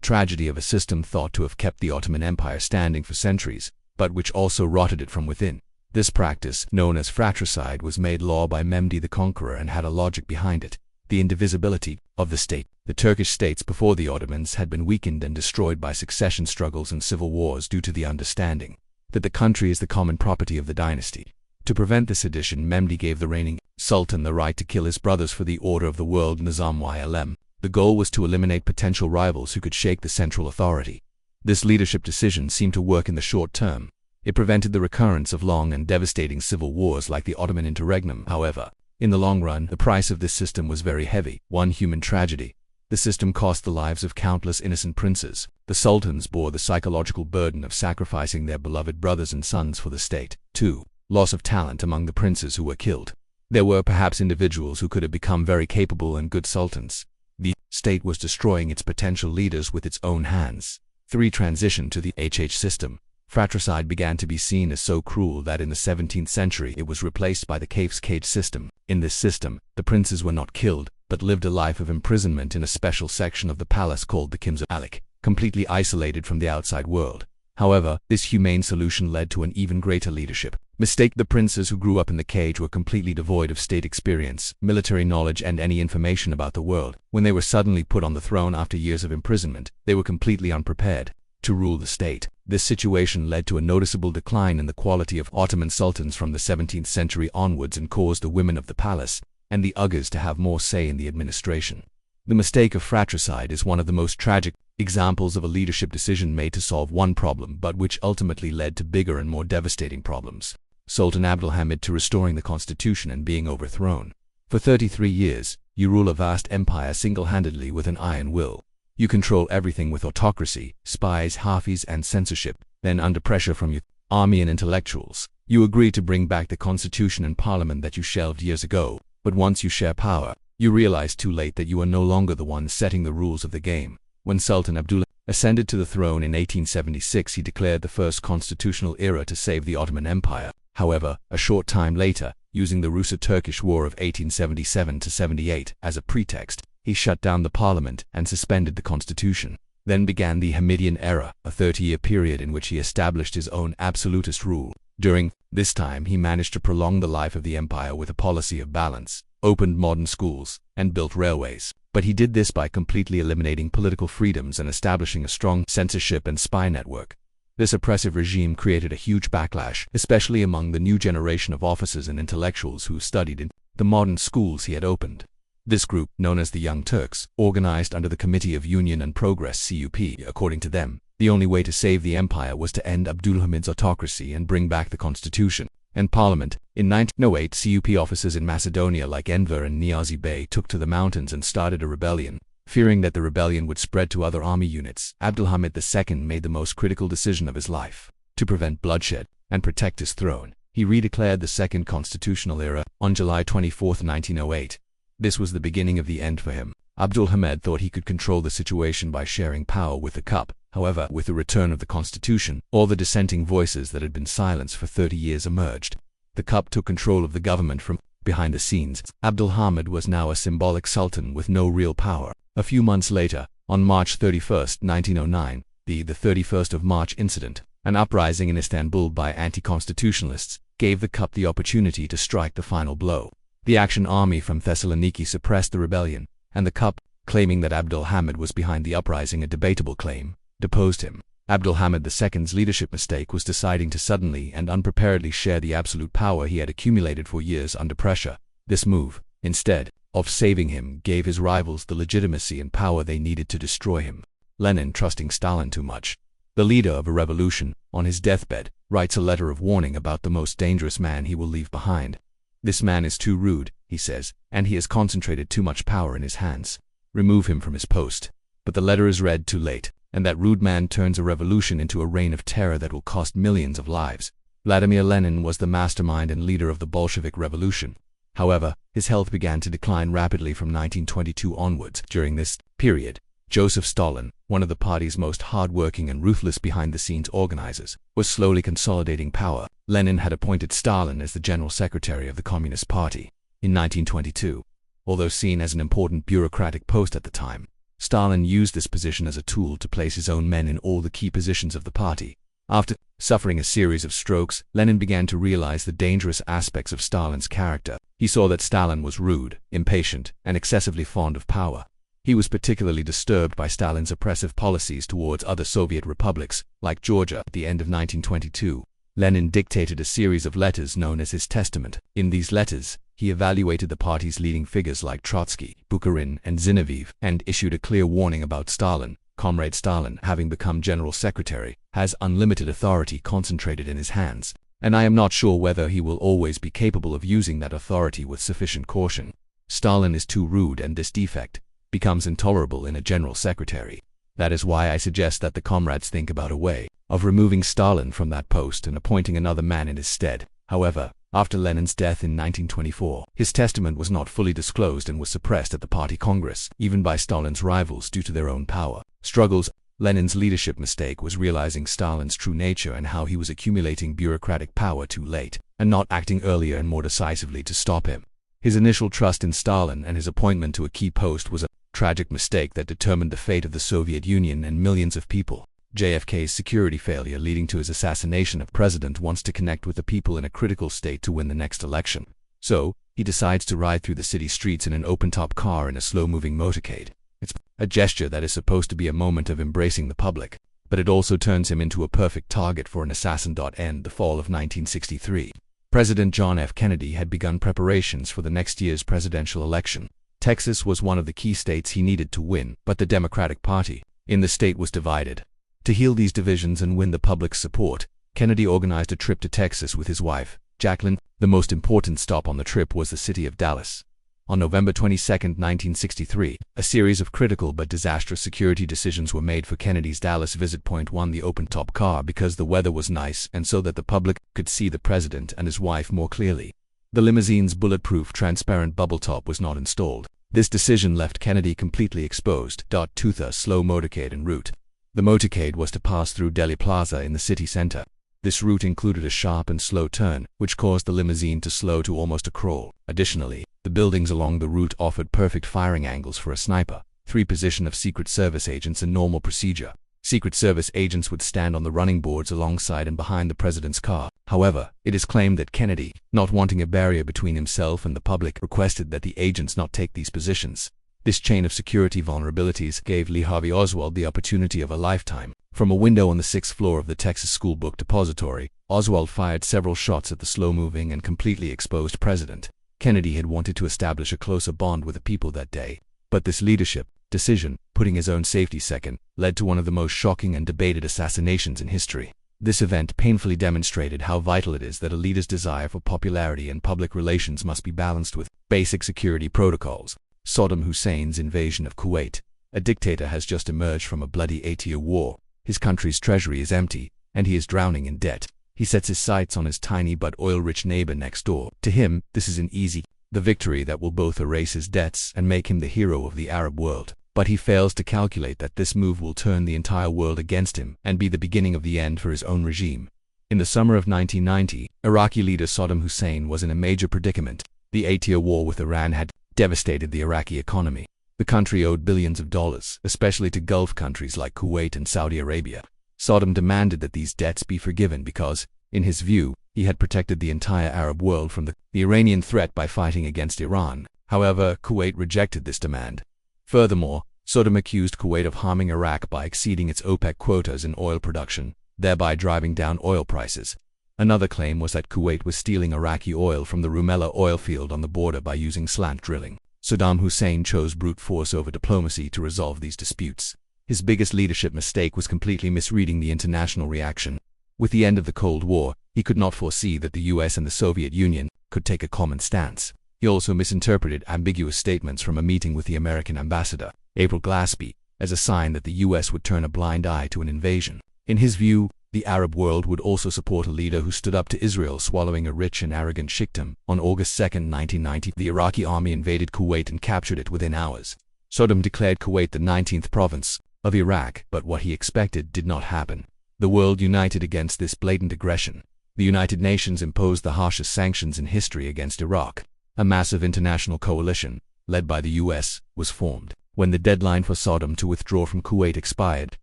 tragedy of a system thought to have kept the Ottoman Empire standing for centuries, but which also rotted it from within. This practice, known as fratricide, was made law by Mehmed the Conqueror and had a logic behind it: the indivisibility of the state. The Turkish states before the Ottomans had been weakened and destroyed by succession struggles and civil wars due to the understanding that the country is the common property of the dynasty. To prevent this addition, Mehmed gave the reigning sultan the right to kill his brothers for the order of the world Nizam ylm. The goal was to eliminate potential rivals who could shake the central authority. This leadership decision seemed to work in the short term. It prevented the recurrence of long and devastating civil wars like the Ottoman interregnum. However, in the long run, the price of this system was very heavy. 1. Human tragedy. The system cost the lives of countless innocent princes. The sultans bore the psychological burden of sacrificing their beloved brothers and sons for the state. 2. Loss of talent among the princes who were killed. There were perhaps individuals who could have become very capable and good sultans. The state was destroying its potential leaders with its own hands. 3. Transition to the HH system. Fratricide began to be seen as so cruel that in the 17th century it was replaced by the Kaif's cage system. In this system, the princes were not killed, but lived a life of imprisonment in a special section of the palace called the Kims of Alec, completely isolated from the outside world. However, this humane solution led to an even greater leadership mistake. The princes who grew up in the cage were completely devoid of state experience, military knowledge, and any information about the world. When they were suddenly put on the throne after years of imprisonment, they were completely unprepared to rule the state. This situation led to a noticeable decline in the quality of Ottoman sultans from the 17th century onwards and caused the women of the palace and the Ughas to have more say in the administration. The mistake of fratricide is one of the most tragic examples of a leadership decision made to solve one problem but which ultimately led to bigger and more devastating problems. Sultan Abdulhamid to restoring the constitution and being overthrown. For 33 years, you rule a vast empire single-handedly with an iron will. You control everything with autocracy, spies, Hafis, and censorship. Then, under pressure from your army and intellectuals, you agree to bring back the constitution and parliament that you shelved years ago. But once you share power, you realize too late that you are no longer the one setting the rules of the game. When Sultan Abdullah ascended to the throne in 1876, he declared the first constitutional era to save the Ottoman Empire. However, a short time later, using the Russo-Turkish War of 1877–78 as a pretext, he shut down the parliament and suspended the constitution. Then began the Hamidian era, a 30-year period in which he established his own absolutist rule. During this time, he managed to prolong the life of the empire with a policy of balance, opened modern schools, and built railways. But he did this by completely eliminating political freedoms and establishing a strong censorship and spy network. This oppressive regime created a huge backlash, especially among the new generation of officers and intellectuals who studied in the modern schools he had opened. This group, known as the Young Turks, organized under the Committee of Union and Progress (CUP). According to them, the only way to save the empire was to end Abdulhamid's autocracy and bring back the constitution and parliament. In 1908, CUP officers in Macedonia like Enver and Niazi Bey took to the mountains and started a rebellion. Fearing that the rebellion would spread to other army units, Abdulhamid II made the most critical decision of his life. To prevent bloodshed and protect his throne, he redeclared the Second Constitutional Era on July 24, 1908. This was the beginning of the end for him. Abdulhamid thought he could control the situation by sharing power with the CUP. However, with the return of the constitution, all the dissenting voices that had been silenced for 30 years emerged. The CUP took control of the government from behind the scenes. Abdulhamid was now a symbolic sultan with no real power. A few months later, on March 31, 1909, the 31st of March incident, an uprising in Istanbul by anti-constitutionalists, gave the CUP the opportunity to strike the final blow. The Action Army from Thessaloniki suppressed the rebellion, and the CUP, claiming that Abdulhamid was behind the uprising, a debatable claim, deposed him. Abdulhamid II's leadership mistake was deciding to suddenly and unpreparedly share the absolute power he had accumulated for years under pressure. This move, instead of saving him, gave his rivals the legitimacy and power they needed to destroy him. Lenin, trusting Stalin too much, the leader of a revolution, on his deathbed, writes a letter of warning about the most dangerous man he will leave behind. This man is too rude, he says, and he has concentrated too much power in his hands. Remove him from his post. But the letter is read too late, and that rude man turns a revolution into a reign of terror that will cost millions of lives. Vladimir Lenin was the mastermind and leader of the Bolshevik Revolution. However, his health began to decline rapidly from 1922 onwards. During this period, Joseph Stalin, one of the party's most hard-working and ruthless behind-the-scenes organizers, was slowly consolidating power. Lenin had appointed Stalin as the general secretary of the Communist Party in 1922. Although seen as an important bureaucratic post at the time, Stalin used this position as a tool to place his own men in all the key positions of the party. After suffering a series of strokes, Lenin began to realize the dangerous aspects of Stalin's character. He saw that Stalin was rude, impatient, and excessively fond of power. He was particularly disturbed by Stalin's oppressive policies towards other Soviet republics, like Georgia. At the end of 1922, Lenin dictated a series of letters known as his testament. In these letters, he evaluated the party's leading figures like Trotsky, Bukharin, and Zinoviev, and issued a clear warning about Stalin. Comrade Stalin, having become general secretary, has unlimited authority concentrated in his hands, and I am not sure whether he will always be capable of using that authority with sufficient caution. Stalin is too rude, and this defect becomes intolerable in a general secretary. That is why I suggest that the comrades think about a way of removing Stalin from that post and appointing another man in his stead. However, after Lenin's death in 1924, his testament was not fully disclosed and was suppressed at the party congress, even by Stalin's rivals due to their own power struggles. Lenin's leadership mistake was realizing Stalin's true nature and how he was accumulating bureaucratic power too late, and not acting earlier and more decisively to stop him. His initial trust in Stalin and his appointment to a key post was a tragic mistake that determined the fate of the Soviet Union and millions of people. JFK's security failure leading to his assassination of president wants to connect with the people in a critical state to win the next election. So, he decides to ride through the city streets in an open-top car in a slow-moving motorcade. It's a gesture that is supposed to be a moment of embracing the public, but it also turns him into a perfect target for an assassin. End the fall of 1963. President John F. Kennedy had begun preparations for the next year's presidential election. Texas was one of the key states he needed to win, but the Democratic Party in the state was divided. To heal these divisions and win the public's support, Kennedy organized a trip to Texas with his wife, Jacqueline. The most important stop on the trip was the city of Dallas. On November 22, 1963, a series of critical but disastrous security decisions were made for Kennedy's Dallas visit. Point 1. The open-top car because the weather was nice and so that the public could see the president and his wife more clearly. The limousine's bulletproof transparent bubble top was not installed. This decision left Kennedy completely exposed. To the slow motorcade en route. The motorcade was to pass through Dealey Plaza in the city center. This route included a sharp and slow turn, which caused the limousine to slow to almost a crawl. Additionally, the buildings along the route offered perfect firing angles for a sniper. 3. Position of Secret Service agents and normal procedure. Secret Service agents would stand on the running boards alongside and behind the president's car. However, it is claimed that Kennedy, not wanting a barrier between himself and the public, requested that the agents not take these positions. This chain of security vulnerabilities gave Lee Harvey Oswald the opportunity of a lifetime. From a window on the 6th floor of the Texas School Book Depository, Oswald fired several shots at the slow-moving and completely exposed president. Kennedy had wanted to establish a closer bond with the people that day. But this leadership decision, putting his own safety second, led to one of the most shocking and debated assassinations in history. This event painfully demonstrated how vital it is that a leader's desire for popularity and public relations must be balanced with basic security protocols. Saddam Hussein's invasion of Kuwait. A dictator has just emerged from a bloody 8-year war. His country's treasury is empty, and he is drowning in debt. He sets his sights on his tiny but oil-rich neighbor next door. To him, this is an easy victory that will both erase his debts and make him the hero of the Arab world. But he fails to calculate that this move will turn the entire world against him and be the beginning of the end for his own regime. In the summer of 1990, Iraqi leader Saddam Hussein was in a major predicament. The 8-year war with Iran had devastated the Iraqi economy. The country owed billions of dollars, especially to Gulf countries like Kuwait and Saudi Arabia. Saddam demanded that these debts be forgiven because, in his view, he had protected the entire Arab world from the Iranian threat by fighting against Iran. However, Kuwait rejected this demand. Furthermore, Saddam accused Kuwait of harming Iraq by exceeding its OPEC quotas in oil production, thereby driving down oil prices. Another claim was that Kuwait was stealing Iraqi oil from the Rumaila oil field on the border by using slant drilling. Saddam Hussein chose brute force over diplomacy to resolve these disputes. His biggest leadership mistake was completely misreading the international reaction. With the end of the Cold War, he could not foresee that the US and the Soviet Union could take a common stance. He also misinterpreted ambiguous statements from a meeting with the American ambassador, April Glaspie, as a sign that the US would turn a blind eye to an invasion. In his view, the Arab world would also support a leader who stood up to Israel, swallowing a rich and arrogant sheikhdom. On August 2, 1990, the Iraqi army invaded Kuwait and captured it within hours. Saddam declared Kuwait the 19th province of Iraq, but what he expected did not happen. The world united against this blatant aggression. The United Nations imposed the harshest sanctions in history against Iraq. A massive international coalition, led by the US, was formed. When the deadline for Saddam to withdraw from Kuwait expired,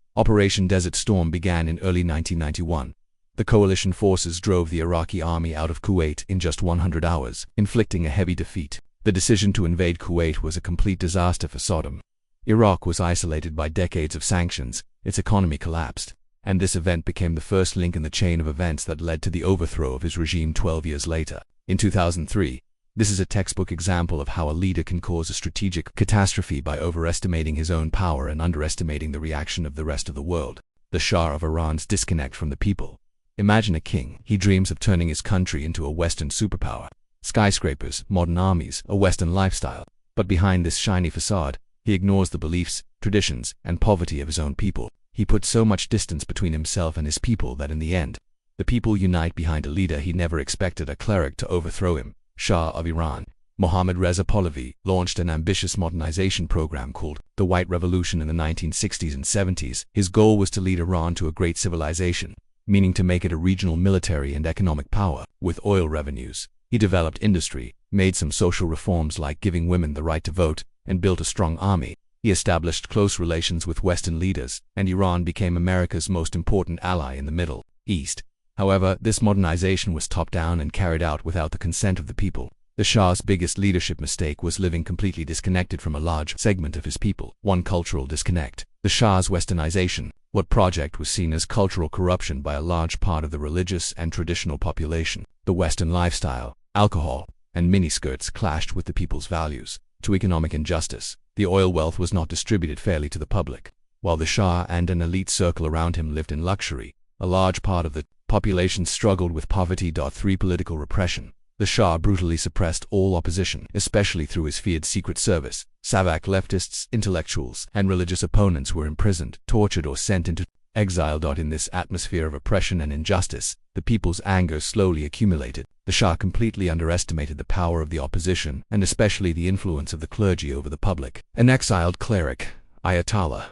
Operation Desert Storm began in early 1991. The coalition forces drove the Iraqi army out of Kuwait in just 100 hours, inflicting a heavy defeat. The decision to invade Kuwait was a complete disaster for Saddam. Iraq was isolated by decades of sanctions, its economy collapsed, and this event became the first link in the chain of events that led to the overthrow of his regime 12 years later. In 2003, this is a textbook example of how a leader can cause a strategic catastrophe by overestimating his own power and underestimating the reaction of the rest of the world. The Shah of Iran's disconnect from the people. Imagine a king. He dreams of turning his country into a Western superpower. Skyscrapers, modern armies, a Western lifestyle. But behind this shiny facade, he ignores the beliefs, traditions, and poverty of his own people. He puts so much distance between himself and his people that in the end, the people unite behind a leader he never expected a cleric to overthrow him. Shah of Iran. Mohammad Reza Pahlavi launched an ambitious modernization program called the White Revolution in the 1960s and 70s. His goal was to lead Iran to a great civilization, meaning to make it a regional military and economic power with oil revenues. He developed industry, made some social reforms like giving women the right to vote, and built a strong army. He established close relations with Western leaders, and Iran became America's most important ally in the Middle East. However, this modernization was top-down and carried out without the consent of the people. The Shah's biggest leadership mistake was living completely disconnected from a large segment of his people. One cultural disconnect. The Shah's westernization. What project was seen as cultural corruption by a large part of the religious and traditional population. The Western lifestyle, alcohol, and miniskirts clashed with the people's values. To economic injustice. The oil wealth was not distributed fairly to the public. While the Shah and an elite circle around him lived in luxury, a large part of the population struggled with poverty. 3. Political repression. The Shah brutally suppressed all opposition, especially through his feared secret service. Savak leftists, intellectuals, and religious opponents were imprisoned, tortured, or sent into exile. In this atmosphere of oppression and injustice, the people's anger slowly accumulated. The Shah completely underestimated the power of the opposition, and especially the influence of the clergy over the public. An exiled cleric, Ayatollah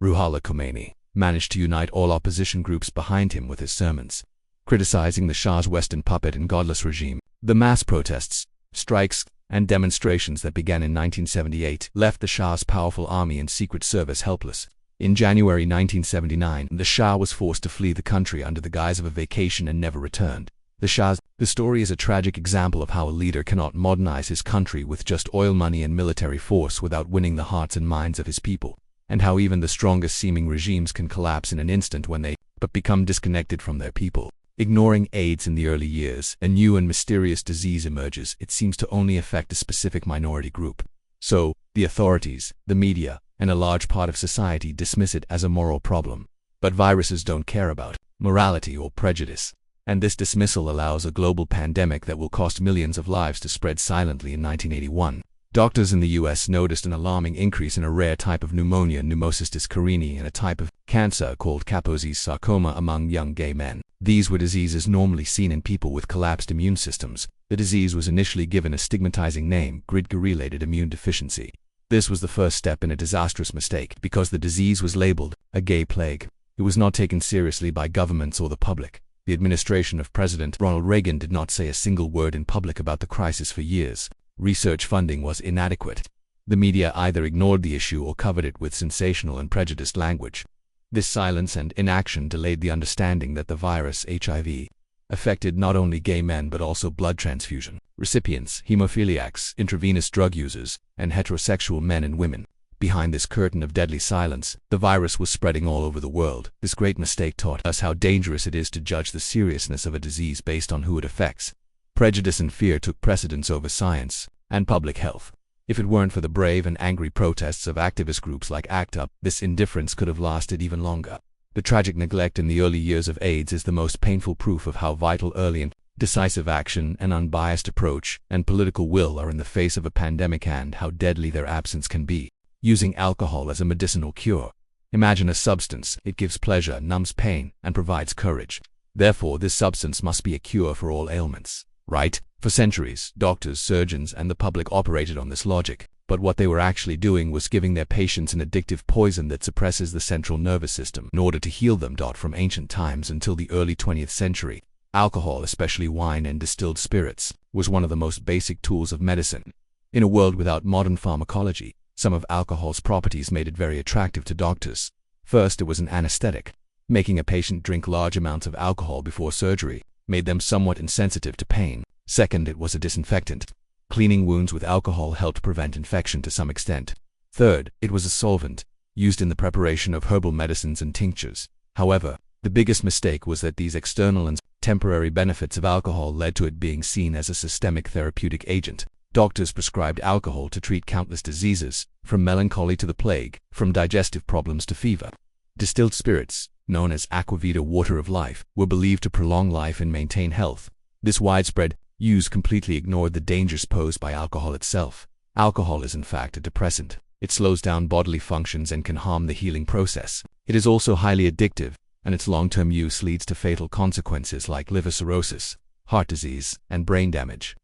Ruhollah Khomeini, managed to unite all opposition groups behind him with his sermons, criticizing the Shah's Western puppet and godless regime. The mass protests, strikes, and demonstrations that began in 1978 left the Shah's powerful army and secret service helpless. In January 1979, the Shah was forced to flee the country under the guise of a vacation and never returned. The story is a tragic example of how a leader cannot modernize his country with just oil money and military force without winning the hearts and minds of his people, and how even the strongest seeming regimes can collapse in an instant when they become disconnected from their people. Ignoring AIDS in the early years, a new and mysterious disease emerges. It seems to only affect a specific minority group. So, the authorities, the media, and a large part of society dismiss it as a moral problem. But viruses don't care about morality or prejudice. And this dismissal allows a global pandemic that will cost millions of lives to spread silently. In 1981, doctors in the US noticed an alarming increase in a rare type of pneumonia, pneumocystis carinii, and a type of cancer called Kaposi's sarcoma among young gay men. These were diseases normally seen in people with collapsed immune systems. The disease was initially given a stigmatizing name, grid-related immune deficiency. This was the first step in a disastrous mistake, because the disease was labeled a gay plague. It was not taken seriously by governments or the public. The administration of President Ronald Reagan did not say a single word in public about the crisis for years. Research funding was inadequate. The media either ignored the issue or covered it with sensational and prejudiced language. This silence and inaction delayed the understanding that the virus, HIV, affected not only gay men but also blood transfusion recipients, hemophiliacs, intravenous drug users, and heterosexual men and women. Behind this curtain of deadly silence, the virus was spreading all over the world. This great mistake taught us how dangerous it is to judge the seriousness of a disease based on who it affects. Prejudice and fear took precedence over science and public health. If it weren't for the brave and angry protests of activist groups like ACT UP, this indifference could have lasted even longer. The tragic neglect in the early years of AIDS is the most painful proof of how vital early and decisive action, an unbiased approach, and political will are in the face of a pandemic, and how deadly their absence can be. Using alcohol as a medicinal cure. Imagine a substance. It gives pleasure, numbs pain, and provides courage. Therefore, this substance must be a cure for all ailments. Right? For centuries, doctors, surgeons, and the public operated on this logic. But what they were actually doing was giving their patients an addictive poison that suppresses the central nervous system in order to heal them. From ancient times until the early 20th century, alcohol, especially wine and distilled spirits, was one of the most basic tools of medicine. In a world without modern pharmacology, some of alcohol's properties made it very attractive to doctors. First, it was an anesthetic. Making a patient drink large amounts of alcohol before surgery made them somewhat insensitive to pain. Second, it was a disinfectant. Cleaning wounds with alcohol helped prevent infection to some extent. Third, it was a solvent, used in the preparation of herbal medicines and tinctures. However, the biggest mistake was that these external and temporary benefits of alcohol led to it being seen as a systemic therapeutic agent. Doctors prescribed alcohol to treat countless diseases, from melancholy to the plague, from digestive problems to fever. Distilled spirits, known as aquavita, water of life, were believed to prolong life and maintain health. This widespread use completely ignored the dangers posed by alcohol itself. Alcohol is in fact a depressant. It slows down bodily functions and can harm the healing process. It is also highly addictive, and its long-term use leads to fatal consequences like liver cirrhosis, heart disease, and brain damage.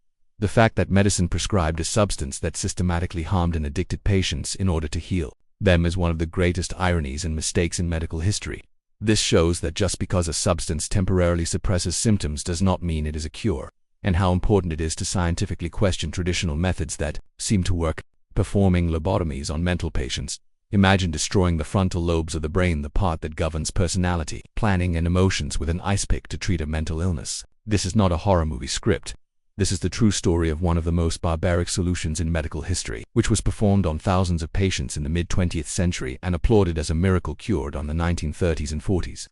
The fact that medicine prescribed a substance that systematically harmed and addicted patients in order to heal them is one of the greatest ironies and mistakes in medical history. This shows that just because a substance temporarily suppresses symptoms does not mean it is a cure, and how important it is to scientifically question traditional methods that seem to work. Performing lobotomies on mental patients. Imagine destroying the frontal lobes of the brain, the part that governs personality, planning, and emotions, with an ice pick to treat a mental illness. This is not a horror movie script. This is the true story of one of the most barbaric solutions in medical history, which was performed on thousands of patients in the mid-20th century and applauded as a miracle cured on the 1930s and 40s.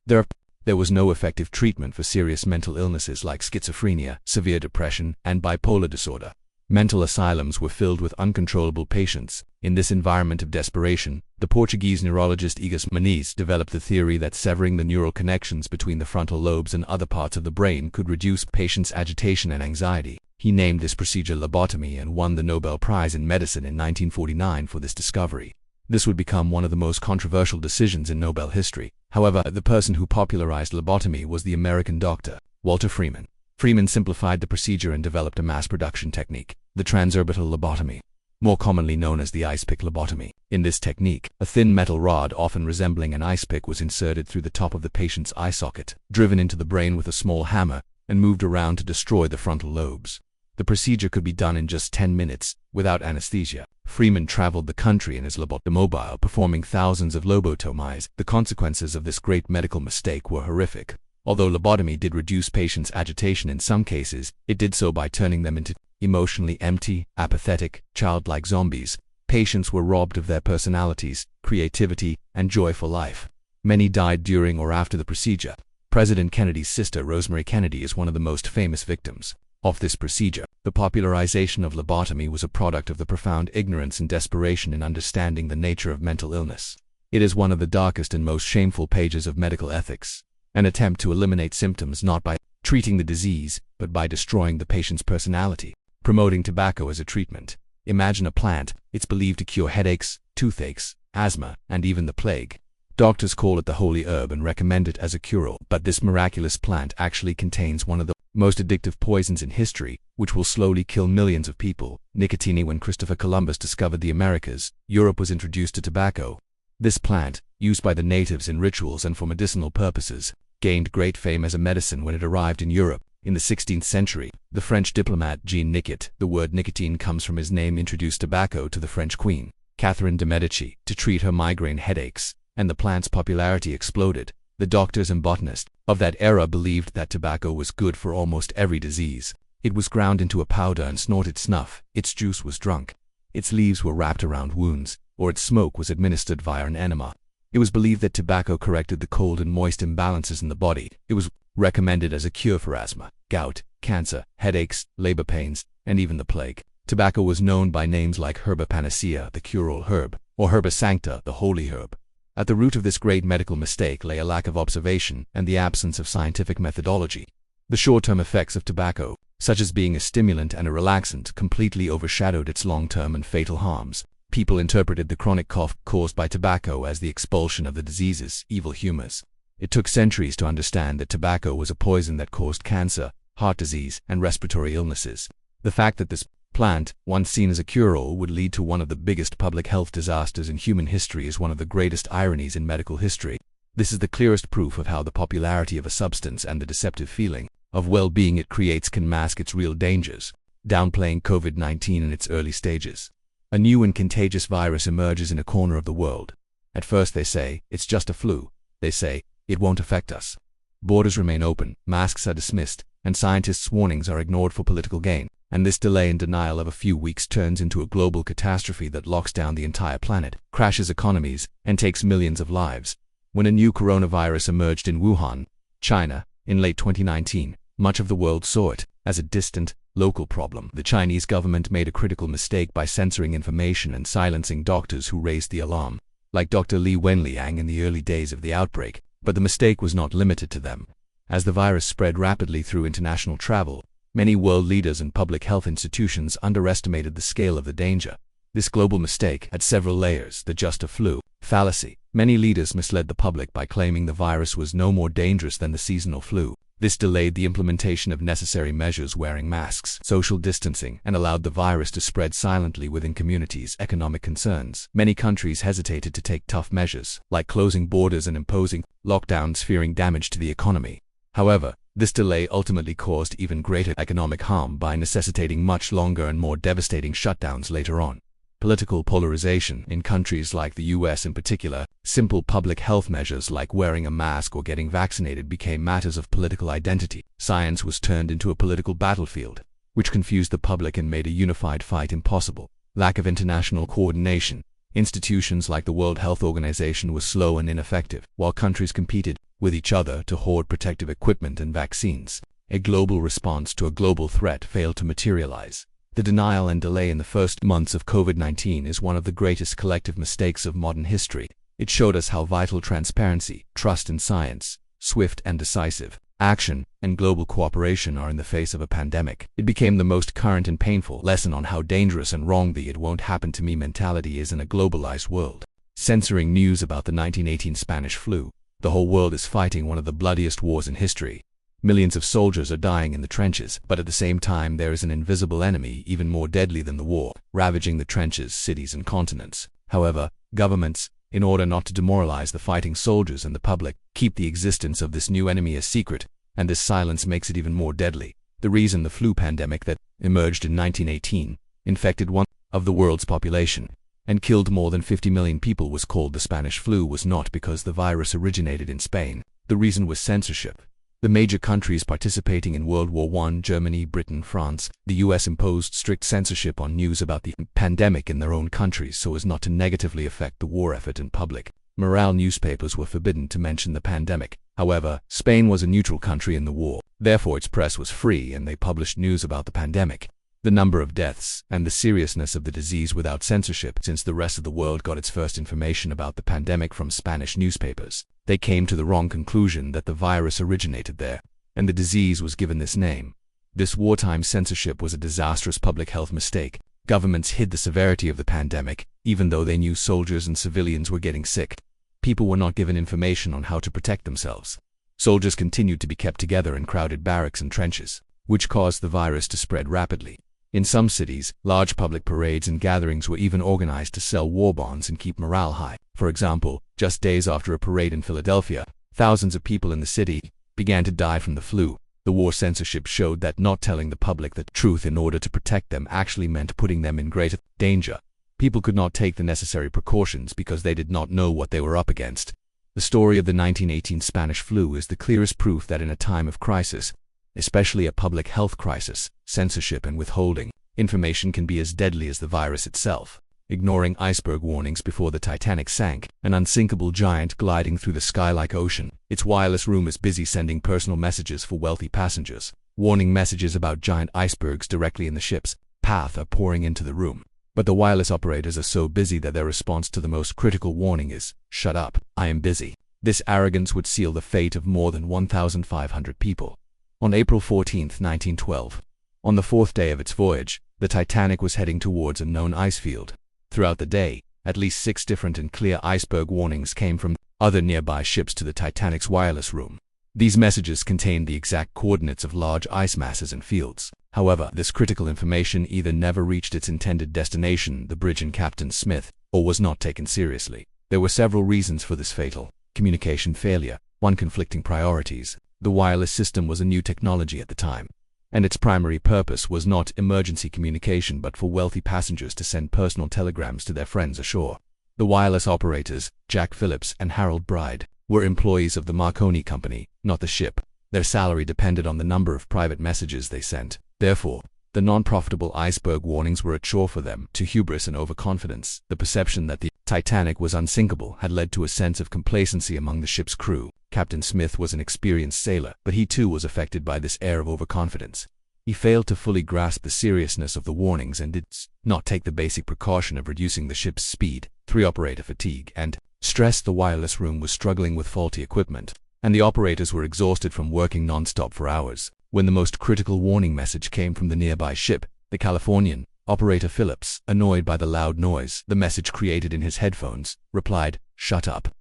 There was no effective treatment for serious mental illnesses like schizophrenia, severe depression, and bipolar disorder. Mental asylums were filled with uncontrollable patients. In this environment of desperation, the Portuguese neurologist Egas Muniz developed the theory that severing the neural connections between the frontal lobes and other parts of the brain could reduce patients' agitation and anxiety. He named this procedure lobotomy and won the Nobel Prize in Medicine in 1949 for this discovery. This would become one of the most controversial decisions in Nobel history. However, the person who popularized lobotomy was the American doctor, Walter Freeman. Freeman simplified the procedure and developed a mass production technique, the transorbital lobotomy, more commonly known as the ice pick lobotomy. In this technique, a thin metal rod, often resembling an ice pick, was inserted through the top of the patient's eye socket, driven into the brain with a small hammer, and moved around to destroy the frontal lobes. The procedure could be done in just 10 minutes, without anesthesia. Freeman traveled the country in his lobotomobile, performing thousands of lobotomies. The consequences of this great medical mistake were horrific. Although lobotomy did reduce patients' agitation in some cases, it did so by turning them into emotionally empty, apathetic, childlike zombies. Patients were robbed of their personalities, creativity, and joy for life. Many died during or after the procedure. President Kennedy's sister, Rosemary Kennedy, is one of the most famous victims of this procedure. The popularization of lobotomy was a product of the profound ignorance and desperation in understanding the nature of mental illness. It is one of the darkest and most shameful pages of medical ethics. An attempt to eliminate symptoms not by treating the disease, but by destroying the patient's personality. Promoting tobacco as a treatment. Imagine a plant. It's believed to cure headaches, toothaches, asthma, and even the plague. Doctors call it the holy herb and recommend it as a cure-all. But this miraculous plant actually contains one of the most addictive poisons in history, which will slowly kill millions of people. Nicotine. When Christopher Columbus discovered the Americas, Europe was introduced to tobacco. This plant, used by the natives in rituals and for medicinal purposes, gained great fame as a medicine when it arrived in Europe. In the 16th century, the French diplomat Jean Nicot, the word nicotine comes from his name, introduced tobacco to the French queen, Catherine de' Medici, to treat her migraine headaches, and the plant's popularity exploded. The doctors and botanists of that era believed that tobacco was good for almost every disease. It was ground into a powder and snorted snuff, its juice was drunk, its leaves were wrapped around wounds, or its smoke was administered via an enema. It was believed that tobacco corrected the cold and moist imbalances in the body. It was recommended as a cure for asthma, gout, cancer, headaches, labor pains, and even the plague. Tobacco was known by names like herba panacea, the cure-all herb, or herba sancta, the holy herb. At the root of this great medical mistake lay a lack of observation and the absence of scientific methodology. The short-term effects of tobacco, such as being a stimulant and a relaxant, completely overshadowed its long-term and fatal harms. People interpreted the chronic cough caused by tobacco as the expulsion of the disease's evil humors. It took centuries to understand that tobacco was a poison that caused cancer, heart disease, and respiratory illnesses. The fact that this plant, once seen as a cure-all, would lead to one of the biggest public health disasters in human history is one of the greatest ironies in medical history. This is the clearest proof of how the popularity of a substance and the deceptive feeling of well-being it creates can mask its real dangers. Downplaying COVID-19 in its early stages. A new and contagious virus emerges in a corner of the world. At first they say, it's just a flu. They say, it won't affect us. Borders remain open, masks are dismissed, and scientists' warnings are ignored for political gain. And this delay and denial of a few weeks turns into a global catastrophe that locks down the entire planet, crashes economies, and takes millions of lives. When a new coronavirus emerged in Wuhan, China, in late 2019, much of the world saw it as a distant, local problem. The Chinese government made a critical mistake by censoring information and silencing doctors who raised the alarm, like Dr. Li Wenliang in the early days of the outbreak. But the mistake was not limited to them. As the virus spread rapidly through international travel, many world leaders and public health institutions underestimated the scale of the danger. This global mistake had several layers. The just a flu fallacy. Many leaders misled the public by claiming the virus was no more dangerous than the seasonal flu. This delayed the implementation of necessary measures, wearing masks, social distancing, and allowed the virus to spread silently within communities. Economic concerns. Many countries hesitated to take tough measures, like closing borders and imposing lockdowns, fearing damage to the economy. However, this delay ultimately caused even greater economic harm by necessitating much longer and more devastating shutdowns later on. Political polarization. In countries like the US in particular, simple public health measures like wearing a mask or getting vaccinated became matters of political identity. Science was turned into a political battlefield, which confused the public and made a unified fight impossible. Lack of international coordination. Institutions like the World Health Organization were slow and ineffective, while countries competed with each other to hoard protective equipment and vaccines. A global response to a global threat failed to materialize. The denial and delay in the first months of COVID-19 is one of the greatest collective mistakes of modern history. It showed us how vital transparency, trust in science, swift and decisive action, and global cooperation are in the face of a pandemic. It became the most current and painful lesson on how dangerous and wrong the "it won't happen to me" mentality is in a globalized world. Censoring news about the 1918 Spanish flu. The whole world is fighting one of the bloodiest wars in history. Millions of soldiers are dying in the trenches, but at the same time there is an invisible enemy even more deadly than the war, ravaging the trenches, cities, and continents. However, governments, in order not to demoralize the fighting soldiers and the public, keep the existence of this new enemy a secret, and this silence makes it even more deadly. The reason the flu pandemic that emerged in 1918 infected one of the world's population and killed more than 50 million people was called the Spanish flu was not because the virus originated in Spain. The reason was censorship. The major countries participating in World War I, Germany, Britain, France, the US, imposed strict censorship on news about the pandemic in their own countries so as not to negatively affect the war effort and public morale. Newspapers were forbidden to mention the pandemic. However, Spain was a neutral country in the war, therefore its press was free and they published news about the pandemic, the number of deaths, and the seriousness of the disease without censorship. Since the rest of the world got its first information about the pandemic from Spanish newspapers, they came to the wrong conclusion that the virus originated there, and the disease was given this name. This wartime censorship was a disastrous public health mistake. Governments hid the severity of the pandemic, even though they knew soldiers and civilians were getting sick. People were not given information on how to protect themselves. Soldiers continued to be kept together in crowded barracks and trenches, which caused the virus to spread rapidly. In some cities, large public parades and gatherings were even organized to sell war bonds and keep morale high. For example, just days after a parade in Philadelphia, thousands of people in the city began to die from the flu. The war censorship showed that not telling the public the truth in order to protect them actually meant putting them in greater danger. People could not take the necessary precautions because they did not know what they were up against. The story of the 1918 Spanish flu is the clearest proof that in a time of crisis, especially a public health crisis, censorship and withholding information can be as deadly as the virus itself. Ignoring iceberg warnings before the Titanic sank, an unsinkable giant gliding through the sky like ocean, its wireless room is busy sending personal messages for wealthy passengers. Warning messages about giant icebergs directly in the ship's path are pouring into the room. But the wireless operators are so busy that their response to the most critical warning is, "Shut up, I am busy." This arrogance would seal the fate of more than 1,500 people. On April 14, 1912, on the fourth day of its voyage, the Titanic was heading towards a known ice field. Throughout the day, at least 6 different and clear iceberg warnings came from other nearby ships to the Titanic's wireless room. These messages contained the exact coordinates of large ice masses and fields. However, this critical information either never reached its intended destination, the bridge and Captain Smith, or was not taken seriously. There were several reasons for this fatal communication failure. 1. Conflicting priorities. The wireless system was a new technology at the time, and its primary purpose was not emergency communication but for wealthy passengers to send personal telegrams to their friends ashore. The wireless operators, Jack Phillips and Harold Bride, were employees of the Marconi Company, not the ship. Their salary depended on the number of private messages they sent. Therefore, the non-profitable iceberg warnings were a chore for them. To hubris and overconfidence, the perception that the Titanic was unsinkable had led to a sense of complacency among the ship's crew. Captain Smith was an experienced sailor, but he too was affected by this air of overconfidence. He failed to fully grasp the seriousness of the warnings and did not take the basic precaution of reducing the ship's speed. 3. Operator fatigue and stress. The wireless room was struggling with faulty equipment, and the operators were exhausted from working non-stop for hours. When the most critical warning message came from the nearby ship, the Californian, operator Phillips, annoyed by the loud noise the message created in his headphones, replied, "Shut up,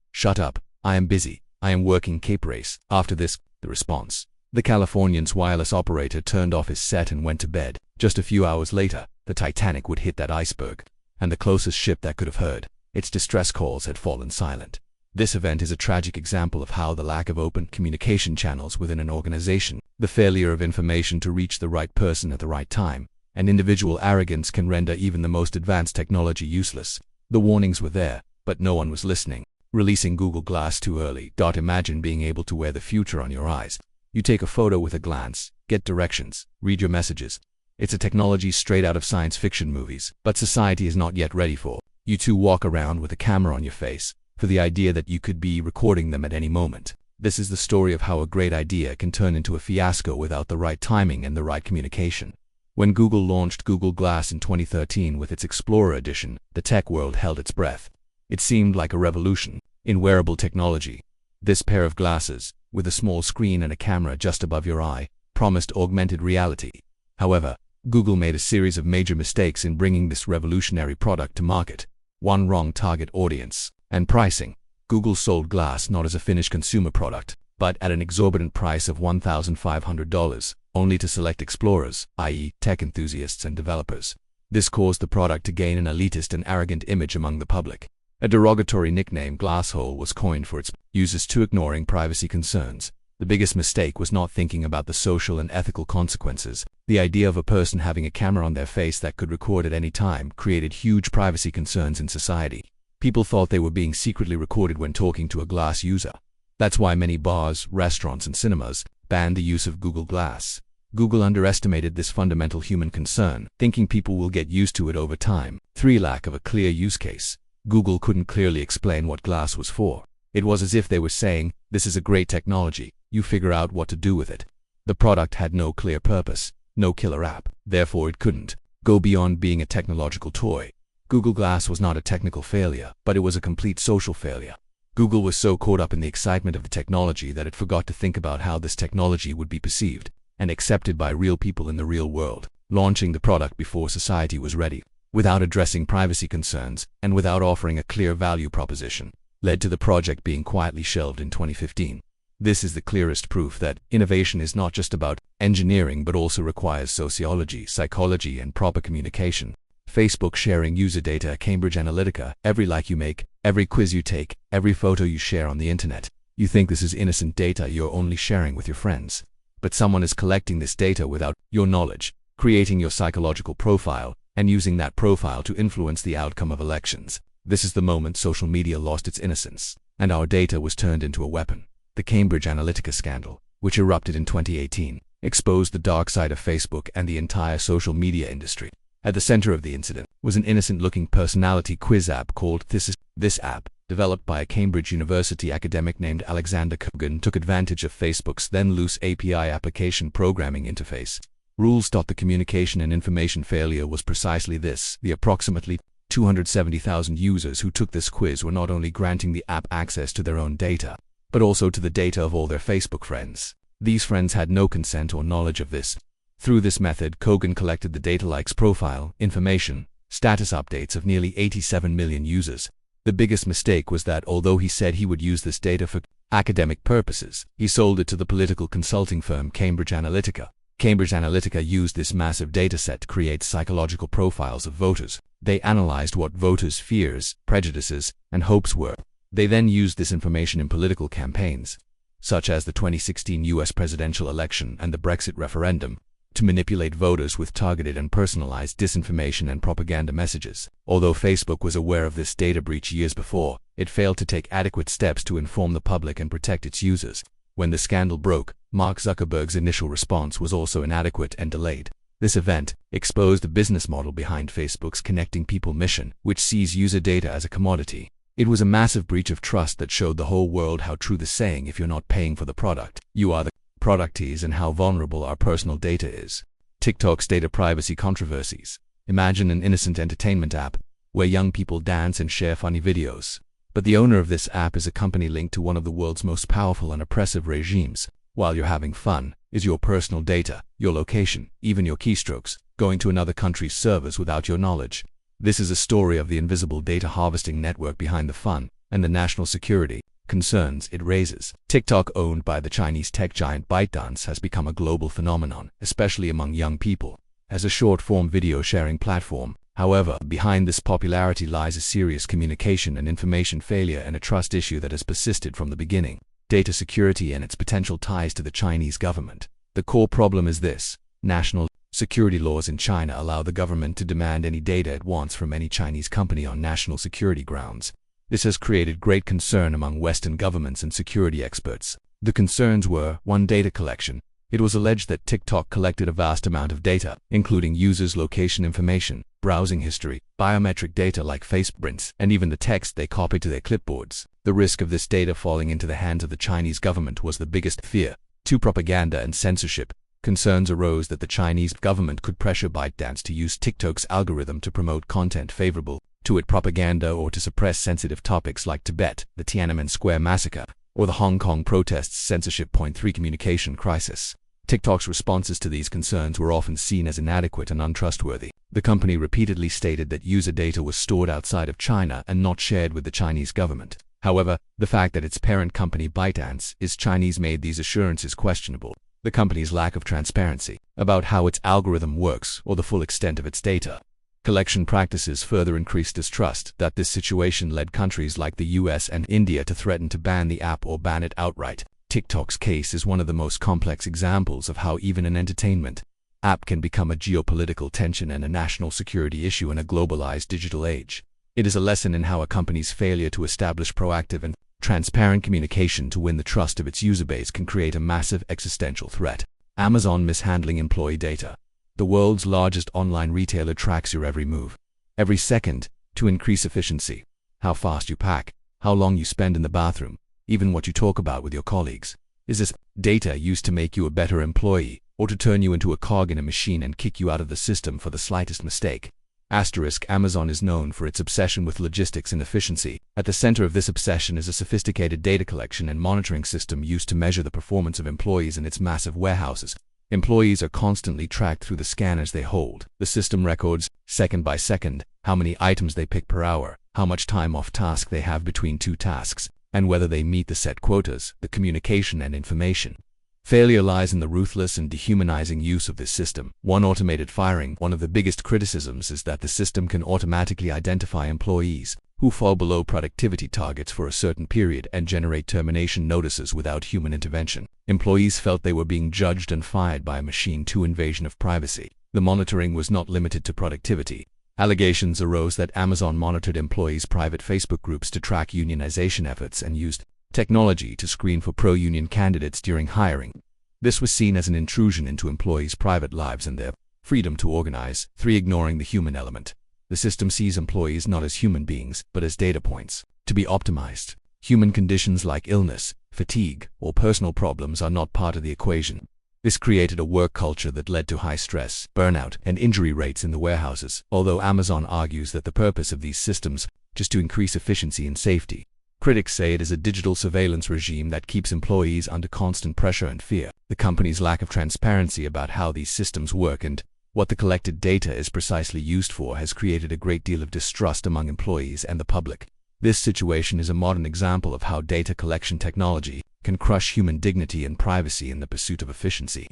I am busy, I am working Cape Race." After this, the response The Californian's wireless operator turned off his set and went to bed. Just a few hours later, the Titanic would hit that iceberg, and the closest ship that could have heard its distress calls had fallen silent. This event is a tragic example of how the lack of open communication channels within an organization, the failure of information to reach the right person at the right time, and individual arrogance can render even the most advanced technology useless. The warnings were there, but no one was listening. Releasing Google Glass too early. Imagine being able to wear the future on your eyes. You take a photo with a glance, get directions, read your messages. It's a technology straight out of science fiction movies, but society is not yet ready for. You two walk around with a camera on your face, for the idea that you could be recording them at any moment. This is the story of how a great idea can turn into a fiasco without the right timing and the right communication. When Google launched Google Glass in 2013 with its Explorer edition, the tech world held its breath. It seemed like a revolution in wearable technology. This pair of glasses, with a small screen and a camera just above your eye, promised augmented reality. However, Google made a series of major mistakes in bringing this revolutionary product to market. One, wrong target audience and pricing. Google sold Glass not as a finished consumer product, but at an exorbitant price of $1,500, only to select explorers, i.e., tech enthusiasts and developers. This caused the product to gain an elitist and arrogant image among the public. A derogatory nickname, Glasshole, was coined for its users too, ignoring privacy concerns. The biggest mistake was not thinking about the social and ethical consequences. The idea of a person having a camera on their face that could record at any time created huge privacy concerns in society. People thought they were being secretly recorded when talking to a Glass user. That's why many bars, restaurants, and cinemas banned the use of Google Glass. Google underestimated this fundamental human concern, thinking people will get used to it over time. 3. Lack of a clear use case. Google couldn't clearly explain what Glass was for. It was as if they were saying, "This is a great technology, you figure out what to do with it." The product had no clear purpose, no killer app, therefore it couldn't go beyond being a technological toy. Google Glass was not a technical failure, but it was a complete social failure. Google was so caught up in the excitement of the technology that it forgot to think about how this technology would be perceived and accepted by real people in the real world, launching the product before society was ready, without addressing privacy concerns, and without offering a clear value proposition, led to the project being quietly shelved in 2015. This is the clearest proof that innovation is not just about engineering but also requires sociology, psychology, and proper communication. Facebook sharing user data. Cambridge Analytica. Every like you make, every quiz you take, every photo you share on the internet. You think this is innocent data you're only sharing with your friends. But someone is collecting this data without your knowledge, creating your psychological profile, and using that profile to influence the outcome of elections. This is the moment social media lost its innocence, and our data was turned into a weapon. The Cambridge Analytica scandal, which erupted in 2018, exposed the dark side of Facebook and the entire social media industry. At the center of the incident was an innocent-looking personality quiz app called This app, developed by a Cambridge University academic named Alexander Kogan, took advantage of Facebook's then loose API application programming interface. Rules. The communication and information failure was precisely this. The approximately 270,000 users who took this quiz were not only granting the app access to their own data, but also to the data of all their Facebook friends. These friends had no consent or knowledge of this. Through this method, Kogan collected the data likes, profile, information, status updates of nearly 87 million users. The biggest mistake was that although he said he would use this data for academic purposes, he sold it to the political consulting firm Cambridge Analytica. Cambridge Analytica used this massive dataset to create psychological profiles of voters. They analyzed what voters' fears, prejudices, and hopes were. They then used this information in political campaigns, such as the 2016 US presidential election and the Brexit referendum, to manipulate voters with targeted and personalized disinformation and propaganda messages. Although Facebook was aware of this data breach years before, it failed to take adequate steps to inform the public and protect its users. When the scandal broke, Mark Zuckerberg's initial response was also inadequate and delayed. This event exposed the business model behind Facebook's connecting people mission, which sees user data as a commodity. It was a massive breach of trust that showed the whole world how true the saying, "If you're not paying for the product, you are the product" is, and how vulnerable our personal data is. TikTok's data privacy controversies. Imagine an innocent entertainment app where young people dance and share funny videos. But the owner of this app is a company linked to one of the world's most powerful and oppressive regimes. While you're having fun, is your personal data, your location, even your keystrokes, going to another country's servers without your knowledge. This is a story of the invisible data harvesting network behind the fun and the national security. concerns it raises. TikTok, owned by the Chinese tech giant ByteDance, has become a global phenomenon, especially among young people, as a short-form video sharing platform. However, behind this popularity lies a serious communication and information failure and a trust issue that has persisted from the beginning: data security and its potential ties to the Chinese government. The core problem is this: national security laws in China allow the government to demand any data it wants from any Chinese company on national security grounds. This has created great concern among Western governments and security experts. The concerns were: 1. Data collection. It was alleged that TikTok collected a vast amount of data, including users' location information, browsing history, biometric data like face prints, and even the text they copied to their clipboards. The risk of this data falling into the hands of the Chinese government was the biggest fear. 2. Propaganda and censorship. Concerns arose that the Chinese government could pressure ByteDance to use TikTok's algorithm to promote content favorable to its propaganda or to suppress sensitive topics like Tibet, the Tiananmen Square massacre, or the Hong Kong protests. Censorship. 3. Communication crisis. TikTok's responses to these concerns were often seen as inadequate and untrustworthy. The company repeatedly stated that user data was stored outside of China and not shared with the Chinese government. However, the fact that its parent company ByteDance is Chinese made these assurances questionable. The company's lack of transparency about how its algorithm works or the full extent of its data collection practices further increased distrust. This situation led countries like the US and India to threaten to ban the app or ban it outright. TikTok's case is one of the most complex examples of how even an entertainment app can become a geopolitical tension and a national security issue in a globalized digital age. It is a lesson in how a company's failure to establish proactive and transparent communication to win the trust of its user base can create a massive existential threat. Amazon mishandling employee data. The world's largest online retailer tracks your every move, every second, to increase efficiency. How fast you pack, how long you spend in the bathroom, even what you talk about with your colleagues. Is this data used to make you a better employee, or to turn you into a cog in a machine and kick you out of the system for the slightest mistake? Amazon is known for its obsession with logistics and efficiency. At the center of this obsession is a sophisticated data collection and monitoring system used to measure the performance of employees in its massive warehouses. Employees are constantly tracked through the scanners they hold. The system records, second by second, how many items they pick per hour, how much time off task they have between two tasks, and whether they meet the set quotas. The communication and information failure lies in the ruthless and dehumanizing use of this system. 1. Automated firing. One of the biggest criticisms is that the system can automatically identify employees who fall below productivity targets for a certain period and generate termination notices without human intervention. Employees felt they were being judged and fired by a machine. 2. Invasion of privacy. The monitoring was not limited to productivity. Allegations arose that Amazon monitored employees' private Facebook groups to track unionization efforts and used technology to screen for pro-union candidates during hiring. This was seen as an intrusion into employees' private lives and their freedom to organize. 3. Ignoring the human element. The system sees employees not as human beings, but as data points to be optimized. Human conditions like illness, fatigue, or personal problems are not part of the equation. This created a work culture that led to high stress, burnout, and injury rates in the warehouses. Although Amazon argues that the purpose of these systems is to increase efficiency and safety, critics say it is a digital surveillance regime that keeps employees under constant pressure and fear. The company's lack of transparency about how these systems work and what the collected data is precisely used for has created a great deal of distrust among employees and the public. This situation is a modern example of how data collection technology can crush human dignity and privacy in the pursuit of efficiency,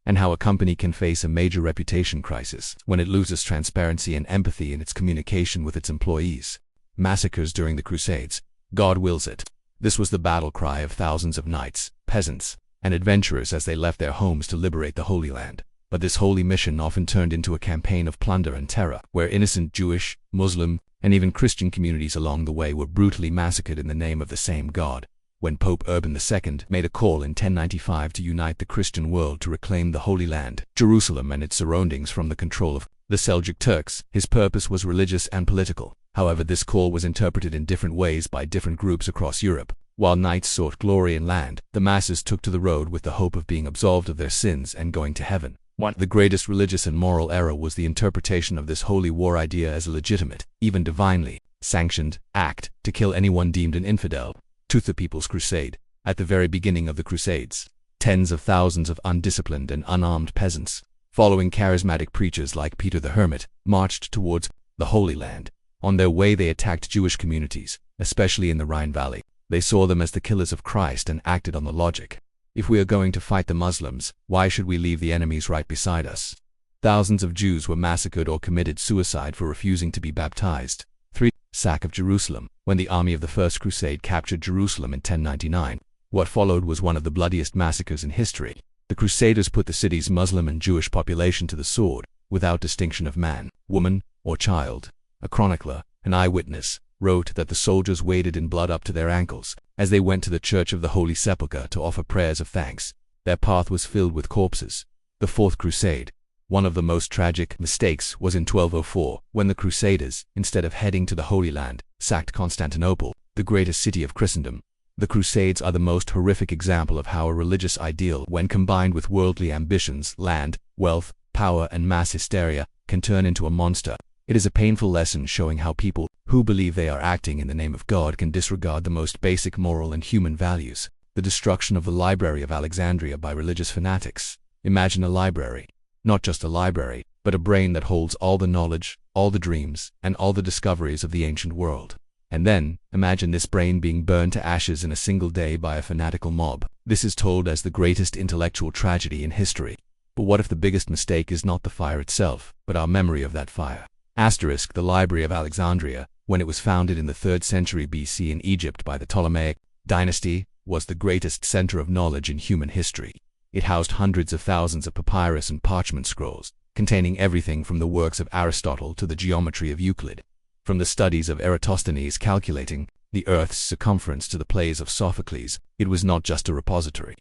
and how a company can face a major reputation crisis when it loses transparency and empathy in its communication with its employees. Massacres during the Crusades. God wills it. This was the battle cry of thousands of knights, peasants, and adventurers as they left their homes to liberate the Holy Land. But this holy mission often turned into a campaign of plunder and terror, where innocent Jewish, Muslim, and even Christian communities along the way were brutally massacred in the name of the same God. When Pope Urban II made a call in 1095 to unite the Christian world to reclaim the Holy Land, Jerusalem and its surroundings from the control of the Seljuk Turks, his purpose was religious and political. However, this call was interpreted in different ways by different groups across Europe. While knights sought glory and land, the masses took to the road with the hope of being absolved of their sins and going to heaven. The greatest religious and moral error was the interpretation of this holy war idea as a legitimate, even divinely sanctioned, act to kill anyone deemed an infidel. The People's Crusade. At the very beginning of the Crusades, tens of thousands of undisciplined and unarmed peasants, following charismatic preachers like Peter the Hermit, marched towards the Holy Land. On their way they attacked Jewish communities, especially in the Rhine Valley. They saw them as the killers of Christ and acted on the logic. If we are going to fight the Muslims, why should we leave the enemies right beside us? Thousands of Jews were massacred or committed suicide for refusing to be baptized. 3. Sack of Jerusalem. When the army of the First Crusade captured Jerusalem in 1099, what followed was one of the bloodiest massacres in history. The Crusaders put the city's Muslim and Jewish population to the sword, without distinction of man, woman, or child. A chronicler, an eyewitness, wrote that the soldiers waded in blood up to their ankles as they went to the Church of the Holy Sepulchre to offer prayers of thanks. Their path was filled with corpses. The Fourth Crusade. One of the most tragic mistakes was in 1204, when the Crusaders, instead of heading to the Holy Land, sacked Constantinople, the greatest city of Christendom. The Crusades are the most horrific example of how a religious ideal, when combined with worldly ambitions, land, wealth, power, and mass hysteria, can turn into a monster. It is a painful lesson showing how people who believe they are acting in the name of God can disregard the most basic moral and human values. The destruction of the Library of Alexandria by religious fanatics. Imagine a library. Not just a library, but a brain that holds all the knowledge, all the dreams, and all the discoveries of the ancient world. And then, imagine this brain being burned to ashes in a single day by a fanatical mob. This is told as the greatest intellectual tragedy in history. But what if the biggest mistake is not the fire itself, but our memory of that fire? Asterisk, the Library of Alexandria, when it was founded in the 3rd century BC in Egypt by the Ptolemaic dynasty, was the greatest center of knowledge in human history. It housed hundreds of thousands of papyrus and parchment scrolls, containing everything from the works of Aristotle to the geometry of Euclid. From the studies of Eratosthenes calculating the Earth's circumference to the plays of Sophocles, it was not just a repository,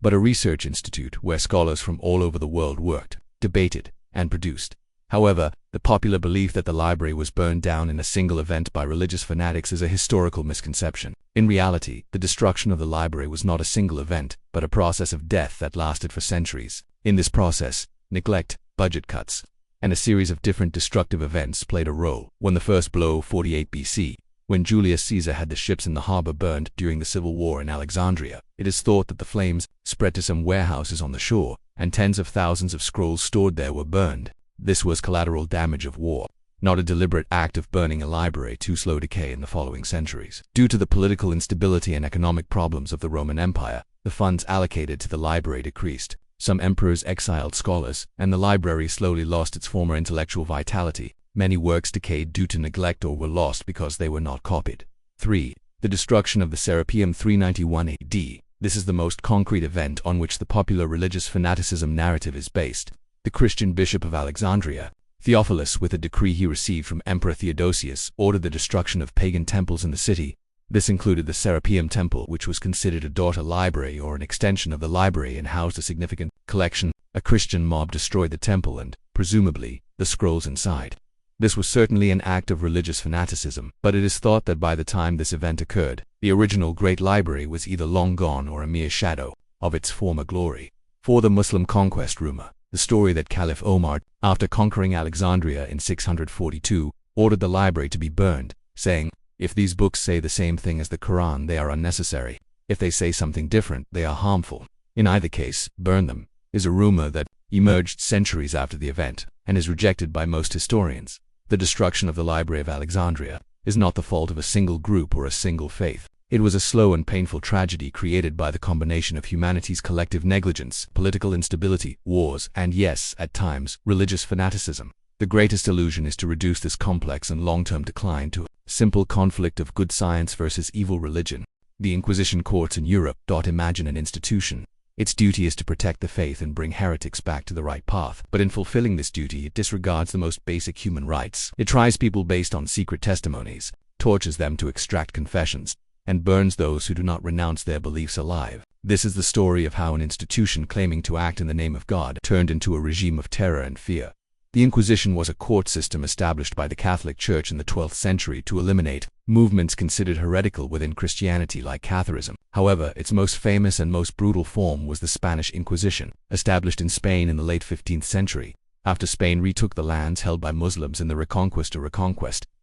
but a research institute where scholars from all over the world worked, debated, and produced. However, the popular belief that the library was burned down in a single event by religious fanatics is a historical misconception. In reality, the destruction of the library was not a single event, but a process of death that lasted for centuries. In this process, neglect, budget cuts, and a series of different destructive events played a role. When the first blow, 48 BC, when Julius Caesar had the ships in the harbor burned during the civil war in Alexandria, it is thought that the flames spread to some warehouses on the shore, and tens of thousands of scrolls stored there were burned. This was collateral damage of war, not a deliberate act of burning a library to slow decay in the following centuries. Due to the political instability and economic problems of the Roman Empire, the funds allocated to the library decreased. Some emperors exiled scholars, and the library slowly lost its former intellectual vitality. Many works decayed due to neglect or were lost because they were not copied. 3. The destruction of the Serapeum 391 AD. This is the most concrete event on which the popular religious fanaticism narrative is based. The Christian bishop of Alexandria, Theophilus, with a decree he received from Emperor Theodosius, ordered the destruction of pagan temples in the city. This included the Serapeum Temple, which was considered a daughter library or an extension of the library and housed a significant collection. A Christian mob destroyed the temple and, presumably, the scrolls inside. This was certainly an act of religious fanaticism, but it is thought that by the time this event occurred, the original Great Library was either long gone or a mere shadow of its former glory. 4. The Muslim conquest rumor. The story that Caliph Omar, after conquering Alexandria in 642, ordered the library to be burned, saying, "If these books say the same thing as the Quran, they are unnecessary. If they say something different, they are harmful. In either case, burn them," is a rumor that emerged centuries after the event and is rejected by most historians. The destruction of the Library of Alexandria is not the fault of a single group or a single faith. It was a slow and painful tragedy created by the combination of humanity's collective negligence, political instability, wars, and yes, at times, religious fanaticism. The greatest illusion is to reduce this complex and long-term decline to a simple conflict of good science versus evil religion. The Inquisition courts in Europe. Imagine an institution. Its duty is to protect the faith and bring heretics back to the right path. But in fulfilling this duty, it disregards the most basic human rights. It tries people based on secret testimonies, tortures them to extract confessions, and burns those who do not renounce their beliefs alive. This is the story of how an institution claiming to act in the name of God turned into a regime of terror and fear. The Inquisition was a court system established by the Catholic Church in the 12th century to eliminate movements considered heretical within Christianity like Catharism. However, its most famous and most brutal form was the Spanish Inquisition, established in Spain in the late 15th century. After Spain retook the lands held by Muslims in the Reconquest,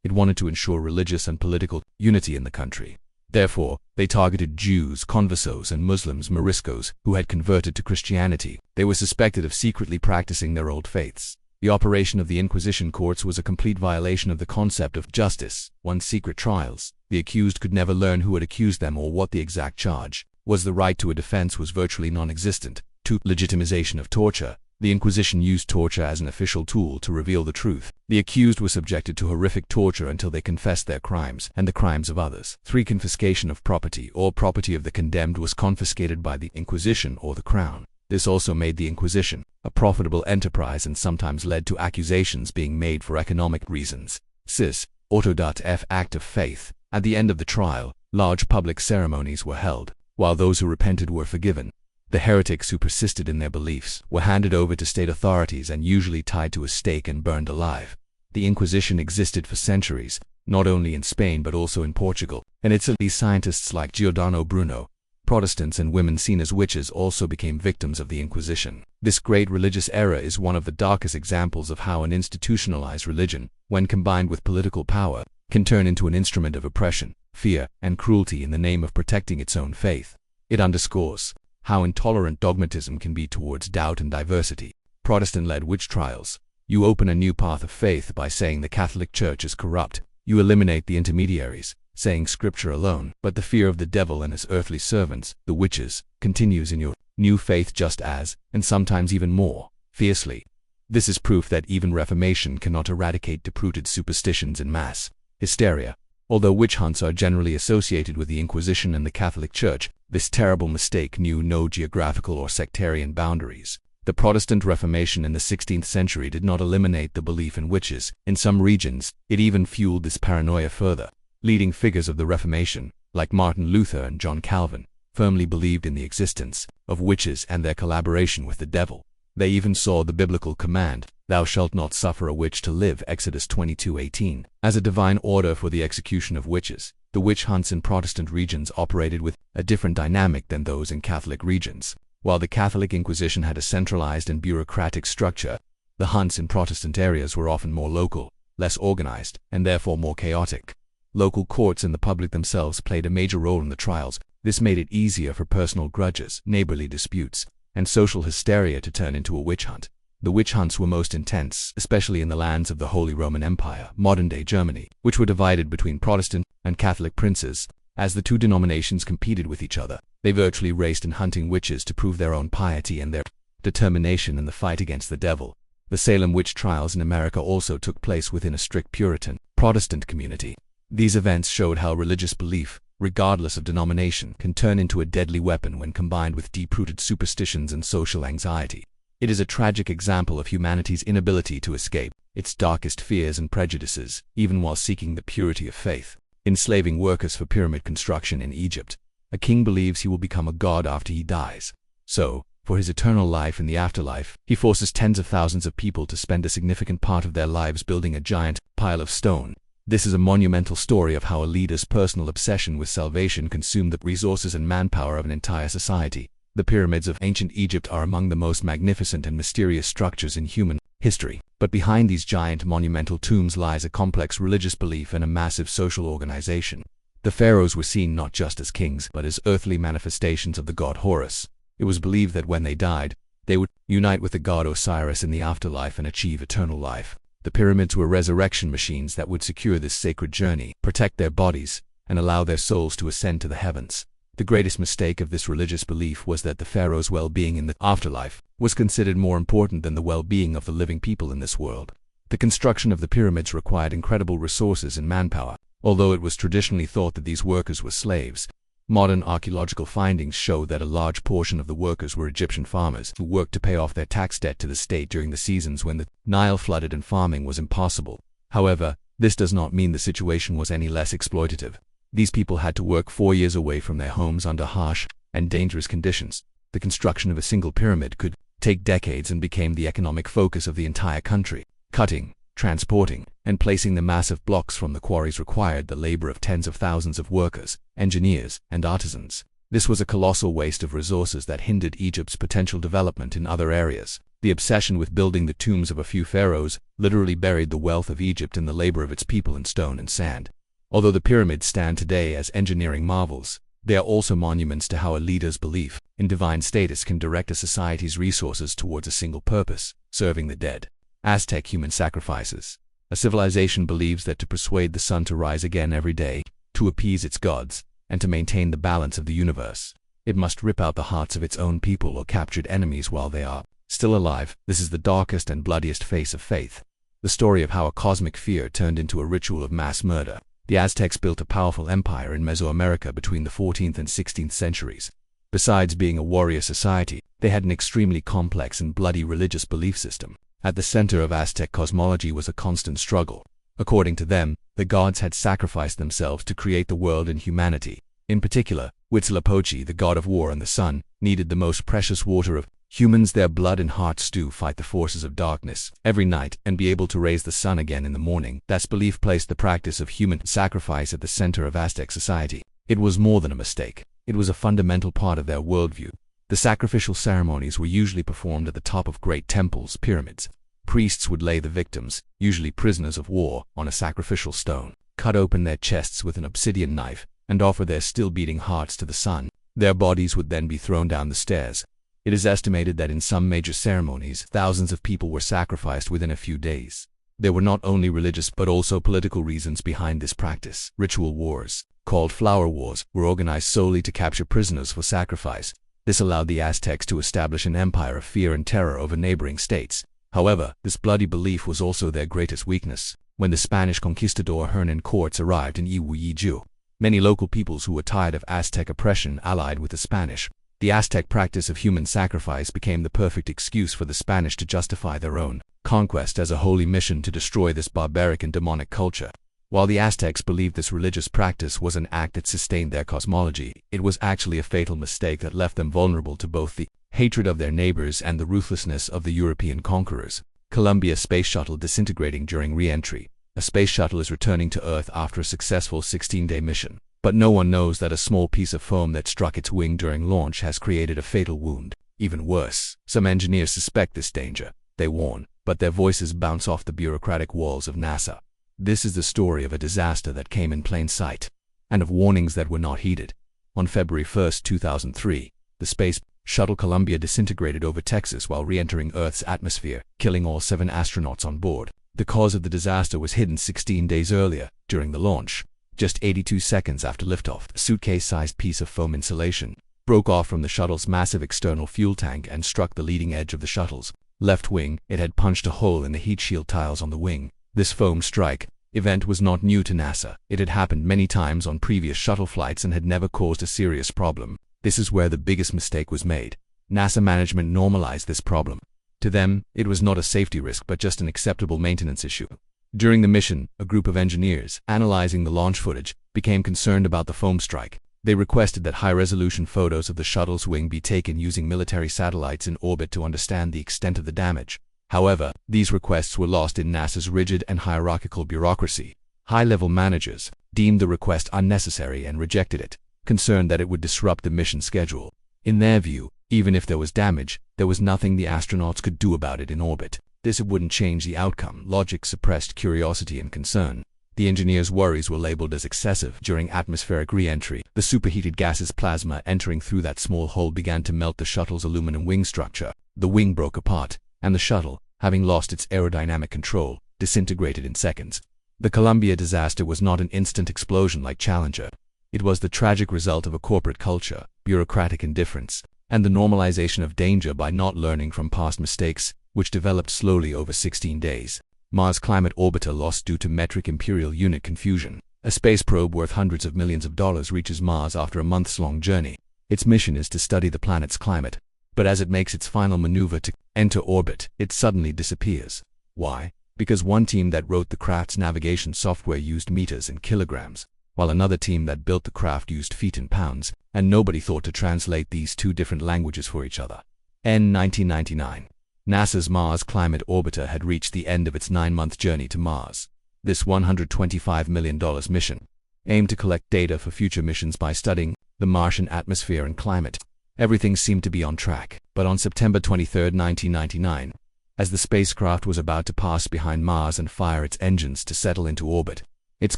it wanted to ensure religious and political unity in the country. Therefore, they targeted Jews, conversos, and Muslims, Moriscos, who had converted to Christianity. They were suspected of secretly practicing their old faiths. The operation of the Inquisition courts was a complete violation of the concept of justice. 1. Secret trials. The accused could never learn who had accused them or what the exact charge was. The right to a defense was virtually non-existent. 2. Legitimization of torture. The Inquisition used torture as an official tool to reveal the truth. The accused were subjected to horrific torture until they confessed their crimes and the crimes of others. 3. Confiscation of property. All property of the condemned was confiscated by the Inquisition or the Crown. This also made the Inquisition a profitable enterprise and sometimes led to accusations being made for economic reasons. Cis. Auto.f. Act of faith. At the end of the trial, large public ceremonies were held. While those who repented were forgiven, the heretics who persisted in their beliefs were handed over to state authorities and usually tied to a stake and burned alive. The Inquisition existed for centuries, not only in Spain but also in Portugal. In Italy, scientists like Giordano Bruno, Protestants and women seen as witches also became victims of the Inquisition. This great religious era is one of the darkest examples of how an institutionalized religion, when combined with political power, can turn into an instrument of oppression, fear, and cruelty in the name of protecting its own faith. It underscores how intolerant dogmatism can be towards doubt and diversity. Protestant-led witch trials. You open a new path of faith by saying the Catholic Church is corrupt. You eliminate the intermediaries, saying Scripture alone. But the fear of the devil and his earthly servants, the witches, continues in your new faith just as, and sometimes even more, fiercely. This is proof that even Reformation cannot eradicate deep-rooted superstitions and mass hysteria. Although witch hunts are generally associated with the Inquisition and the Catholic Church, this terrible mistake knew no geographical or sectarian boundaries. The Protestant Reformation in the 16th century did not eliminate the belief in witches. In some regions, it even fueled this paranoia further. Leading figures of the Reformation, like Martin Luther and John Calvin, firmly believed in the existence of witches and their collaboration with the devil. They even saw the biblical command, "Thou shalt not suffer a witch to live," Exodus 22:18, as a divine order for the execution of witches. The witch hunts in Protestant regions operated with a different dynamic than those in Catholic regions. While the Catholic Inquisition had a centralized and bureaucratic structure, the hunts in Protestant areas were often more local, less organized, and therefore more chaotic. Local courts and the public themselves played a major role in the trials. This made it easier for personal grudges, neighborly disputes, and social hysteria to turn into a witch hunt. The witch hunts were most intense, especially in the lands of the Holy Roman Empire, modern-day Germany, which were divided between Protestant and Catholic princes. As the two denominations competed with each other, they virtually raced in hunting witches to prove their own piety and their determination in the fight against the devil. The Salem witch trials in America also took place within a strict Puritan, Protestant community. These events showed how religious belief, regardless of denomination, can turn into a deadly weapon when combined with deep-rooted superstitions and social anxiety. It is a tragic example of humanity's inability to escape its darkest fears and prejudices, even while seeking the purity of faith. Enslaving workers for pyramid construction in Egypt. A king believes he will become a god after he dies. So, for his eternal life in the afterlife, he forces tens of thousands of people to spend a significant part of their lives building a giant pile of stone. This is a monumental story of how a leader's personal obsession with salvation consumed the resources and manpower of an entire society. The pyramids of ancient Egypt are among the most magnificent and mysterious structures in human history. But behind these giant monumental tombs lies a complex religious belief and a massive social organization. The pharaohs were seen not just as kings, but as earthly manifestations of the god Horus. It was believed that when they died, they would unite with the god Osiris in the afterlife and achieve eternal life. The pyramids were resurrection machines that would secure this sacred journey, protect their bodies, and allow their souls to ascend to the heavens. The greatest mistake of this religious belief was that the pharaoh's well-being in the afterlife was considered more important than the well-being of the living people in this world. The construction of the pyramids required incredible resources and manpower. Although it was traditionally thought that these workers were slaves, modern archaeological findings show that a large portion of the workers were Egyptian farmers who worked to pay off their tax debt to the state during the seasons when the Nile flooded and farming was impossible. However, this does not mean the situation was any less exploitative. These people had to work 4 years away from their homes under harsh and dangerous conditions. The construction of a single pyramid could take decades and became the economic focus of the entire country. Cutting, transporting, and placing the massive blocks from the quarries required the labor of tens of thousands of workers, engineers, and artisans. This was a colossal waste of resources that hindered Egypt's potential development in other areas. The obsession with building the tombs of a few pharaohs literally buried the wealth of Egypt in the labor of its people in stone and sand. Although the pyramids stand today as engineering marvels, they are also monuments to how a leader's belief in divine status can direct a society's resources towards a single purpose, serving the dead. Aztec human sacrifices. A civilization believes that to persuade the sun to rise again every day, to appease its gods, and to maintain the balance of the universe. It must rip out the hearts of its own people or captured enemies while they are still alive. This is the darkest and bloodiest face of faith. The story of how a cosmic fear turned into a ritual of mass murder. The Aztecs built a powerful empire in Mesoamerica between the 14th and 16th centuries. Besides being a warrior society, they had an extremely complex and bloody religious belief system. At the center of Aztec cosmology was a constant struggle. According to them, the gods had sacrificed themselves to create the world and humanity. In particular, Huitzilopochtli, the god of war and the sun, needed the most precious water of humans, their blood and hearts, to fight the forces of darkness every night and be able to raise the sun again in the morning. That belief placed the practice of human sacrifice at the center of Aztec society. It was more than a mistake. It was a fundamental part of their worldview. The sacrificial ceremonies were usually performed at the top of great temples, pyramids. Priests would lay the victims, usually prisoners of war, on a sacrificial stone, cut open their chests with an obsidian knife, and offer their still-beating hearts to the sun. Their bodies would then be thrown down the stairs. It is estimated that in some major ceremonies, thousands of people were sacrificed within a few days. There were not only religious but also political reasons behind this practice. Ritual wars, called flower wars, were organized solely to capture prisoners for sacrifice. This allowed the Aztecs to establish an empire of fear and terror over neighboring states. However, this bloody belief was also their greatest weakness. When the Spanish conquistador Hernan Cortes arrived in Iwu, many local peoples who were tired of Aztec oppression allied with the Spanish. The Aztec practice of human sacrifice became the perfect excuse for the Spanish to justify their own conquest as a holy mission to destroy this barbaric and demonic culture. While the Aztecs believed this religious practice was an act that sustained their cosmology, it was actually a fatal mistake that left them vulnerable to both the hatred of their neighbors and the ruthlessness of the European conquerors. Columbia space shuttle disintegrating during re-entry. A space shuttle is returning to Earth after a successful 16-day mission. But no one knows that a small piece of foam that struck its wing during launch has created a fatal wound. Even worse, some engineers suspect this danger. They warn, but their voices bounce off the bureaucratic walls of NASA. This is the story of a disaster that came in plain sight, and of warnings that were not heeded. On February 1, 2003, the space shuttle Columbia disintegrated over Texas while re-entering Earth's atmosphere, killing all 7 astronauts on board. The cause of the disaster was hidden 16 days earlier, during the launch. Just 82 seconds after liftoff, a suitcase-sized piece of foam insulation broke off from the shuttle's massive external fuel tank and struck the leading edge of the shuttle's left wing. It had punched a hole in the heat shield tiles on the wing. This foam strike event was not new to NASA. It had happened many times on previous shuttle flights and had never caused a serious problem. This is where the biggest mistake was made. NASA management normalized this problem. To them, it was not a safety risk but just an acceptable maintenance issue. During the mission, a group of engineers, analyzing the launch footage, became concerned about the foam strike. They requested that high-resolution photos of the shuttle's wing be taken using military satellites in orbit to understand the extent of the damage. However, these requests were lost in NASA's rigid and hierarchical bureaucracy. High-level managers deemed the request unnecessary and rejected it, concerned that it would disrupt the mission schedule. In their view, even if there was damage, there was nothing the astronauts could do about it in orbit. This wouldn't change the outcome. Logic suppressed curiosity and concern. The engineers' worries were labeled as excessive. During atmospheric re-entry, the superheated gases plasma entering through that small hole began to melt the shuttle's aluminum wing structure. The wing broke apart, and the shuttle, having lost its aerodynamic control, disintegrated in seconds. The Columbia disaster was not an instant explosion like Challenger. It was the tragic result of a corporate culture, bureaucratic indifference, and the normalization of danger by not learning from past mistakes, which developed slowly over 16 days. Mars Climate Orbiter lost due to metric imperial unit confusion. A space probe worth hundreds of millions of dollars reaches Mars after a months-long journey. Its mission is to study the planet's climate. But as it makes its final maneuver to enter orbit, it suddenly disappears. Why? Because one team that wrote the craft's navigation software used meters and kilograms, while another team that built the craft used feet and pounds, and nobody thought to translate these two different languages for each other. 1999. NASA's Mars Climate Orbiter had reached the end of its 9-month journey to Mars. This $125 million mission aimed to collect data for future missions by studying the Martian atmosphere and climate. Everything seemed to be on track, but on September 23, 1999, as the spacecraft was about to pass behind Mars and fire its engines to settle into orbit, its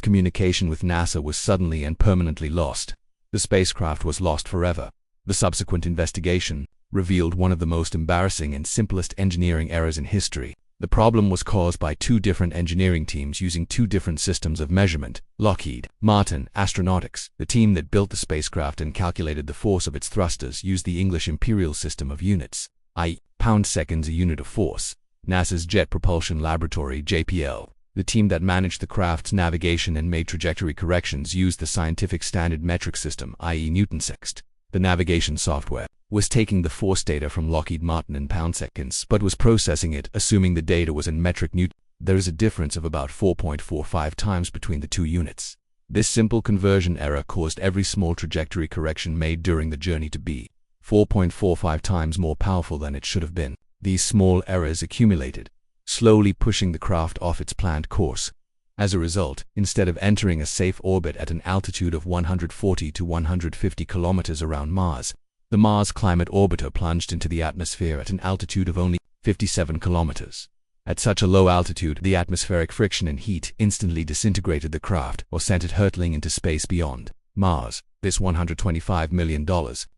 communication with NASA was suddenly and permanently lost. The spacecraft was lost forever. The subsequent investigation revealed one of the most embarrassing and simplest engineering errors in history. The problem was caused by two different engineering teams using two different systems of measurement. Lockheed Martin Astronautics, the team that built the spacecraft and calculated the force of its thrusters, used the English imperial system of units, i.e., pound-seconds a unit of force. NASA's Jet Propulsion Laboratory (JPL), the team that managed the craft's navigation and made trajectory corrections, used the scientific standard metric system, i.e. Newton-seconds. The navigation software was taking the force data from Lockheed Martin in pound-seconds, but was processing it assuming the data was in metric newton. There is a difference of about 4.45 times between the two units. This simple conversion error caused every small trajectory correction made during the journey to be 4.45 times more powerful than it should have been. These small errors accumulated, slowly pushing the craft off its planned course. As a result, instead of entering a safe orbit at an altitude of 140 to 150 kilometers around Mars, the Mars Climate Orbiter plunged into the atmosphere at an altitude of only 57 kilometers. At such a low altitude, the atmospheric friction and heat instantly disintegrated the craft or sent it hurtling into space beyond Mars. This $125 million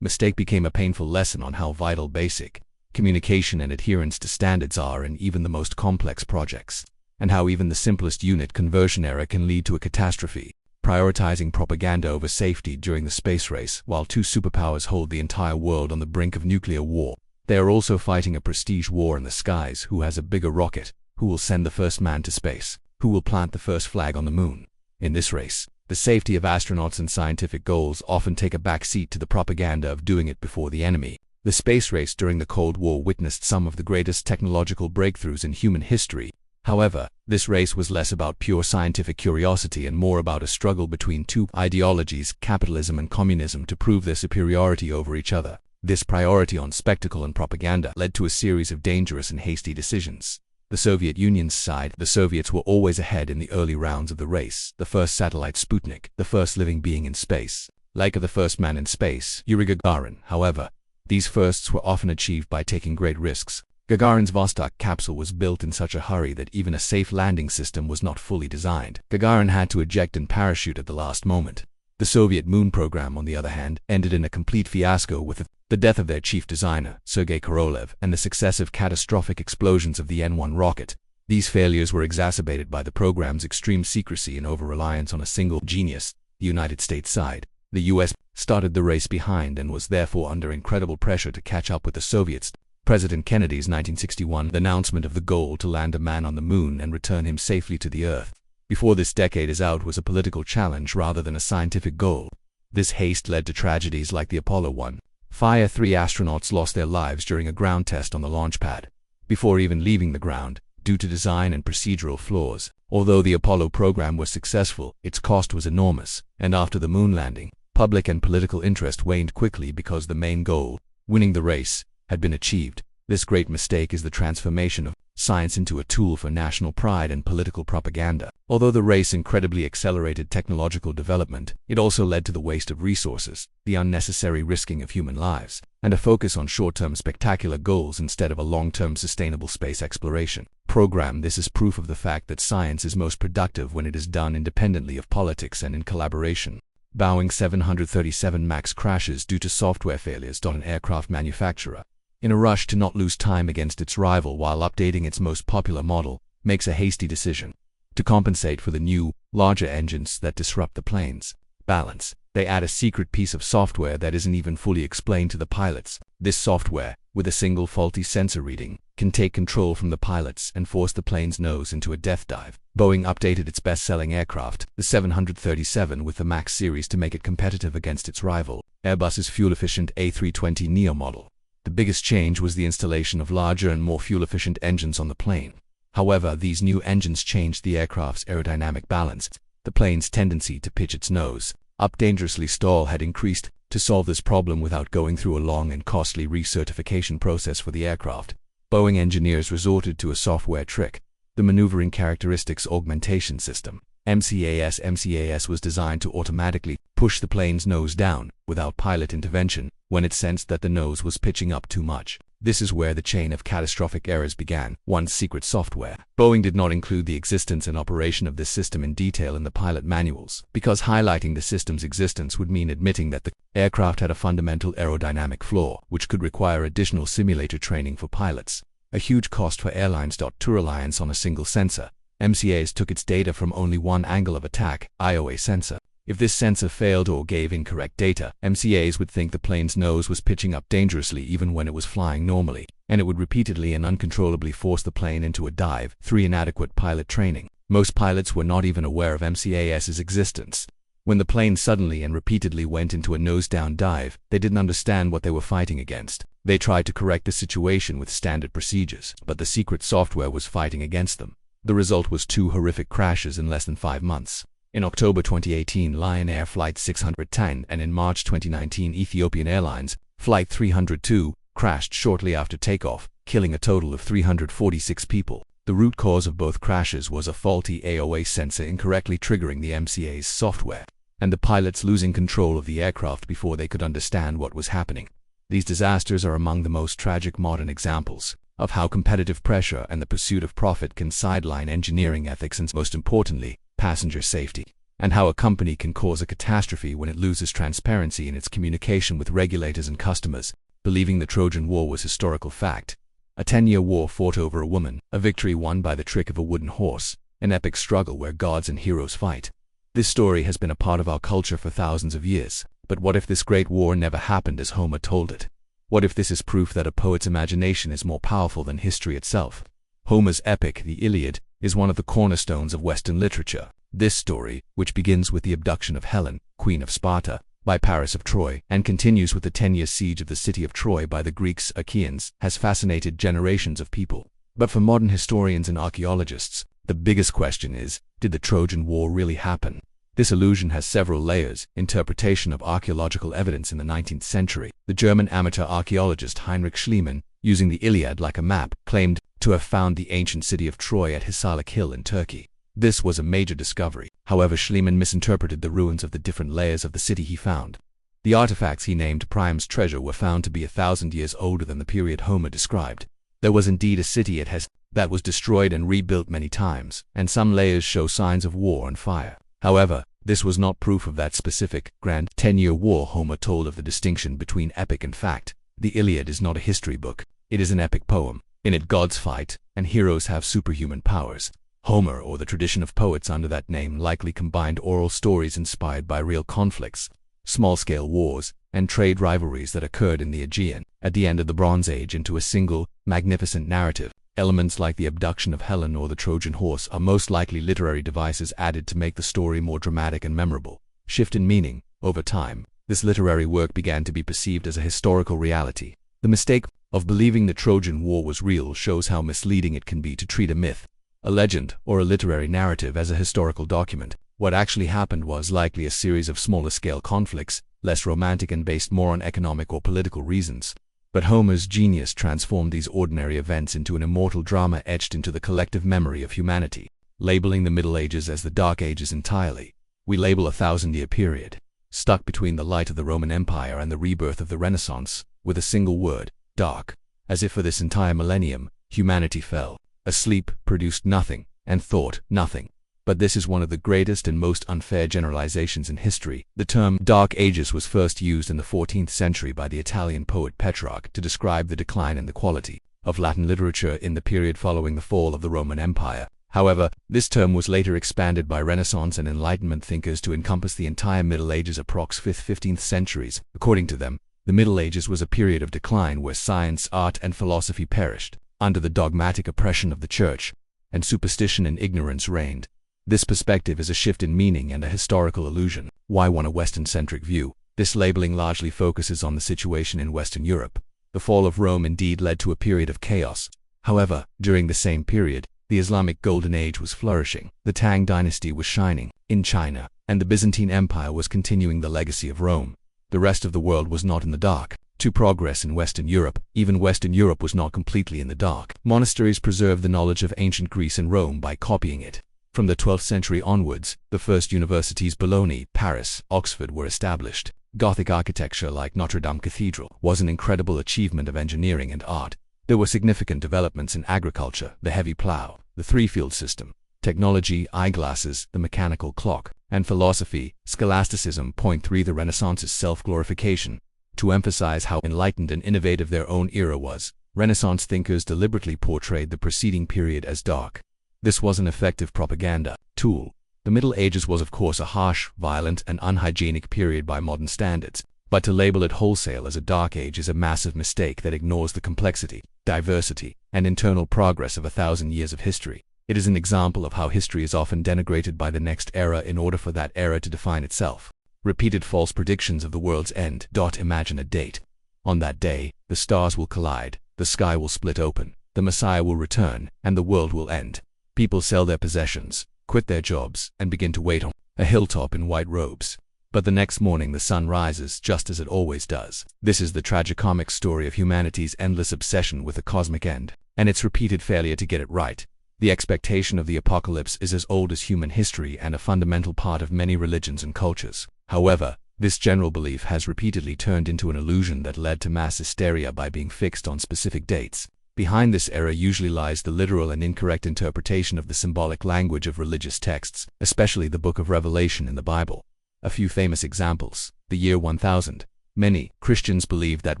mistake became a painful lesson on how vital basic communication and adherence to standards are in even the most complex projects, and how even the simplest unit conversion error can lead to a catastrophe. Prioritizing propaganda over safety during the space race. While two superpowers hold the entire world on the brink of nuclear war, they are also fighting a prestige war in the skies: who has a bigger rocket, who will send the first man to space, who will plant the first flag on the moon. In this race, the safety of astronauts and scientific goals often take a back seat to the propaganda of doing it before the enemy. The space race during the Cold War witnessed some of the greatest technological breakthroughs in human history. However, this race was less about pure scientific curiosity and more about a struggle between two ideologies, capitalism and communism, to prove their superiority over each other. This priority on spectacle and propaganda led to a series of dangerous and hasty decisions. The Soviet Union's side. The Soviets were always ahead in the early rounds of the race. The first satellite, Sputnik, the first living being in space. Like the first man in space, Yuri Gagarin. However, these firsts were often achieved by taking great risks. Gagarin's Vostok capsule was built in such a hurry that even a safe landing system was not fully designed. Gagarin had to eject and parachute at the last moment. The Soviet moon program, on the other hand, ended in a complete fiasco with the death of their chief designer, Sergei Korolev, and the successive catastrophic explosions of the N-1 rocket. These failures were exacerbated by the program's extreme secrecy and over-reliance on a single genius, the United States side. The U.S. started the race behind and was therefore under incredible pressure to catch up with the Soviets. President Kennedy's 1961 announcement of the goal to land a man on the moon and return him safely to the Earth before this decade is out was a political challenge rather than a scientific goal. This haste led to tragedies like the Apollo 1. Fire 3 astronauts lost their lives during a ground test on the launch pad, before even leaving the ground, due to design and procedural flaws. Although the Apollo program was successful, its cost was enormous, and after the moon landing, public and political interest waned quickly because the main goal, winning the race, had been achieved. This great mistake is the transformation of science into a tool for national pride and political propaganda. Although the race incredibly accelerated technological development, it also led to the waste of resources, the unnecessary risking of human lives, and a focus on short-term spectacular goals instead of a long-term sustainable space exploration program. This is proof of the fact that science is most productive when it is done independently of politics and in collaboration. Boeing 737 MAX crashes due to software failures. An aircraft manufacturer, in a rush to not lose time against its rival while updating its most popular model, makes a hasty decision to compensate for the new, larger engines that disrupt the plane's balance. They add a secret piece of software that isn't even fully explained to the pilots. This software, with a single faulty sensor reading, can take control from the pilots and force the plane's nose into a death dive. Boeing updated its best-selling aircraft, the 737, with the MAX series to make it competitive against its rival, Airbus's fuel-efficient A320neo model. The biggest change was the installation of larger and more fuel-efficient engines on the plane. However, these new engines changed the aircraft's aerodynamic balance. The plane's tendency to pitch its nose up dangerously stall had increased. To solve this problem without going through a long and costly recertification process for the aircraft, Boeing engineers resorted to a software trick, the Maneuvering Characteristics Augmentation System, MCAS. MCAS was designed to automatically push the plane's nose down, without pilot intervention, when it sensed that the nose was pitching up too much. This is where the chain of catastrophic errors began. One secret software. Boeing did not include the existence and operation of this system in detail in the pilot manuals, because highlighting the system's existence would mean admitting that the aircraft had a fundamental aerodynamic flaw, which could require additional simulator training for pilots. a huge cost for airlines. Tour reliance on a single sensor. MCAs took its data from only one angle of attack, IOA sensor. If this sensor failed or gave incorrect data, MCAs would think the plane's nose was pitching up dangerously even when it was flying normally, and it would repeatedly and uncontrollably force the plane into a dive. 3. Inadequate pilot training. Most pilots were not even aware of MCAS's existence. When the plane suddenly and repeatedly went into a nose-down dive, they didn't understand what they were fighting against. They tried to correct the situation with standard procedures, but the secret software was fighting against them. The result was 2 horrific crashes in less than 5 months. In October 2018, Lion Air Flight 610 and in March 2019, Ethiopian Airlines Flight 302 crashed shortly after takeoff, killing a total of 346 people. The root cause of both crashes was a faulty AOA sensor incorrectly triggering the MCA's software, and the pilots losing control of the aircraft before they could understand what was happening. These disasters are among the most tragic modern examples of how competitive pressure and the pursuit of profit can sideline engineering ethics and, most importantly, passenger safety, and how a company can cause a catastrophe when it loses transparency in its communication with regulators and customers. Believing the Trojan War was historical fact. A 10-year war fought over a woman, a victory won by the trick of a wooden horse, an epic struggle where gods and heroes fight. This story has been a part of our culture for thousands of years, but what if this great war never happened as Homer told it? What if this is proof that a poet's imagination is more powerful than history itself? Homer's epic, the Iliad, is one of the cornerstones of Western literature. This story, which begins with the abduction of Helen, Queen of Sparta, by Paris of Troy, and continues with the 10-year siege of the city of Troy by the Greeks Achaeans, has fascinated generations of people. But for modern historians and archaeologists, the biggest question is, did the Trojan War really happen? This illusion has several layers. Interpretation of archaeological evidence in the 19th century. The German amateur archaeologist Heinrich Schliemann, using the Iliad like a map, claimed to have found the ancient city of Troy at Hisarlik Hill in Turkey. This was a major discovery. However, Schliemann misinterpreted the ruins of the different layers of the city he found. The artifacts he named Priam's treasure were found to be 1,000 years older than the period Homer described. There was indeed a city at Hes that was destroyed and rebuilt many times, and some layers show signs of war and fire. However, this was not proof of that specific, grand 10-year war Homer told of. The distinction between epic and fact. The Iliad is not a history book. It is an epic poem. In it, gods fight, and heroes have superhuman powers. Homer, or the tradition of poets under that name, likely combined oral stories inspired by real conflicts, small-scale wars, and trade rivalries that occurred in the Aegean at the end of the Bronze Age into a single, magnificent narrative. Elements like the abduction of Helen or the Trojan horse are most likely literary devices added to make the story more dramatic and memorable. Shift in meaning. Over time, this literary work began to be perceived as a historical reality. The mistake of believing the Trojan War was real shows how misleading it can be to treat a myth, a legend, or a literary narrative as a historical document. What actually happened was likely a series of smaller-scale conflicts, less romantic and based more on economic or political reasons. But Homer's genius transformed these ordinary events into an immortal drama etched into the collective memory of humanity. Labeling the Middle Ages as the Dark Ages entirely, we label a 1,000-year period, stuck between the light of the Roman Empire and the rebirth of the Renaissance, with a single word, dark. As if for this entire millennium, humanity fell asleep, produced nothing, and thought nothing. But this is one of the greatest and most unfair generalizations in history. The term Dark Ages was first used in the 14th century by the Italian poet Petrarch to describe the decline in the quality of Latin literature in the period following the fall of the Roman Empire. However, this term was later expanded by Renaissance and Enlightenment thinkers to encompass the entire Middle Ages, approx 5th-15th centuries. According to them, the Middle Ages was a period of decline where science, art, and philosophy perished under the dogmatic oppression of the Church, and superstition and ignorance reigned. This perspective is a shift in meaning and a historical illusion. Why want a Western-centric view? This labeling largely focuses on the situation in Western Europe. The fall of Rome indeed led to a period of chaos. However, during the same period, the Islamic Golden Age was flourishing. The Tang dynasty was shining in China, and the Byzantine Empire was continuing the legacy of Rome. The rest of the world was not in the dark. To progress in Western Europe, even Western Europe was not completely in the dark. Monasteries preserved the knowledge of ancient Greece and Rome by copying it. From the 12th century onwards, the first universities Bologna, Paris, Oxford were established. Gothic architecture like Notre Dame Cathedral was an incredible achievement of engineering and art. There were significant developments in agriculture, the heavy plow, the three-field system, technology, eyeglasses, the mechanical clock, and philosophy, scholasticism. Point 3. The Renaissance's self-glorification. To emphasize how enlightened and innovative their own era was, Renaissance thinkers deliberately portrayed the preceding period as dark. This was an effective propaganda tool. The Middle Ages was of course a harsh, violent, and unhygienic period by modern standards, but to label it wholesale as a dark age is a massive mistake that ignores the complexity, diversity, and internal progress of 1,000 years of history. It is an example of how history is often denigrated by the next era in order for that era to define itself. Repeated false predictions of the world's end. Imagine a date. On that day, the stars will collide, the sky will split open, the Messiah will return, and the world will end. People sell their possessions, quit their jobs, and begin to wait on a hilltop in white robes. But the next morning the sun rises just as it always does. This is the tragicomic story of humanity's endless obsession with the cosmic end, and its repeated failure to get it right. The expectation of the apocalypse is as old as human history and a fundamental part of many religions and cultures. However, this general belief has repeatedly turned into an illusion that led to mass hysteria by being fixed on specific dates. Behind this error usually lies the literal and incorrect interpretation of the symbolic language of religious texts, especially the Book of Revelation in the Bible. A few famous examples. The year 1000. Many Christians believed that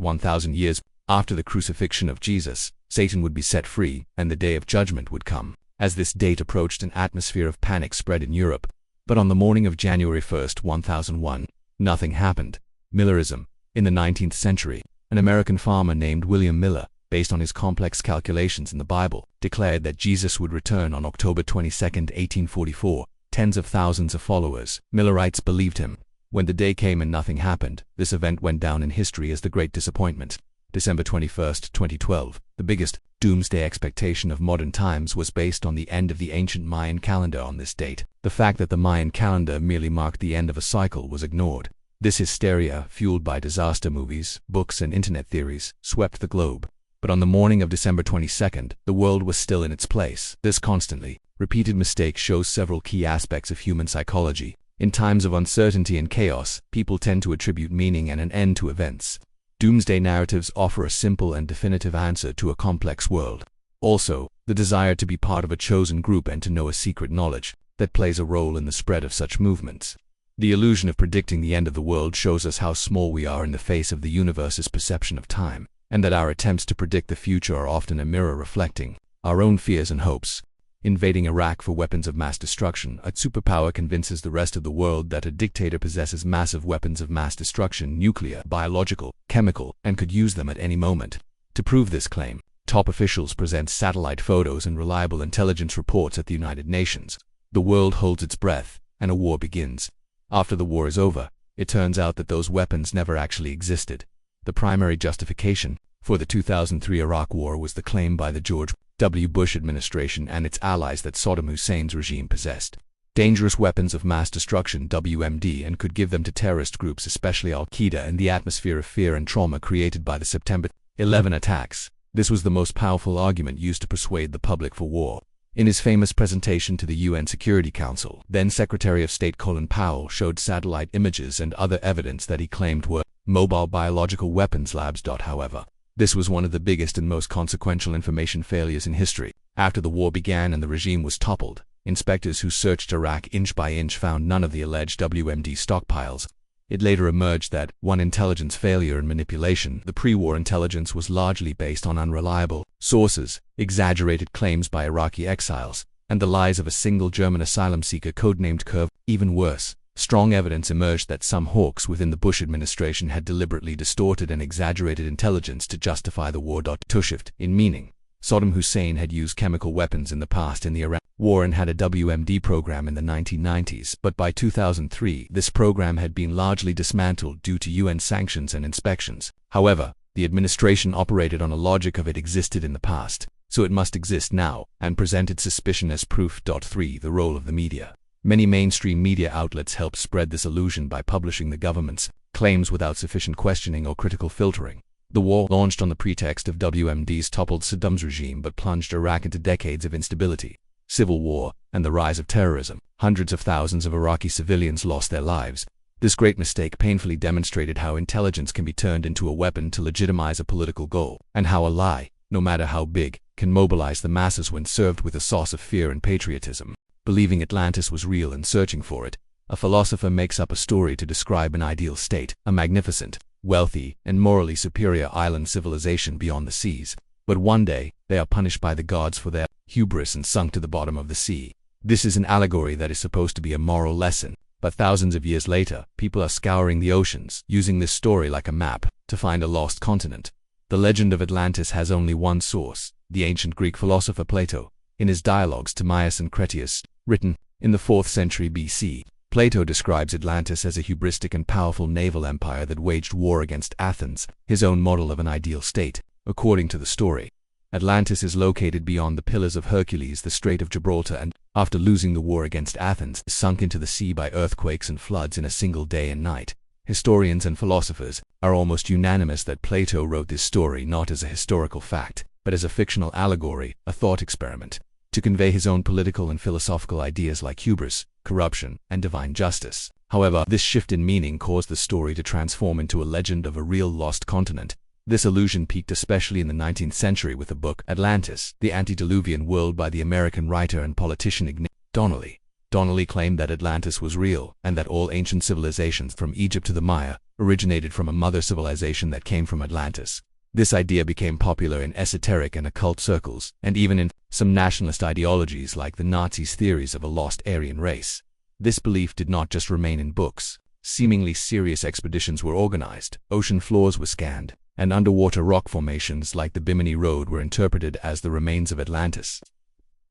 1,000 years after the crucifixion of Jesus, Satan would be set free and the day of judgment would come. As this date approached, an atmosphere of panic spread in Europe. But on the morning of January 1st, 1001, nothing happened. Millerism. In the 19th century, an American farmer named William Miller, based on his complex calculations in the Bible, declared that Jesus would return on October 22, 1844. Tens of thousands of followers, Millerites, believed him. When the day came and nothing happened, this event went down in history as the Great Disappointment. December 21, 2012, the biggest doomsday expectation of modern times was based on the end of the ancient Mayan calendar on this date. The fact that the Mayan calendar merely marked the end of a cycle was ignored. This hysteria, fueled by disaster movies, books, and internet theories, swept the globe. But on the morning of December 22nd, the world was still in its place. This constantly repeated mistake shows several key aspects of human psychology. In times of uncertainty and chaos, people tend to attribute meaning and an end to events. Doomsday narratives offer a simple and definitive answer to a complex world. Also, the desire to be part of a chosen group and to know a secret knowledge that plays a role in the spread of such movements. The illusion of predicting the end of the world shows us how small we are in the face of the universe's perception of time, and that our attempts to predict the future are often a mirror reflecting our own fears and hopes. Invading Iraq for weapons of mass destruction, a superpower convinces the rest of the world that a dictator possesses massive weapons of mass destruction, nuclear, biological, chemical, and could use them at any moment. To prove this claim, top officials present satellite photos and reliable intelligence reports at the United Nations. The world holds its breath, and a war begins. After the war is over, it turns out that those weapons never actually existed. The primary justification for the 2003 Iraq War was the claim by the George W. Bush administration and its allies that Saddam Hussein's regime possessed dangerous weapons of mass destruction (WMD) and could give them to terrorist groups, especially Al-Qaeda, in the atmosphere of fear and trauma created by the September 11 attacks. This was the most powerful argument used to persuade the public for war. In his famous presentation to the UN Security Council, then Secretary of State Colin Powell showed satellite images and other evidence that he claimed were mobile biological weapons labs. However, this was one of the biggest and most consequential information failures in history. After the war began and the regime was toppled, inspectors who searched Iraq inch by inch found none of the alleged WMD stockpiles. It later emerged that, one, intelligence failure and manipulation. The pre-war intelligence was largely based on unreliable sources, exaggerated claims by Iraqi exiles, and the lies of a single German asylum seeker codenamed Curve. Even worse, strong evidence emerged that some hawks within the Bush administration had deliberately distorted and exaggerated intelligence to justify the war. To shift in meaning, Saddam Hussein had used chemical weapons in the past in the Iraq War and had a WMD program in the 1990s, but by 2003 this program had been largely dismantled due to UN sanctions and inspections. However, the administration operated on a logic of it existed in the past, so it must exist now, and presented suspicion as proof. 3. The role of the media. Many mainstream media outlets helped spread this illusion by publishing the government's claims without sufficient questioning or critical filtering. The war, launched on the pretext of WMDs, toppled Saddam's regime but plunged Iraq into decades of instability, civil war, and the rise of terrorism. Hundreds of thousands of Iraqi civilians lost their lives. This great mistake painfully demonstrated how intelligence can be turned into a weapon to legitimize a political goal, and how a lie, no matter how big, can mobilize the masses when served with a sauce of fear and patriotism. Believing Atlantis was real and searching for it, a philosopher makes up a story to describe an ideal state, a magnificent, wealthy, and morally superior island civilization beyond the seas. But one day, they are punished by the gods for their hubris and sunk to the bottom of the sea. This is an allegory that is supposed to be a moral lesson, but thousands of years later, people are scouring the oceans, using this story like a map, to find a lost continent. The legend of Atlantis has only one source, the ancient Greek philosopher Plato, in his dialogues Timaeus and Critias, written in the 4th century BC. Plato describes Atlantis as a hubristic and powerful naval empire that waged war against Athens, his own model of an ideal state. According to the story, Atlantis is located beyond the Pillars of Hercules, the Strait of Gibraltar, and, after losing the war against Athens, sunk into the sea by earthquakes and floods in a single day and night. Historians and philosophers are almost unanimous that Plato wrote this story not as a historical fact, but as a fictional allegory, a thought experiment, to convey his own political and philosophical ideas like hubris, corruption, and divine justice. However, this shift in meaning caused the story to transform into a legend of a real lost continent. This illusion peaked especially in the 19th century with the book Atlantis, the Antediluvian World by the American writer and politician Ignatius Donnelly. Donnelly claimed that Atlantis was real, and that all ancient civilizations from Egypt to the Maya originated from a mother civilization that came from Atlantis. This idea became popular in esoteric and occult circles, and even in some nationalist ideologies like the Nazis' theories of a lost Aryan race. This belief did not just remain in books. Seemingly serious expeditions were organized, ocean floors were scanned, and underwater rock formations like the Bimini Road were interpreted as the remains of Atlantis.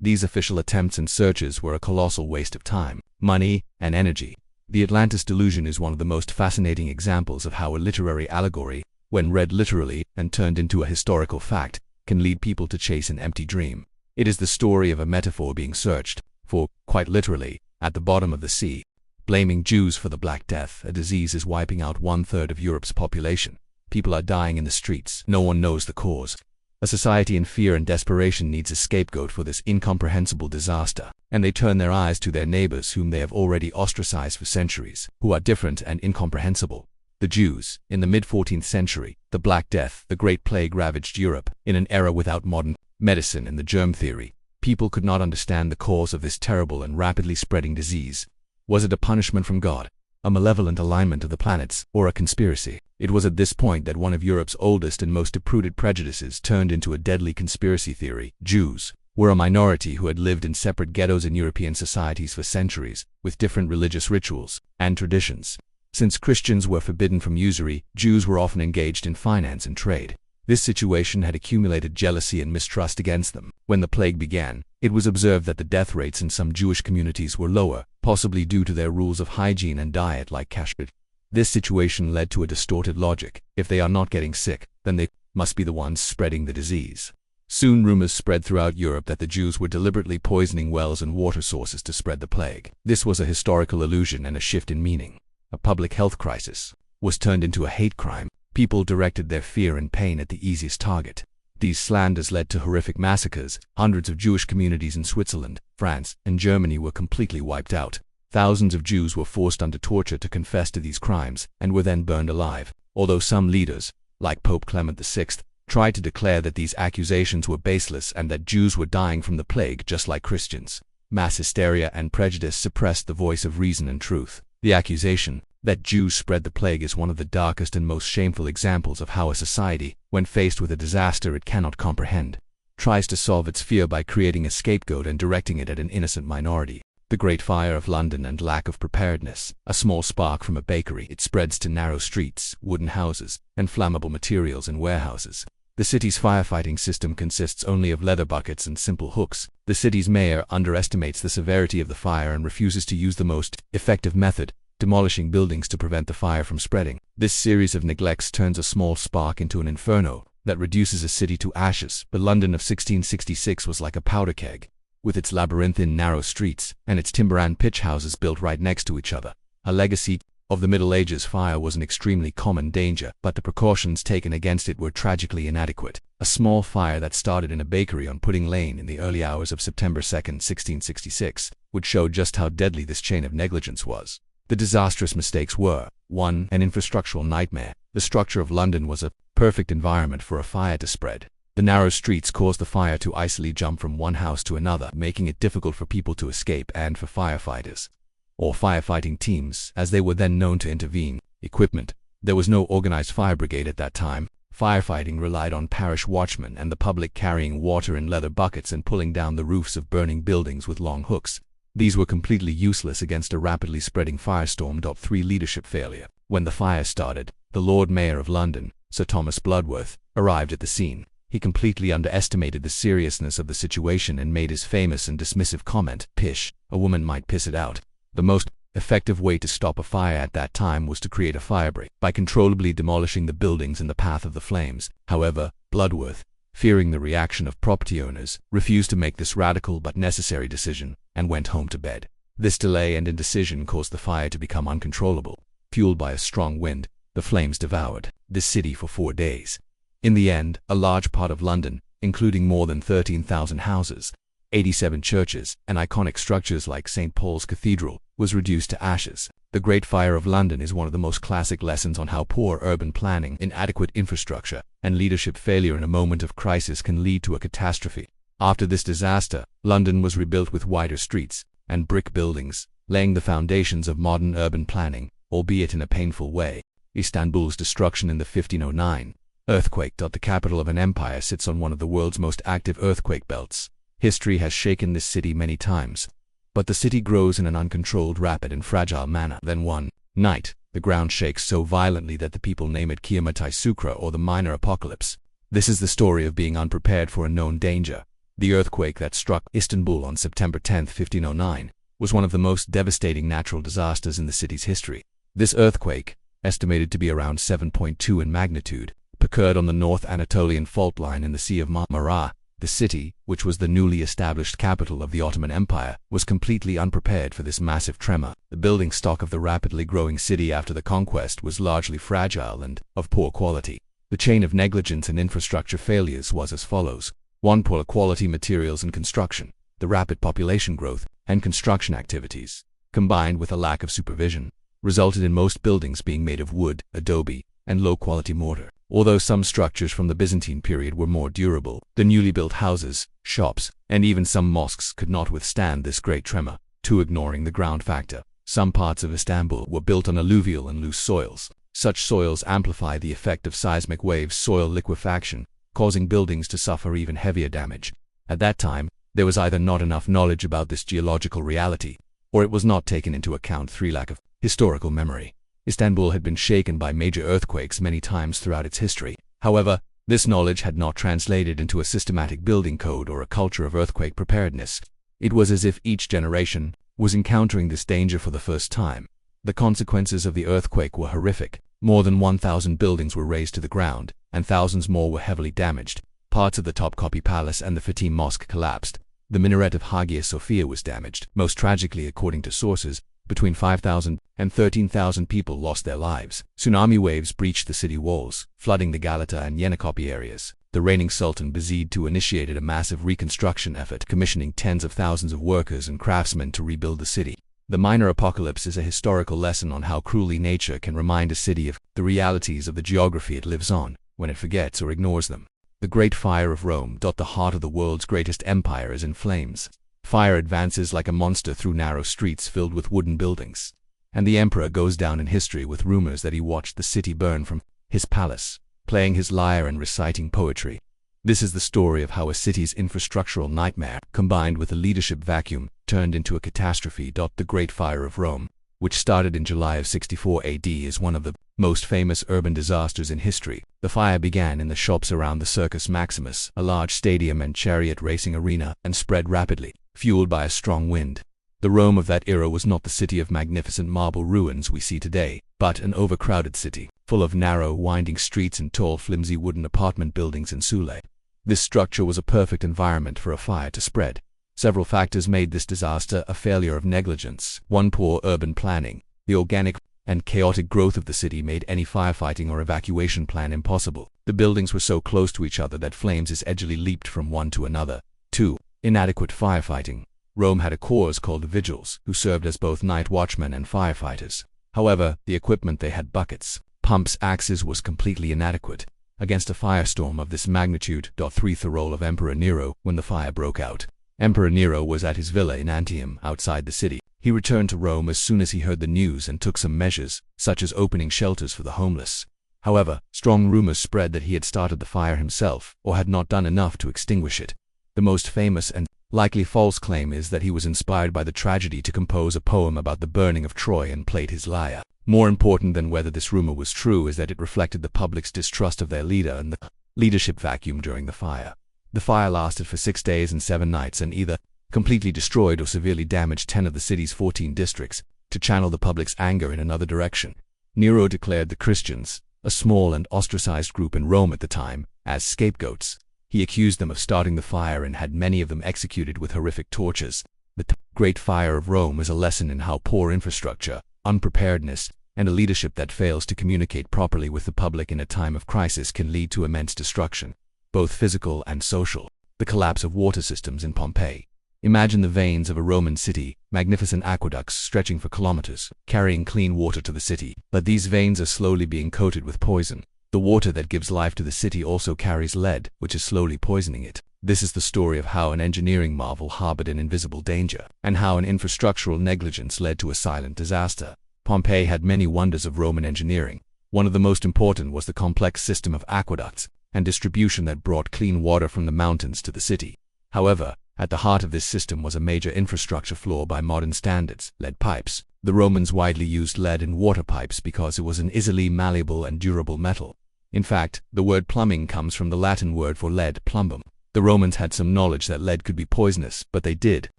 These official attempts and searches were a colossal waste of time, money, and energy. The Atlantis delusion is one of the most fascinating examples of how a literary allegory, when read literally and turned into a historical fact, can lead people to chase an empty dream. It is the story of a metaphor being searched for, quite literally, at the bottom of the sea. Blaming Jews for the Black Death, a disease is wiping out 1/3 of Europe's population. People are dying in the streets. No one knows the cause. A society in fear and desperation needs a scapegoat for this incomprehensible disaster, and they turn their eyes to their neighbors whom they have already ostracized for centuries, who are different and incomprehensible. The Jews. In the mid-14th century, the Black Death, the Great Plague, ravaged Europe. In an era without modern medicine and the germ theory, people could not understand the cause of this terrible and rapidly spreading disease. Was it a punishment from God, a malevolent alignment of the planets, or a conspiracy? It was at this point that one of Europe's oldest and most deep-rooted prejudices turned into a deadly conspiracy theory. Jews were a minority who had lived in separate ghettos in European societies for centuries, with different religious rituals and traditions. Since Christians were forbidden from usury, Jews were often engaged in finance and trade. This situation had accumulated jealousy and mistrust against them. When the plague began, it was observed that the death rates in some Jewish communities were lower, possibly due to their rules of hygiene and diet like kashrut. This situation led to a distorted logic. If they are not getting sick, then they must be the ones spreading the disease. Soon rumors spread throughout Europe that the Jews were deliberately poisoning wells and water sources to spread the plague. This was a historical illusion and a shift in meaning. A public health crisis was turned into a hate crime. People directed their fear and pain at the easiest target. These slanders led to horrific massacres. Hundreds of Jewish communities in Switzerland, France, and Germany were completely wiped out. Thousands of Jews were forced under torture to confess to these crimes, and were then burned alive. Although some leaders, like Pope Clement VI, tried to declare that these accusations were baseless and that Jews were dying from the plague just like Christians, mass hysteria and prejudice suppressed the voice of reason and truth. The accusation that Jews spread the plague is one of the darkest and most shameful examples of how a society, when faced with a disaster it cannot comprehend, tries to solve its fear by creating a scapegoat and directing it at an innocent minority. The Great Fire of London and lack of preparedness. A small spark from a bakery, it spreads to narrow streets, wooden houses, and flammable materials in warehouses. The city's firefighting system consists only of leather buckets and simple hooks. The city's mayor underestimates the severity of the fire and refuses to use the most effective method, demolishing buildings to prevent the fire from spreading. This series of neglects turns a small spark into an inferno that reduces a city to ashes. The London of 1666 was like a powder keg, with its labyrinthine narrow streets and its timber and pitch houses built right next to each other. A legacy of the Middle Ages, fire was an extremely common danger, but the precautions taken against it were tragically inadequate. A small fire that started in a bakery on Pudding Lane in the early hours of September 2, 1666, would show just how deadly this chain of negligence was. The disastrous mistakes were: 1. An infrastructural nightmare. The structure of London was a perfect environment for a fire to spread. The narrow streets caused the fire to easily jump from one house to another, making it difficult for people to escape and for firefighters, or firefighting teams, as they were then known, to intervene. Equipment. There was no organized fire brigade at that time. Firefighting relied on parish watchmen and the public carrying water in leather buckets and pulling down the roofs of burning buildings with long hooks. These were completely useless against a rapidly spreading firestorm. 3. Leadership failure. When the fire started, the Lord Mayor of London, Sir Thomas Bloodworth, arrived at the scene. He completely underestimated the seriousness of the situation and made his famous and dismissive comment, "Pish, a woman might piss it out." The most effective way to stop a fire at that time was to create a firebreak by controllably demolishing the buildings in the path of the flames. However, Bloodworth, fearing the reaction of property owners, refused to make this radical but necessary decision and went home to bed. This delay and indecision caused the fire to become uncontrollable. Fueled by a strong wind, the flames devoured this city for 4 days. In the end, a large part of London, including more than 13,000 houses, 87 churches, and iconic structures like St. Paul's Cathedral, was reduced to ashes. The Great Fire of London is one of the most classic lessons on how poor urban planning, inadequate infrastructure, and leadership failure in a moment of crisis can lead to a catastrophe. After this disaster, London was rebuilt with wider streets and brick buildings, laying the foundations of modern urban planning, albeit in a painful way. Istanbul's destruction in the 1509 earthquake. The capital of an empire sits on one of the world's most active earthquake belts. History has shaken this city many times, but the city grows in an uncontrolled, rapid, and fragile manner. Then one night, the ground shakes so violently that the people name it Kiamat-i Sukra, or the minor apocalypse. This is the story of being unprepared for a known danger. The earthquake that struck Istanbul on September 10, 1509, was one of the most devastating natural disasters in the city's history. This earthquake, estimated to be around 7.2 in magnitude, occurred on the North Anatolian fault line in the Sea of Marmara. The city, which was the newly established capital of the Ottoman Empire, was completely unprepared for this massive tremor. The building stock of the rapidly growing city after the conquest was largely fragile and of poor quality. The chain of negligence and infrastructure failures was as follows. 1. Poor quality materials and construction. The rapid population growth and construction activities, combined with a lack of supervision, resulted in most buildings being made of wood, adobe, and low-quality mortar. Although some structures from the Byzantine period were more durable, the newly built houses, shops, and even some mosques could not withstand this great tremor. 2. Ignoring the ground factor. Some parts of Istanbul were built on alluvial and loose soils. Such soils amplify the effect of seismic waves, soil liquefaction, causing buildings to suffer even heavier damage. At that time, there was either not enough knowledge about this geological reality, or it was not taken into account. 3. Lack of historical memory. Istanbul had been shaken by major earthquakes many times throughout its history. However, this knowledge had not translated into a systematic building code or a culture of earthquake preparedness. It was as if each generation was encountering this danger for the first time. The consequences of the earthquake were horrific. More than 1,000 buildings were razed to the ground, and thousands more were heavily damaged. Parts of the Topkapi Palace and the Fatih Mosque collapsed. The minaret of Hagia Sophia was damaged. Most tragically, according to sources, between 5,000 and 13,000 people lost their lives. Tsunami waves breached the city walls, flooding the Galata and Yenikapı areas. The reigning Sultan Bazid II initiated a massive reconstruction effort, commissioning tens of thousands of workers and craftsmen to rebuild the city. The minor apocalypse is a historical lesson on how cruelly nature can remind a city of the realities of the geography it lives on, when it forgets or ignores them. The Great Fire of Rome. The heart of the world's greatest empire is in flames. Fire advances like a monster through narrow streets filled with wooden buildings, and the emperor goes down in history with rumors that he watched the city burn from his palace, playing his lyre and reciting poetry. This is the story of how a city's infrastructural nightmare, combined with a leadership vacuum, turned into a catastrophe. The Great Fire of Rome, which started in July of 64 AD, is one of the most famous urban disasters in history. The fire began in the shops around the Circus Maximus, a large stadium and chariot racing arena, and spread rapidly, fueled by a strong wind. The Rome of that era was not the city of magnificent marble ruins we see today, but an overcrowded city, full of narrow, winding streets and tall, flimsy wooden apartment buildings in Sule. This structure was a perfect environment for a fire to spread. Several factors made this disaster a failure of negligence. 1. Poor urban planning. The organic and chaotic growth of the city made any firefighting or evacuation plan impossible. The buildings were so close to each other that flames edgily leaped from one to another. 2. Inadequate firefighting. Rome had a corps called the Vigils, who served as both night watchmen and firefighters. However, the equipment they had, buckets, pumps, axes, was completely inadequate against a firestorm of this magnitude. 3. The role of Emperor Nero. When the fire broke out, Emperor Nero was at his villa in Antium, outside the city. He returned to Rome as soon as he heard the news and took some measures, such as opening shelters for the homeless. However, strong rumors spread that he had started the fire himself, or had not done enough to extinguish it. The most famous and likely false claim is that he was inspired by the tragedy to compose a poem about the burning of Troy and played his lyre. More important than whether this rumor was true is that it reflected the public's distrust of their leader and the leadership vacuum during the fire. The fire lasted for 6 days and 7 nights and either completely destroyed or severely damaged 10 of the city's 14 districts. To channel the public's anger in another direction, Nero declared the Christians, a small and ostracized group in Rome at the time, as scapegoats. He accused them of starting the fire and had many of them executed with horrific tortures. The Great Fire of Rome is a lesson in how poor infrastructure, unpreparedness, and a leadership that fails to communicate properly with the public in a time of crisis can lead to immense destruction, both physical and social. The collapse of water systems in Pompeii. Imagine the veins of a Roman city, magnificent aqueducts stretching for kilometers, carrying clean water to the city. But these veins are slowly being coated with poison. The water that gives life to the city also carries lead, which is slowly poisoning it. This is the story of how an engineering marvel harbored an invisible danger, and how an infrastructural negligence led to a silent disaster. Pompeii had many wonders of Roman engineering. One of the most important was the complex system of aqueducts and distribution that brought clean water from the mountains to the city. However, at the heart of this system was a major infrastructure flaw by modern standards: lead pipes. The Romans widely used lead in water pipes because it was an easily malleable and durable metal. In fact, the word plumbing comes from the Latin word for lead, plumbum. The Romans had some knowledge that lead could be poisonous, but they did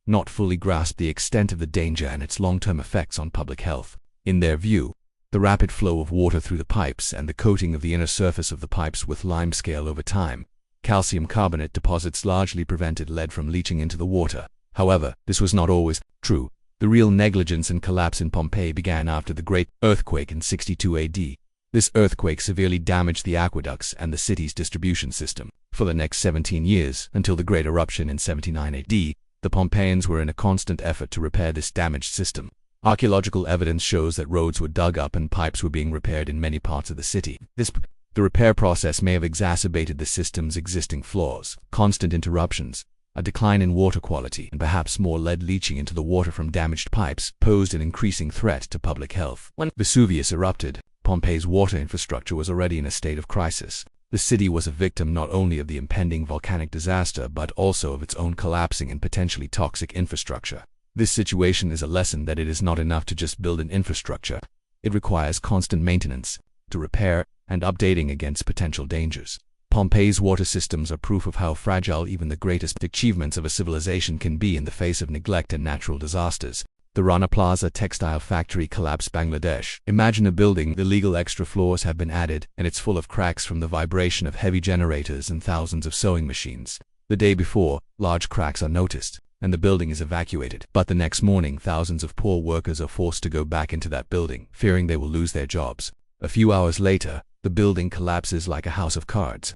not fully grasp the extent of the danger and its long-term effects on public health. In their view, the rapid flow of water through the pipes and the coating of the inner surface of the pipes with limescale over time, calcium carbonate deposits largely prevented lead from leaching into the water. However, this was not always true. The real negligence and collapse in Pompeii began after the Great Earthquake in 62 AD. This earthquake severely damaged the aqueducts and the city's distribution system. For the next 17 years, until the Great Eruption in 79 AD, the Pompeians were in a constant effort to repair this damaged system. Archaeological evidence shows that roads were dug up and pipes were being repaired in many parts of the city. The repair process may have exacerbated the system's existing flaws. Constant interruptions, a decline in water quality, and perhaps more lead leaching into the water from damaged pipes posed an increasing threat to public health. When Vesuvius erupted, Pompeii's water infrastructure was already in a state of crisis. The city was a victim not only of the impending volcanic disaster but also of its own collapsing and potentially toxic infrastructure. This situation is a lesson that it is not enough to just build an infrastructure. It requires constant maintenance, to repair, and updating against potential dangers. Pompeii's water systems are proof of how fragile even the greatest achievements of a civilization can be in the face of neglect and natural disasters. The Rana Plaza textile factory collapsed, Bangladesh. Imagine a building, illegal extra floors have been added, and it's full of cracks from the vibration of heavy generators and thousands of sewing machines. The day before, large cracks are noticed, and the building is evacuated. But the next morning, thousands of poor workers are forced to go back into that building, fearing they will lose their jobs. A few hours later, the building collapses like a house of cards,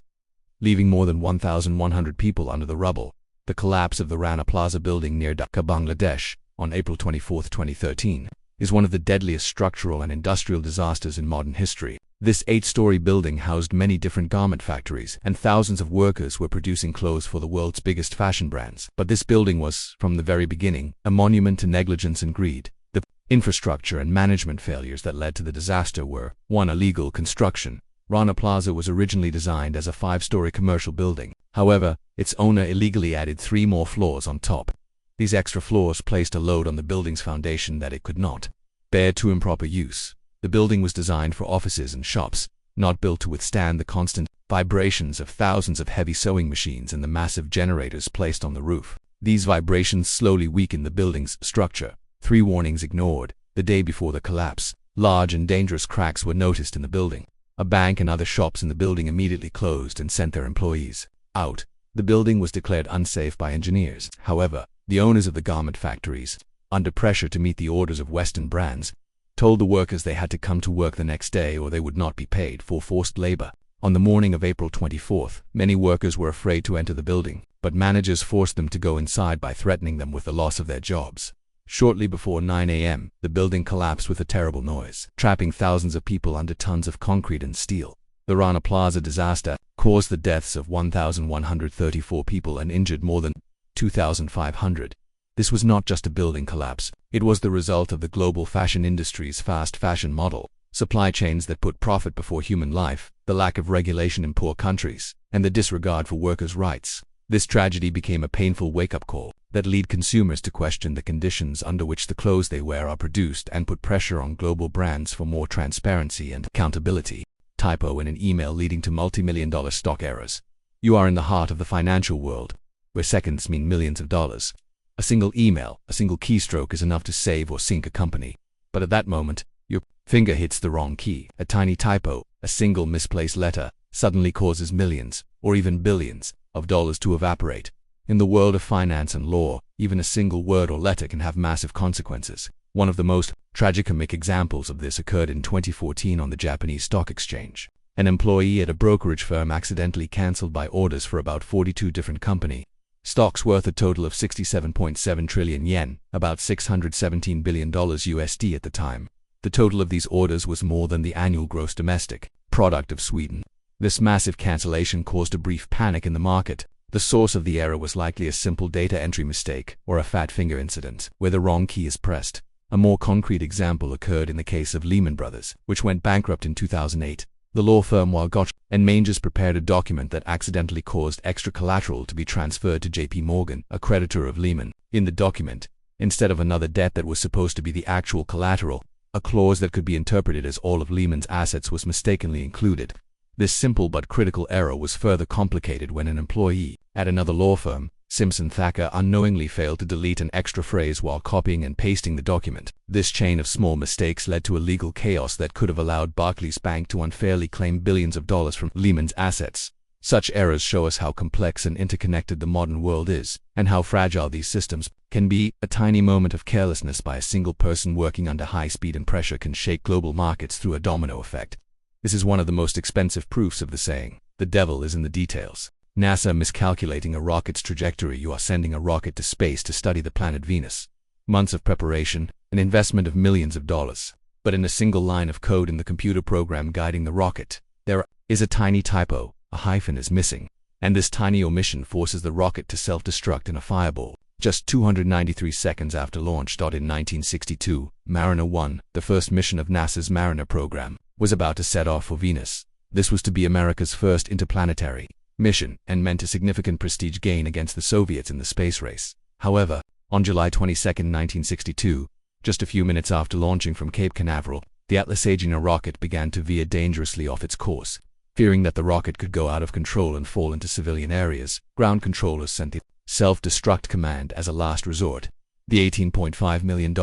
leaving more than 1,100 people under the rubble. The collapse of the Rana Plaza building near Dhaka, Bangladesh, on April 24, 2013, is one of the deadliest structural and industrial disasters in modern history. This 8-story building housed many different garment factories, and thousands of workers were producing clothes for the world's biggest fashion brands. But this building was, from the very beginning, a monument to negligence and greed. The infrastructure and management failures that led to the disaster were: 1. Illegal construction. Rana Plaza was originally designed as a 5-story commercial building. However, its owner illegally added 3 more floors on top. These extra floors placed a load on the building's foundation that it could not bear to improper use. The building was designed for offices and shops, not built to withstand the constant vibrations of thousands of heavy sewing machines and the massive generators placed on the roof. These vibrations slowly weakened the building's structure. 3 warnings ignored. The day before the collapse, large and dangerous cracks were noticed in the building. A bank and other shops in the building immediately closed and sent their employees out. The building was declared unsafe by engineers. However, the owners of the garment factories, under pressure to meet the orders of Western brands, told the workers they had to come to work the next day or they would not be paid for forced labor. On the morning of April 24th, many workers were afraid to enter the building, but managers forced them to go inside by threatening them with the loss of their jobs. Shortly before 9 a.m., the building collapsed with a terrible noise, trapping thousands of people under tons of concrete and steel. The Rana Plaza disaster caused the deaths of 1,134 people and injured more than 2,500. This was not just a building collapse. It was the result of the global fashion industry's fast fashion model. supply chains that put profit before human life, the lack of regulation in poor countries, and the disregard for workers' rights. This tragedy became a painful wake-up call that led consumers to question the conditions under which the clothes they wear are produced and put pressure on global brands for more transparency and accountability. Typo in an email leading to multi-million-dollar stock errors. You are in the heart of the financial world, where seconds mean millions of dollars. A single email, a single keystroke is enough to save or sink a company. But at that moment, your finger hits the wrong key. A tiny typo, a single misplaced letter, suddenly causes millions, or even billions, of dollars to evaporate. In the world of finance and law, even a single word or letter can have massive consequences. One of the most tragicomic examples of this occurred in 2014 on the Japanese stock exchange. An employee at a brokerage firm accidentally cancelled buy orders for about 42 different company stocks worth a total of 67.7 trillion yen, about $617 billion USD at the time. The total of these orders was more than the annual gross domestic product of Sweden. This massive cancellation caused a brief panic in the market. The source of the error was likely a simple data entry mistake or a fat finger incident where the wrong key is pressed. A more concrete example occurred in the case of Lehman Brothers, which went bankrupt in 2008. The law firm Walgott and Mangers prepared a document that accidentally caused extra collateral to be transferred to JP Morgan, a creditor of Lehman. In the document, instead of another debt that was supposed to be the actual collateral, a clause that could be interpreted as all of Lehman's assets was mistakenly included. This simple but critical error was further complicated when an employee at another law firm, Simpson Thacker, unknowingly failed to delete an extra phrase while copying and pasting the document. This chain of small mistakes led to a legal chaos that could have allowed Barclays Bank to unfairly claim billions of dollars from Lehman's assets. Such errors show us how complex and interconnected the modern world is, and how fragile these systems can be. A tiny moment of carelessness by a single person working under high speed and pressure can shake global markets through a domino effect. This is one of the most expensive proofs of the saying, "The devil is in the details." NASA miscalculating a rocket's trajectory. You are sending a rocket to space to study the planet Venus. Months of preparation, an investment of millions of dollars. But in a single line of code in the computer program guiding the rocket, there is a tiny typo. A hyphen is missing. And this tiny omission forces the rocket to self-destruct in a fireball. Just 293 seconds after launch. In 1962, Mariner 1, the first mission of NASA's Mariner program, was about to set off for Venus. This was to be America's first interplanetary mission and meant a significant prestige gain against the Soviets in the space race. However, on July 22, 1962, just a few minutes after launching from Cape Canaveral, the Atlas Agena rocket began to veer dangerously off its course. Fearing that the rocket could go out of control and fall into civilian areas, ground controllers sent the self-destruct command as a last resort. The $18.5 million,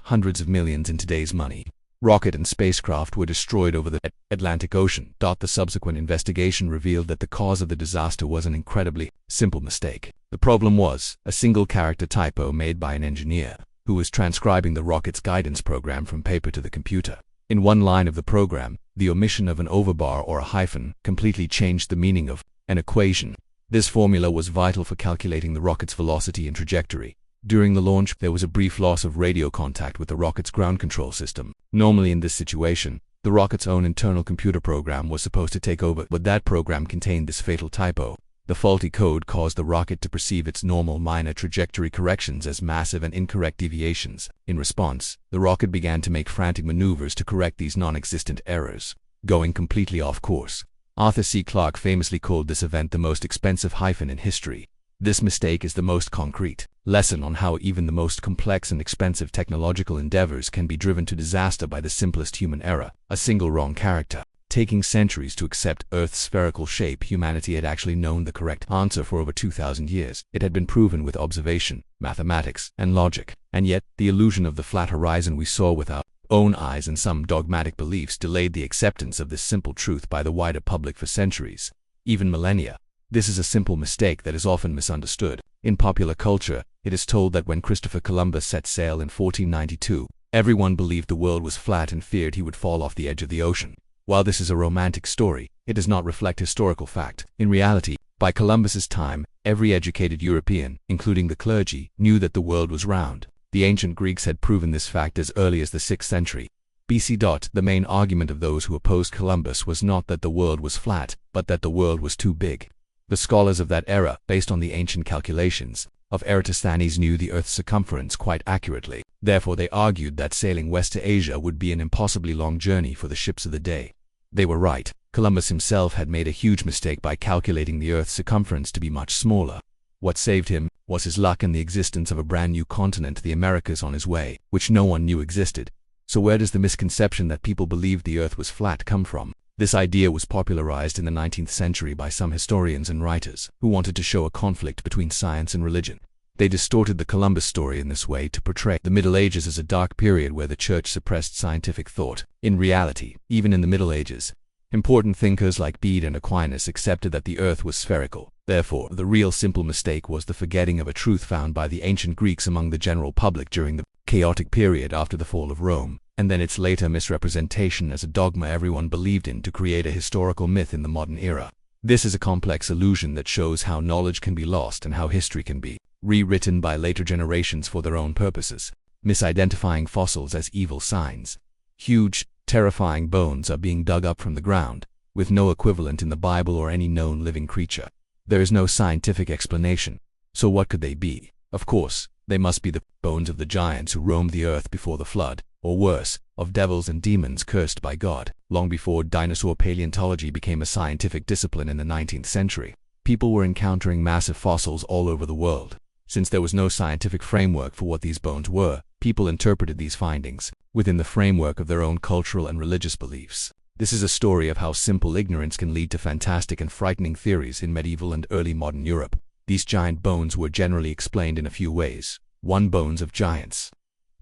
hundreds of millions in today's money, rocket and spacecraft were destroyed over the Atlantic Ocean. The subsequent investigation revealed that the cause of the disaster was an incredibly simple mistake. The problem was a single character typo made by an engineer who was transcribing the rocket's guidance program from paper to the computer. In one line of the program, the omission of an overbar or a hyphen completely changed the meaning of an equation. This formula was vital for calculating the rocket's velocity and trajectory. During the launch, there was a brief loss of radio contact with the rocket's ground control system. Normally in this situation, the rocket's own internal computer program was supposed to take over, but that program contained this fatal typo. The faulty code caused the rocket to perceive its normal minor trajectory corrections as massive and incorrect deviations. In response, the rocket began to make frantic maneuvers to correct these non-existent errors, going completely off course. Arthur C. Clarke famously called this event the most expensive hyphen in history. This mistake is the most concrete lesson on how even the most complex and expensive technological endeavors can be driven to disaster by the simplest human error, a single wrong character. Taking centuries to accept Earth's spherical shape, humanity had actually known the correct answer for over 2,000 years. It had been proven with observation, mathematics, and logic. And yet, the illusion of the flat horizon we saw with our own eyes and some dogmatic beliefs delayed the acceptance of this simple truth by the wider public for centuries, even millennia. This is a simple mistake that is often misunderstood. In popular culture, it is told that when Christopher Columbus set sail in 1492, everyone believed the world was flat and feared he would fall off the edge of the ocean. While this is a romantic story, it does not reflect historical fact. In reality, by Columbus's time, every educated European, including the clergy, knew that the world was round. The ancient Greeks had proven this fact as early as the 6th century BC. The main argument of those who opposed Columbus was not that the world was flat, but that the world was too big. The scholars of that era, based on the ancient calculations of Eratosthenes, knew the Earth's circumference quite accurately. Therefore they argued that sailing west to Asia would be an impossibly long journey for the ships of the day. They were right. Columbus himself had made a huge mistake by calculating the Earth's circumference to be much smaller. What saved him was his luck and the existence of a brand new continent, the Americas, on his way, which no one knew existed. So where does the misconception that people believed the Earth was flat come from? This idea was popularized in the 19th century by some historians and writers who wanted to show a conflict between science and religion. They distorted the Columbus story in this way to portray the Middle Ages as a dark period where the Church suppressed scientific thought. In reality, even in the Middle Ages, important thinkers like Bede and Aquinas accepted that the Earth was spherical. Therefore, the real simple mistake was the forgetting of a truth found by the ancient Greeks among the general public during the chaotic period after the fall of Rome, and then its later misrepresentation as a dogma everyone believed in to create a historical myth in the modern era. This is a complex illusion that shows how knowledge can be lost and how history can be rewritten by later generations for their own purposes, misidentifying fossils as evil signs. Huge, terrifying bones are being dug up from the ground, with no equivalent in the Bible or any known living creature. There is no scientific explanation. So what could they be? Of course, they must be the bones of the giants who roamed the earth before the flood, or worse, of devils and demons cursed by God. Long before dinosaur paleontology became a scientific discipline in the 19th century, people were encountering massive fossils all over the world. Since there was no scientific framework for what these bones were, people interpreted these findings within the framework of their own cultural and religious beliefs. This is a story of how simple ignorance can lead to fantastic and frightening theories in medieval and early modern Europe. These giant bones were generally explained in a few ways. 1. Bones of giants.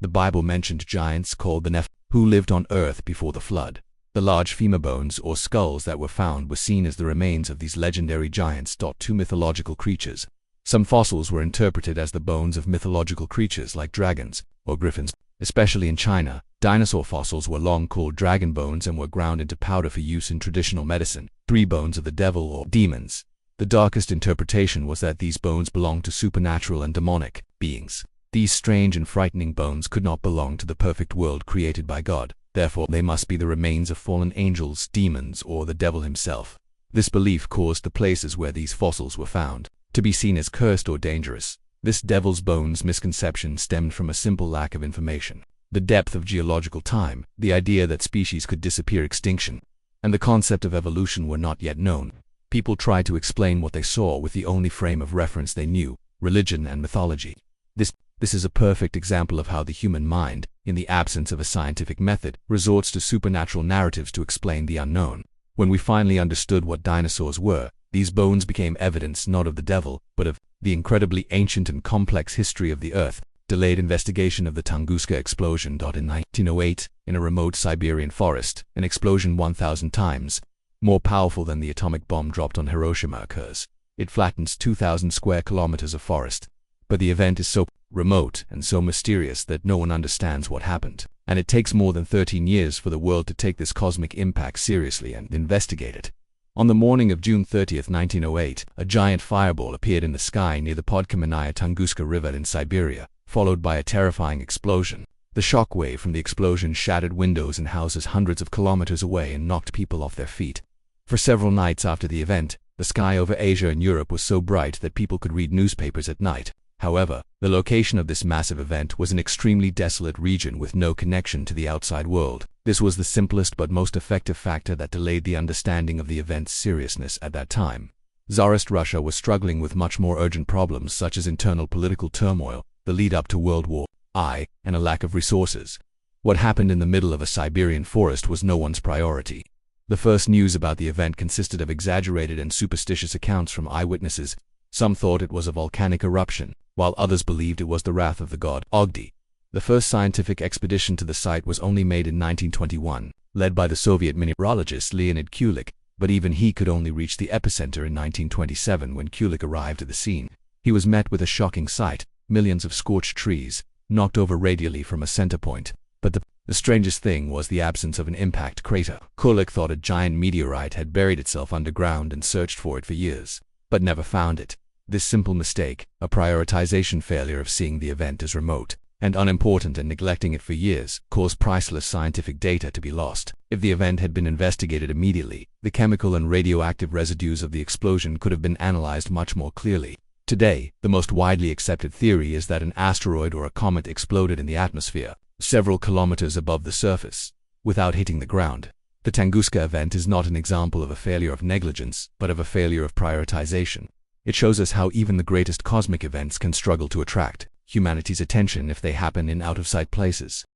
The Bible mentioned giants called the Nephilim, who lived on earth before the flood. The large femur bones or skulls that were found were seen as the remains of these legendary giants. 2. Mythological creatures. Some fossils were interpreted as the bones of mythological creatures like dragons or griffins. Especially in China, dinosaur fossils were long called dragon bones and were ground into powder for use in traditional medicine. 3. Bones of the devil or demons. The darkest interpretation was that these bones belonged to supernatural and demonic beings. These strange and frightening bones could not belong to the perfect world created by God. Therefore, they must be the remains of fallen angels, demons, or the devil himself. This belief caused the places where these fossils were found to be seen as cursed or dangerous. This devil's bones misconception stemmed from a simple lack of information. The depth of geological time, the idea that species could disappear extinction, and the concept of evolution were not yet known. People tried to explain what they saw with the only frame of reference they knew, religion and mythology. This is a perfect example of how the human mind, in the absence of a scientific method, resorts to supernatural narratives to explain the unknown. When we finally understood what dinosaurs were, these bones became evidence not of the devil, but of the incredibly ancient and complex history of the Earth. Delayed investigation of the Tunguska explosion. In 1908, in a remote Siberian forest, an explosion 1,000 times more powerful than the atomic bomb dropped on Hiroshima occurs. It flattens 2,000 square kilometers of forest. But the event is so remote and so mysterious that no one understands what happened. And it takes more than 13 years for the world to take this cosmic impact seriously and investigate it. On the morning of June 30, 1908, a giant fireball appeared in the sky near the Podkamennaya Tunguska River in Siberia, followed by a terrifying explosion. The shock wave from the explosion shattered windows in houses hundreds of kilometers away and knocked people off their feet. For several nights after the event, the sky over Asia and Europe was so bright that people could read newspapers at night. However, the location of this massive event was an extremely desolate region with no connection to the outside world. This was the simplest but most effective factor that delayed the understanding of the event's seriousness at that time. Tsarist Russia was struggling with much more urgent problems such as internal political turmoil, the lead-up to World War I, and a lack of resources. What happened in the middle of a Siberian forest was no one's priority. The first news about the event consisted of exaggerated and superstitious accounts from eyewitnesses. Some thought it was a volcanic eruption, while others believed it was the wrath of the god Ogdi. The first scientific expedition to the site was only made in 1921, led by the Soviet mineralogist Leonid Kulik, but even he could only reach the epicenter in 1927 when Kulik arrived at the scene. He was met with a shocking sight, millions of scorched trees, knocked over radially from a center point. But the strangest thing was the absence of an impact crater. Kulik thought a giant meteorite had buried itself underground and searched for it for years, but never found it. This simple mistake, a prioritization failure of seeing the event as remote and unimportant and neglecting it for years, caused priceless scientific data to be lost. If the event had been investigated immediately, the chemical and radioactive residues of the explosion could have been analyzed much more clearly. Today, the most widely accepted theory is that an asteroid or a comet exploded in the atmosphere, several kilometers above the surface, without hitting the ground. The Tunguska event is not an example of a failure of negligence, but of a failure of prioritization. It shows us how even the greatest cosmic events can struggle to attract humanity's attention if they happen in out-of-sight places.